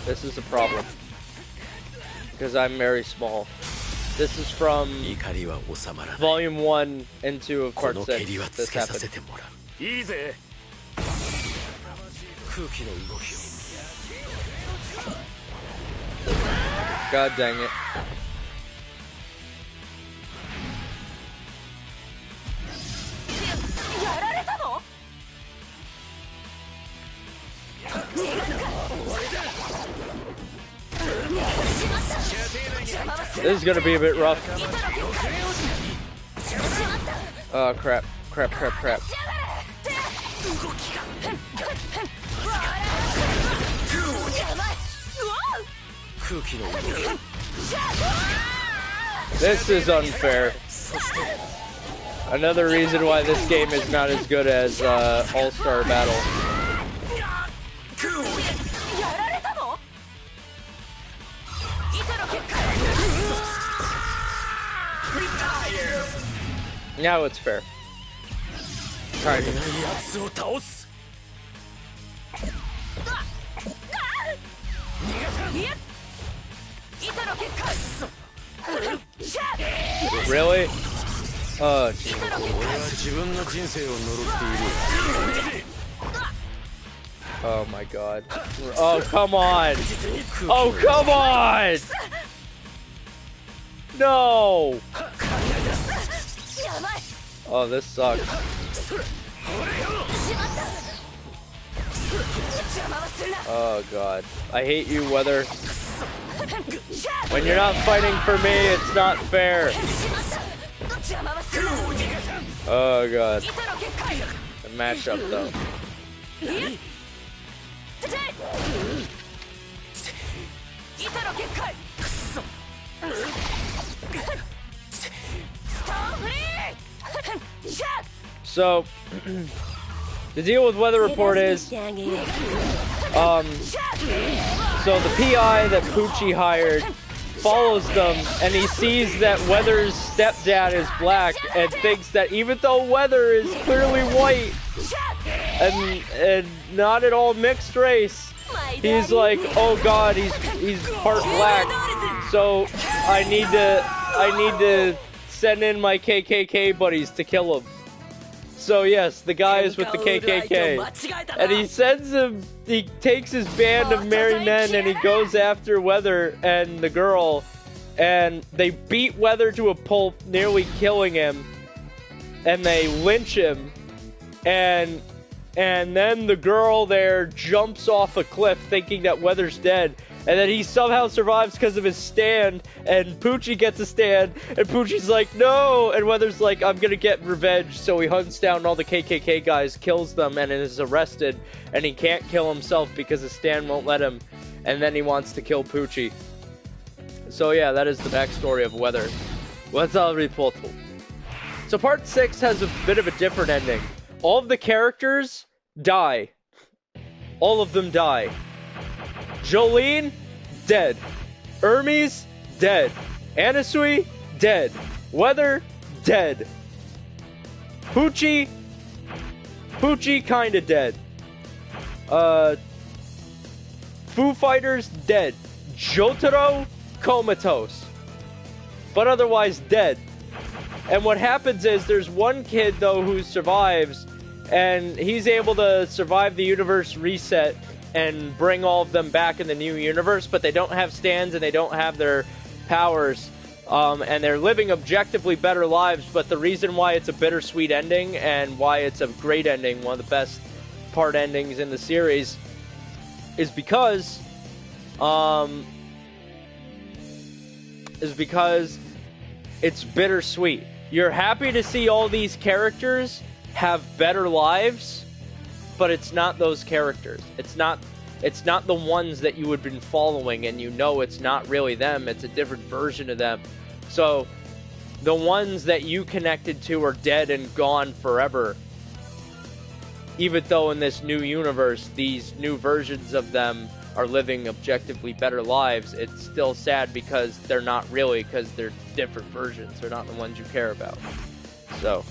This is a problem. Because I'm very small. This is from Volume 1 and 2 of Part 6. This happened. God dang it. This is gonna be a bit rough. Oh crap, crap, crap, crap. This is unfair. Another reason why this game is not as good as All-Star Battle. Now it's fair. Alright. Really? Oh, oh my god. Oh, come on! Oh, come on! No! Oh, this sucks. Oh god. I hate you, Weather. When you're not fighting for me, it's not fair. Oh god. The matchup though. So, the deal with Weather Report is, so the PI that Poochie hired follows them, and he sees that Weather's stepdad is black, and thinks that even though Weather is clearly white, and not at all mixed race, he's like, oh god, he's part black, so I need to send in my KKK buddies to kill him. So yes, the guy is with the KKK, and he takes his band of merry men and he goes after Weather and the girl, and they beat Weather to a pulp, nearly killing him, and they lynch him, and then the girl there jumps off a cliff thinking that Weather's dead, and then he somehow survives because of his stand, and Poochie gets a stand, and Poochie's like, no! And Weather's like, I'm gonna get revenge, so he hunts down all the KKK guys, kills them, and is arrested, and he can't kill himself because his stand won't let him, and then he wants to kill Poochie. So yeah, that is the backstory of Weather. What's all reported? So part 6 has a bit of a different ending. All of the characters die. All of them die. Jolene, dead. Hermes, dead. Anasui, dead. Weather, dead. Poochie kinda dead. Foo Fighters, dead. Jotaro, comatose. But otherwise dead. And what happens is there's one kid, though, who survives, and he's able to survive the universe reset and bring all of them back in the new universe, but they don't have stands and they don't have their powers, and they're living objectively better lives. But the reason why it's a bittersweet ending and why it's a great ending, one of the best part endings in the series, is because it's bittersweet. You're happy to see all these characters have better lives, but it's not those characters. It's not the ones that you had been following, and you know it's not really them. It's a different version of them. So the ones that you connected to are dead and gone forever. Even though in this new universe, these new versions of them are living objectively better lives, it's still sad because they're not really, because they're different versions. They're not the ones you care about. So,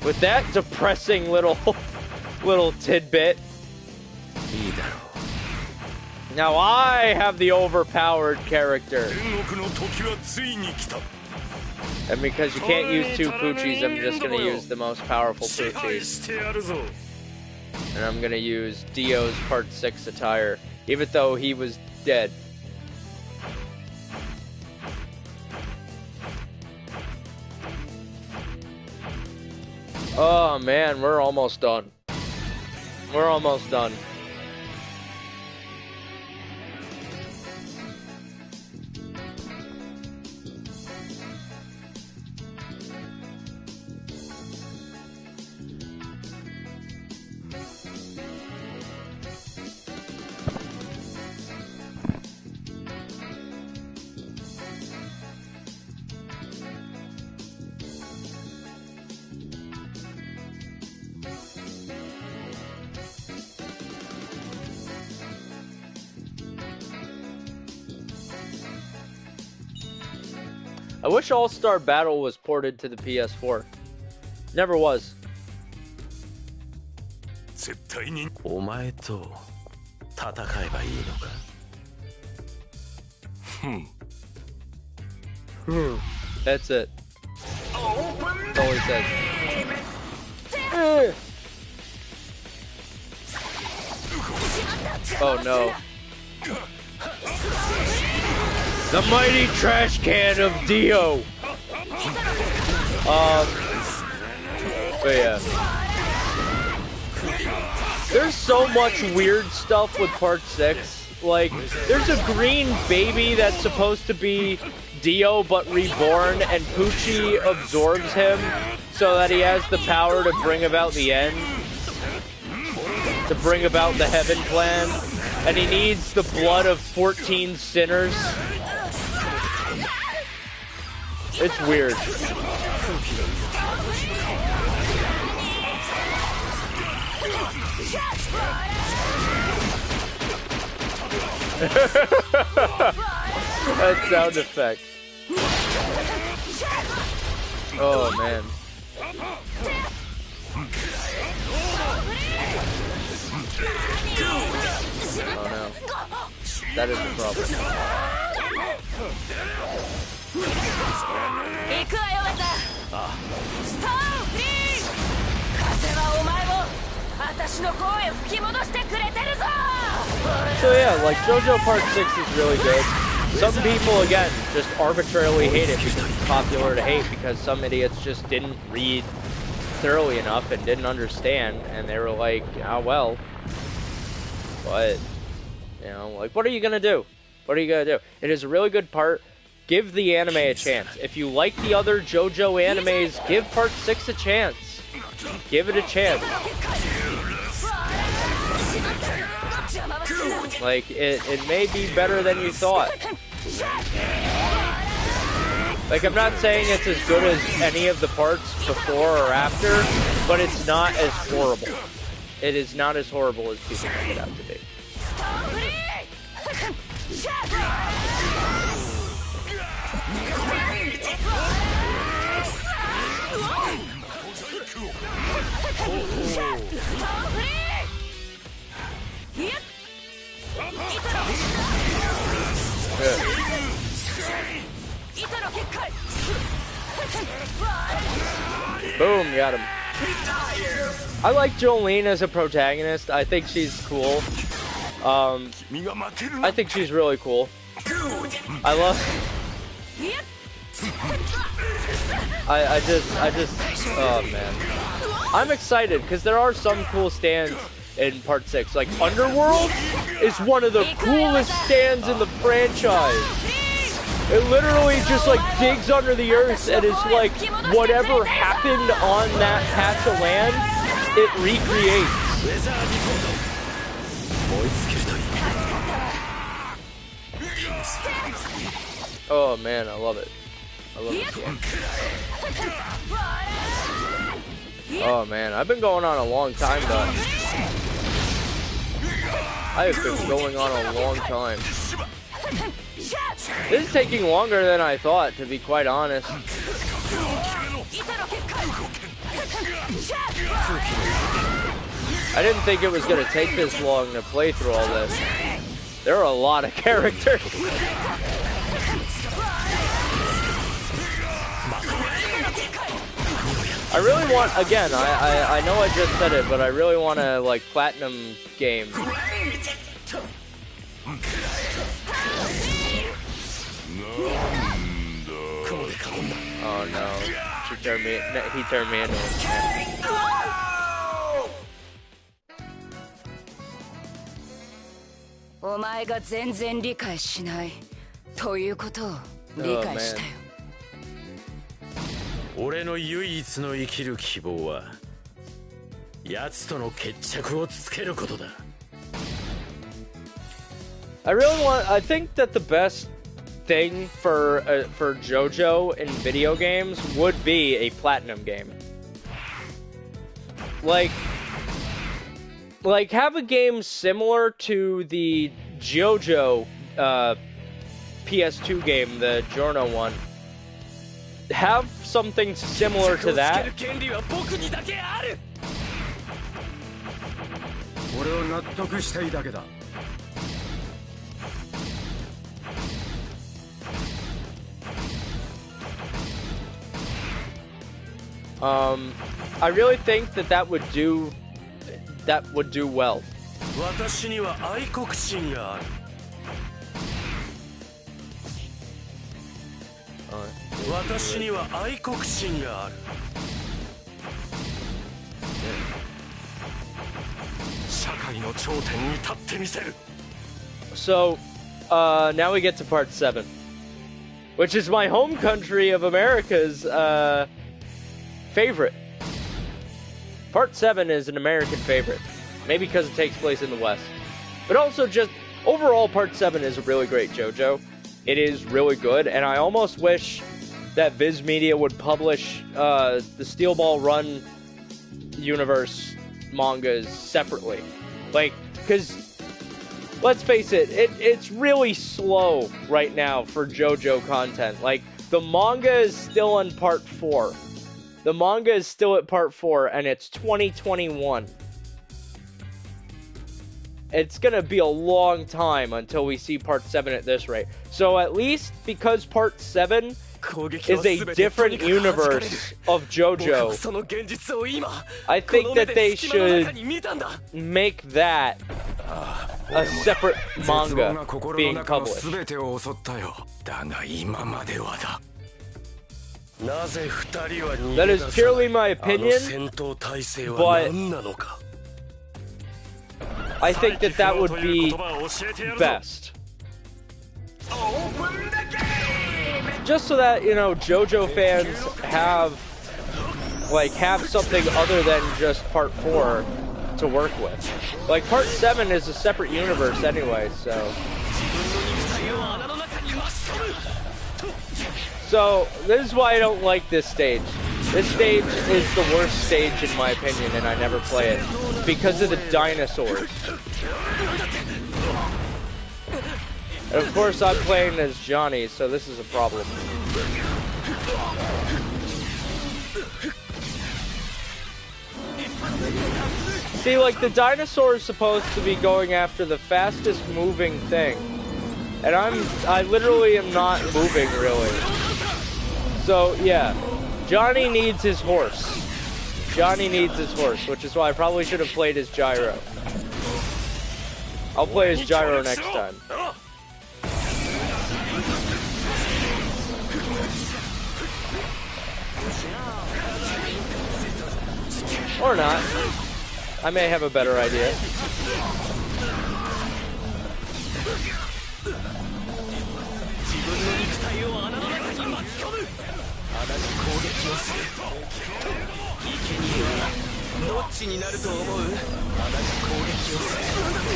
with that depressing little tidbit, now I have the overpowered character. And because you can't use two Poochies, I'm just going to use the most powerful Poochie. And I'm going to use Dio's Part 6 attire, even though he was dead. Oh man, we're almost done. We're almost done. I wish All-Star Battle was ported to the PS4. Never was. That's it. That's all he says. Oh no. The mighty trash can of Dio. But yeah. There's so much weird stuff with Part 6. Like, there's a green baby that's supposed to be Dio but reborn, and Poochie absorbs him so that he has the power to bring about the end. To bring about the heaven plan. And he needs the blood of 14 sinners. It's weird. That sound effect. Oh man. Oh no. That is the problem. So yeah, like JoJo Part 6 is really good. Some people, again, just arbitrarily hate it because it's popular to hate, because some idiots just didn't read thoroughly enough and didn't understand, and they were like, oh well. But, you know, like, what are you gonna do? What are you gonna do? It is a really good part. Give the anime a chance. If you like the other JoJo animes, give Part 6 a chance. Give it a chance. Like, it may be better than you thought. Like, I'm not saying it's as good as any of the parts before or after, but it's not as horrible. It is not as horrible as people make it out to be. Boom, got him. I like Jolene as a protagonist. I think she's cool. I think she's really cool. I love. I just. Oh man, I'm excited because there are some cool stands in Part 6. Like Underworld is one of the coolest stands in the franchise. It literally just like digs under the earth and is like whatever happened on that patch of land, it recreates. Oh man, I love it. I love this game. Oh man, I've been going on a long time though. I have been going on a long time. This is taking longer than I thought, to be quite honest. I didn't think it was going to take this long to play through all this. There are a lot of characters. I really want, again, I know I just said it, but I really want a, like, platinum game. Oh no, he turned me into him. Oh man. I think that the best thing for JoJo in video games would be a platinum game. Like have a game similar to the JoJo PS2 game, the Giorno one. Have something similar to that. I really think that would do well. So, now we get to Part 7, which is my home country of America's favorite. Part 7 is an American favorite, maybe because it takes place in the West, but also just overall Part 7 is a really great JoJo. It is really good, and I almost wish that Viz Media would publish the Steel Ball Run universe mangas separately. Like, because, let's face it, it's really slow right now for JoJo content. Like, the manga is still in Part 4. The manga is still at Part 4, and it's 2021. It's gonna be a long time until we see Part 7 at this rate. So at least, because Part 7 is a different universe of JoJo, I think that they should make that a separate manga being published. That is purely my opinion, but I think that would be best. Just so that, you know, JoJo fans have something other than just Part 4 to work with. Like, Part 7 is a separate universe anyway, so... So, this is why I don't like this stage. This stage is the worst stage in my opinion, and I never play it. Because of the dinosaurs. And of course I'm playing as Johnny, so this is a problem. See, like, the dinosaur is supposed to be going after the fastest moving thing. And I literally am not moving, really. So, yeah. Johnny needs his horse. Johnny needs his horse, which is why I probably should have played his gyro. I'll play his gyro next time. Or not. I may have a better idea.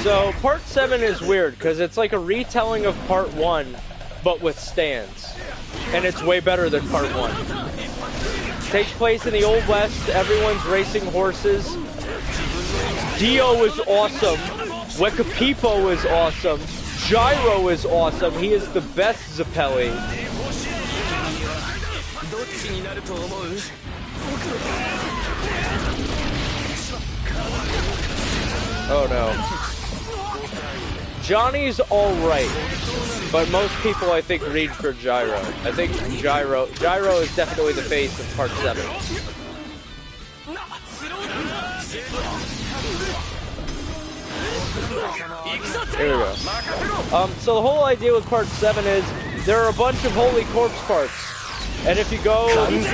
So, part 7 is weird, because it's like a retelling of part 1, but with stands. And it's way better than part 1. Takes place in the Old West, everyone's racing horses. Dio is awesome. Wekapipo is awesome. Gyro is awesome. He is the best Zeppeli. Oh no. Johnny's alright, but most people I think read for Gyro. I think Gyro is definitely the face of part 7. Here we go. So the whole idea with part 7 is there are a bunch of holy corpse parts. And if you go and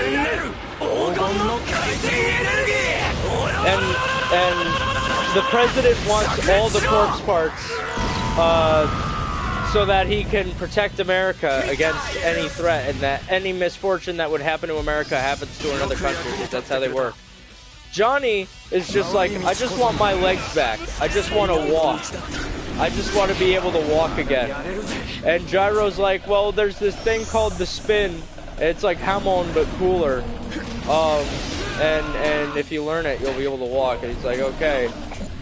the president wants all the corpse parts so that he can protect America against any threat, and that any misfortune that would happen to America happens to another country, because that's how they work. Johnny is just like, I just want my legs back. I just want to walk. I just want to be able to walk again. And Gyro's like, well, there's this thing called the spin. It's like Hamon, but cooler. And if you learn it, you'll be able to walk. And he's like, okay.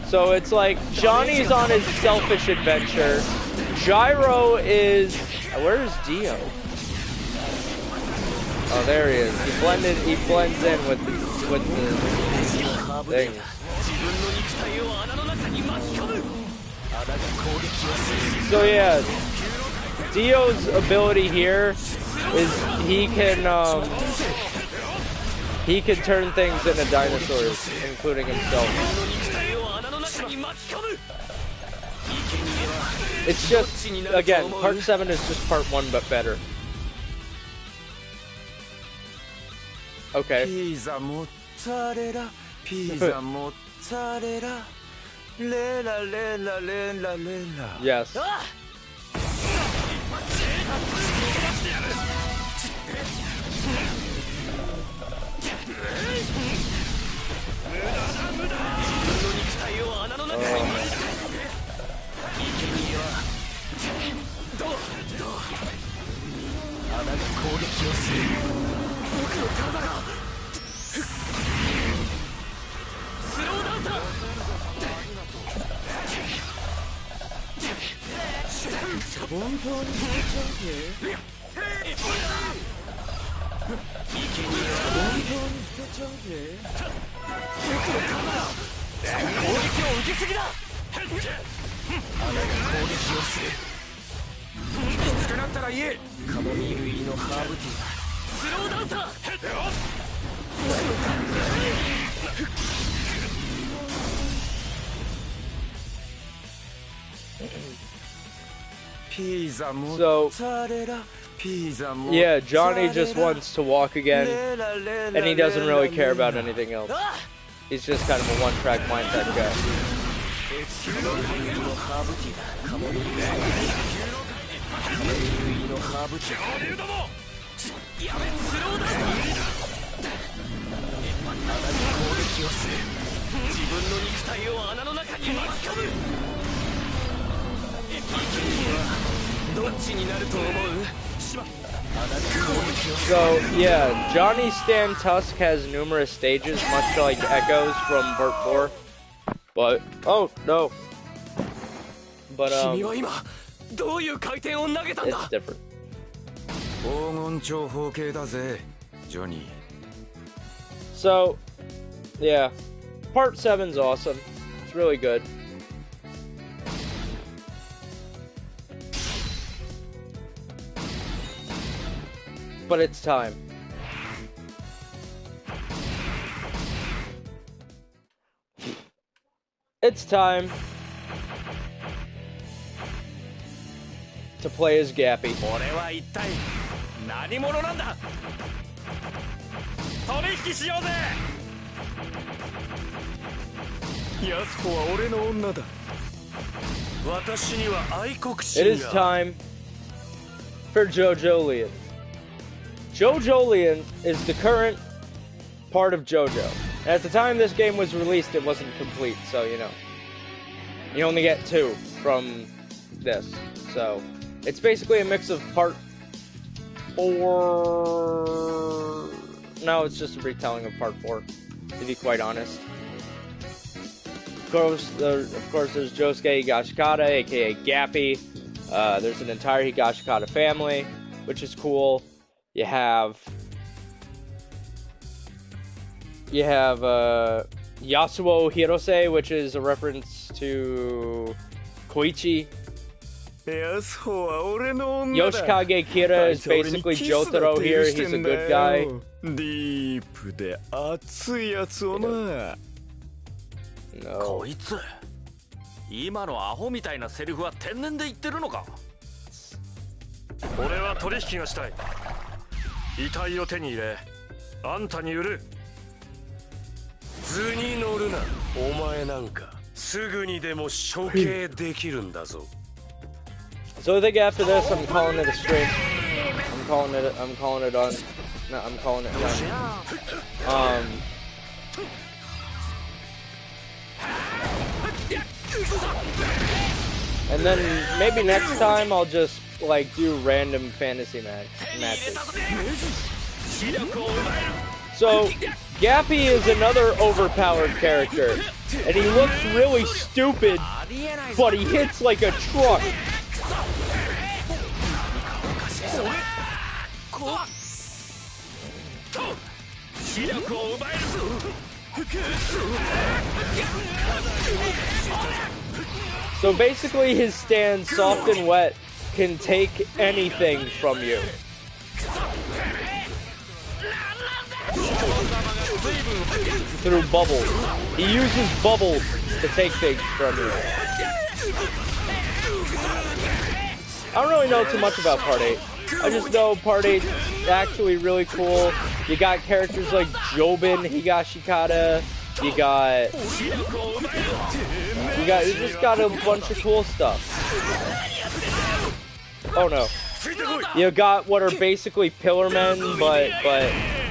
So it's like, Johnny's on his selfish adventure. Gyro is... Where is Dio? Oh, there he is. He blends in with the thing. So yeah, Dio's ability here is he can turn things into dinosaurs, including himself. It's just, again, part 7 is just part 1 but better. Okay. Pizza mozzarella, pizza mozzarella, lela lela lela lela. Yes. So, yeah, Johnny just wants to walk again, and he doesn't really care about anything else. He's just kind of a one-track mind type guy. So, yeah, Johnny Stan Tusk has numerous stages, much like Echoes from part 4. But, oh, no. But, it's different. So, yeah, part 7's awesome. It's really good. But it's time. It's time to play as Gappy. 俺は一体何者なんだ。取引しようぜ。ヤスコは俺の女だ。私には愛国 It 心 is が。 time for JoJo. JoJo is the current part of JoJo. At the time this game was released, it wasn't complete, so you know. You only get 2 from this. So, it's basically a mix of part 4... No, it's just a retelling of part 4, to be quite honest. Of course, there's Josuke Higashikata, aka Gappy. There's an entire Higashikata family, which is cool. You have Yasuo Hirose, which is a reference to Koichi. Yoshikage Kira is basically Jotaro here. He's a good guy. No. こいつ今のアホみたいなセリフは天然で言ってるのか。俺は取引がしたい。遺体を手に入れ、あんたに売る。図に乗るな。お前なんかすぐにでも処刑できるんだぞ。So I think after this, I'm calling it a stream. I'm calling it on. No, I'm calling it done. And then maybe next time I'll just like do random fantasy matches. So Gappy is another overpowered character, and he looks really stupid, but he hits like a truck. So basically his stand, soft and wet, can take anything from you. Through bubbles. He uses bubbles to take things from you. I don't really know too much about Part 8. I just know Part 8 is actually really cool. You got characters like Jobin Higashikata. You just got a bunch of cool stuff. Oh no. You got what are basically pillar men, but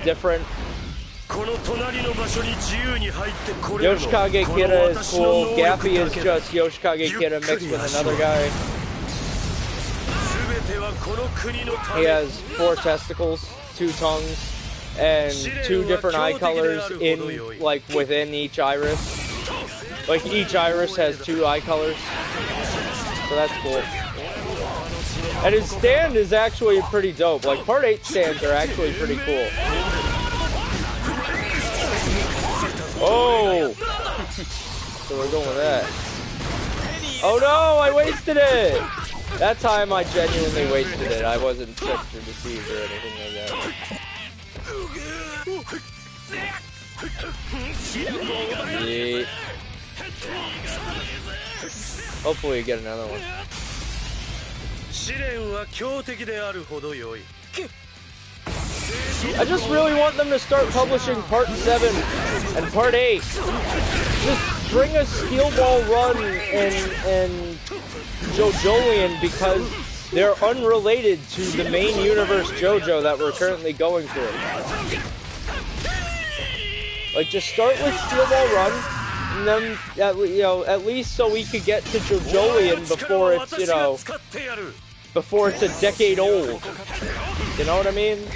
different. Yoshikage Kira is cool. Gappy is just Yoshikage Kira mixed with another guy. He has 4 testicles, 2 tongues, and 2 different eye colors within each iris. Like each iris has 2 eye colors. So that's cool. And his stand is actually pretty dope. Like Part 8 stands are actually pretty cool. Oh! So we're going with that. Oh no, I wasted it! That time I genuinely wasted it. I wasn't tricked or deceived or anything like that. Yeah. Hopefully you get another one. I just really want them to start publishing Part 7 and Part 8. Just bring a Steel Ball run and JoJolian because they're unrelated to the main universe JoJo that we're currently going through. Like, just start with Steel Ball Run, and then, at least so we could get to JoJolian before it's, before it's a decade old. You know what I mean?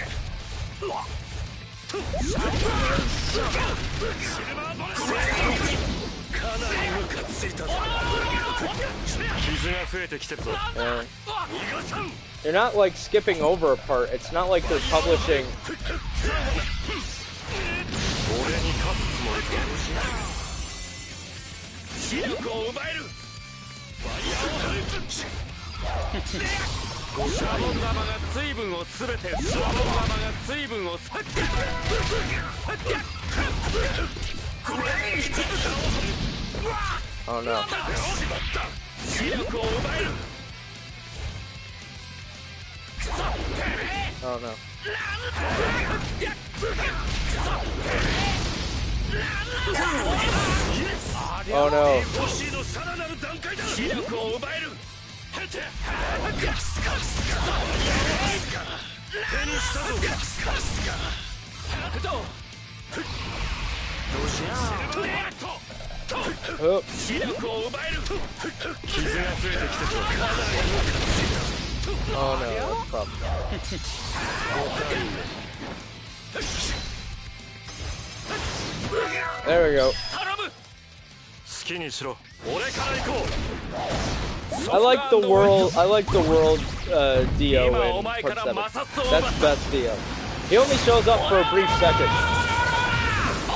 They're not like skipping over a part. It's not like they're publishing. Oh no. Oh no. Oh no. Oh. Oh no, that's probably. There we go. I like the world. Dio in Part 7. That's the best Dio. He only shows up for a brief second.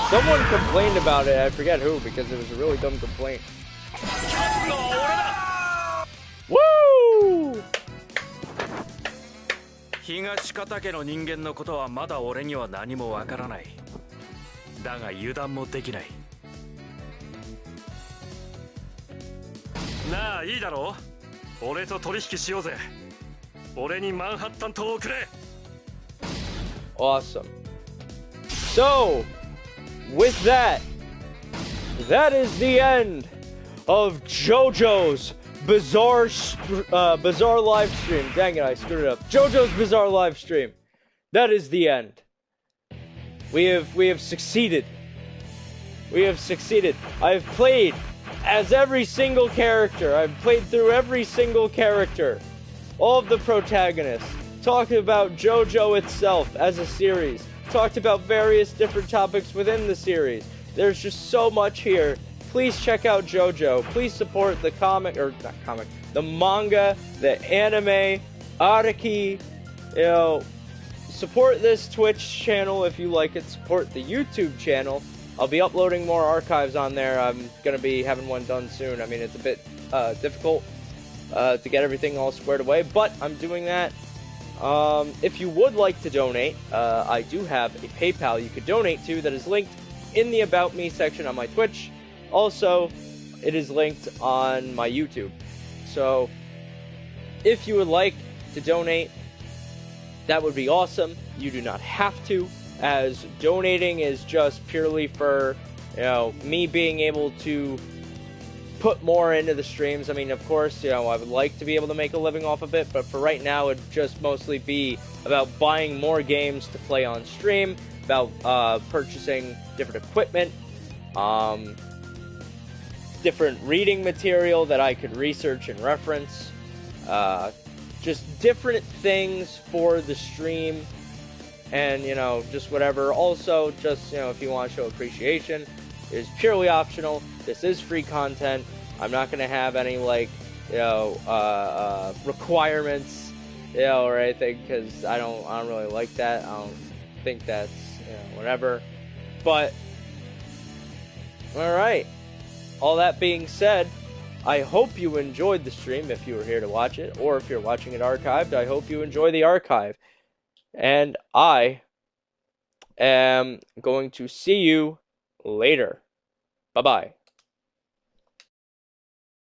Someone complained about it. I forget who, because it was a really dumb complaint. Woo! 東方家の人間のことはまだ俺には何もわからない。だが油断もできない。なあ、いいだろう？俺と取引しようぜ。俺にマンハッタン島をくれ。Awesome. So, with that, that is the end of JoJo's bizarre live stream. Dang it, I screwed it up. JoJo's bizarre live stream. That is the end. We have succeeded. We have succeeded. I've played as every single character. I've played through every single character. All of the protagonists. Talked about JoJo itself as a series. Talked about various different topics within the series. There's just so much here. Please check out JoJo. Please support the the manga, the anime, Araki. You know, support this Twitch channel if you like it. Support the YouTube channel. I'll be uploading more archives on there. I'm going to be having one done soon. I mean, it's a bit difficult to get everything all squared away, but I'm doing that. If you would like to donate, I do have a PayPal you could donate to that is linked in the About Me section on my Twitch. Also, it is linked on my YouTube. So, if you would like to donate, that would be awesome. You do not have to, as donating is just purely for, you know, me being able to put more into the streams. I mean, of course, you know, I would like to be able to make a living off of it, but for right now, it'd just mostly be about buying more games to play on stream, about purchasing different equipment, different reading material that I could research and reference, just different things for the stream, and, you know, just whatever. Also, just, you know, if you want to show appreciation, it's purely optional. This is free content. I'm not going to have any, like, you know, requirements, you know, or anything, because I don't really like that. I don't think that's, you know, whatever. But, alright. All that being said, I hope you enjoyed the stream if you were here to watch it, or if you're watching it archived, I hope you enjoy the archive. And I am going to see you later. Bye-bye.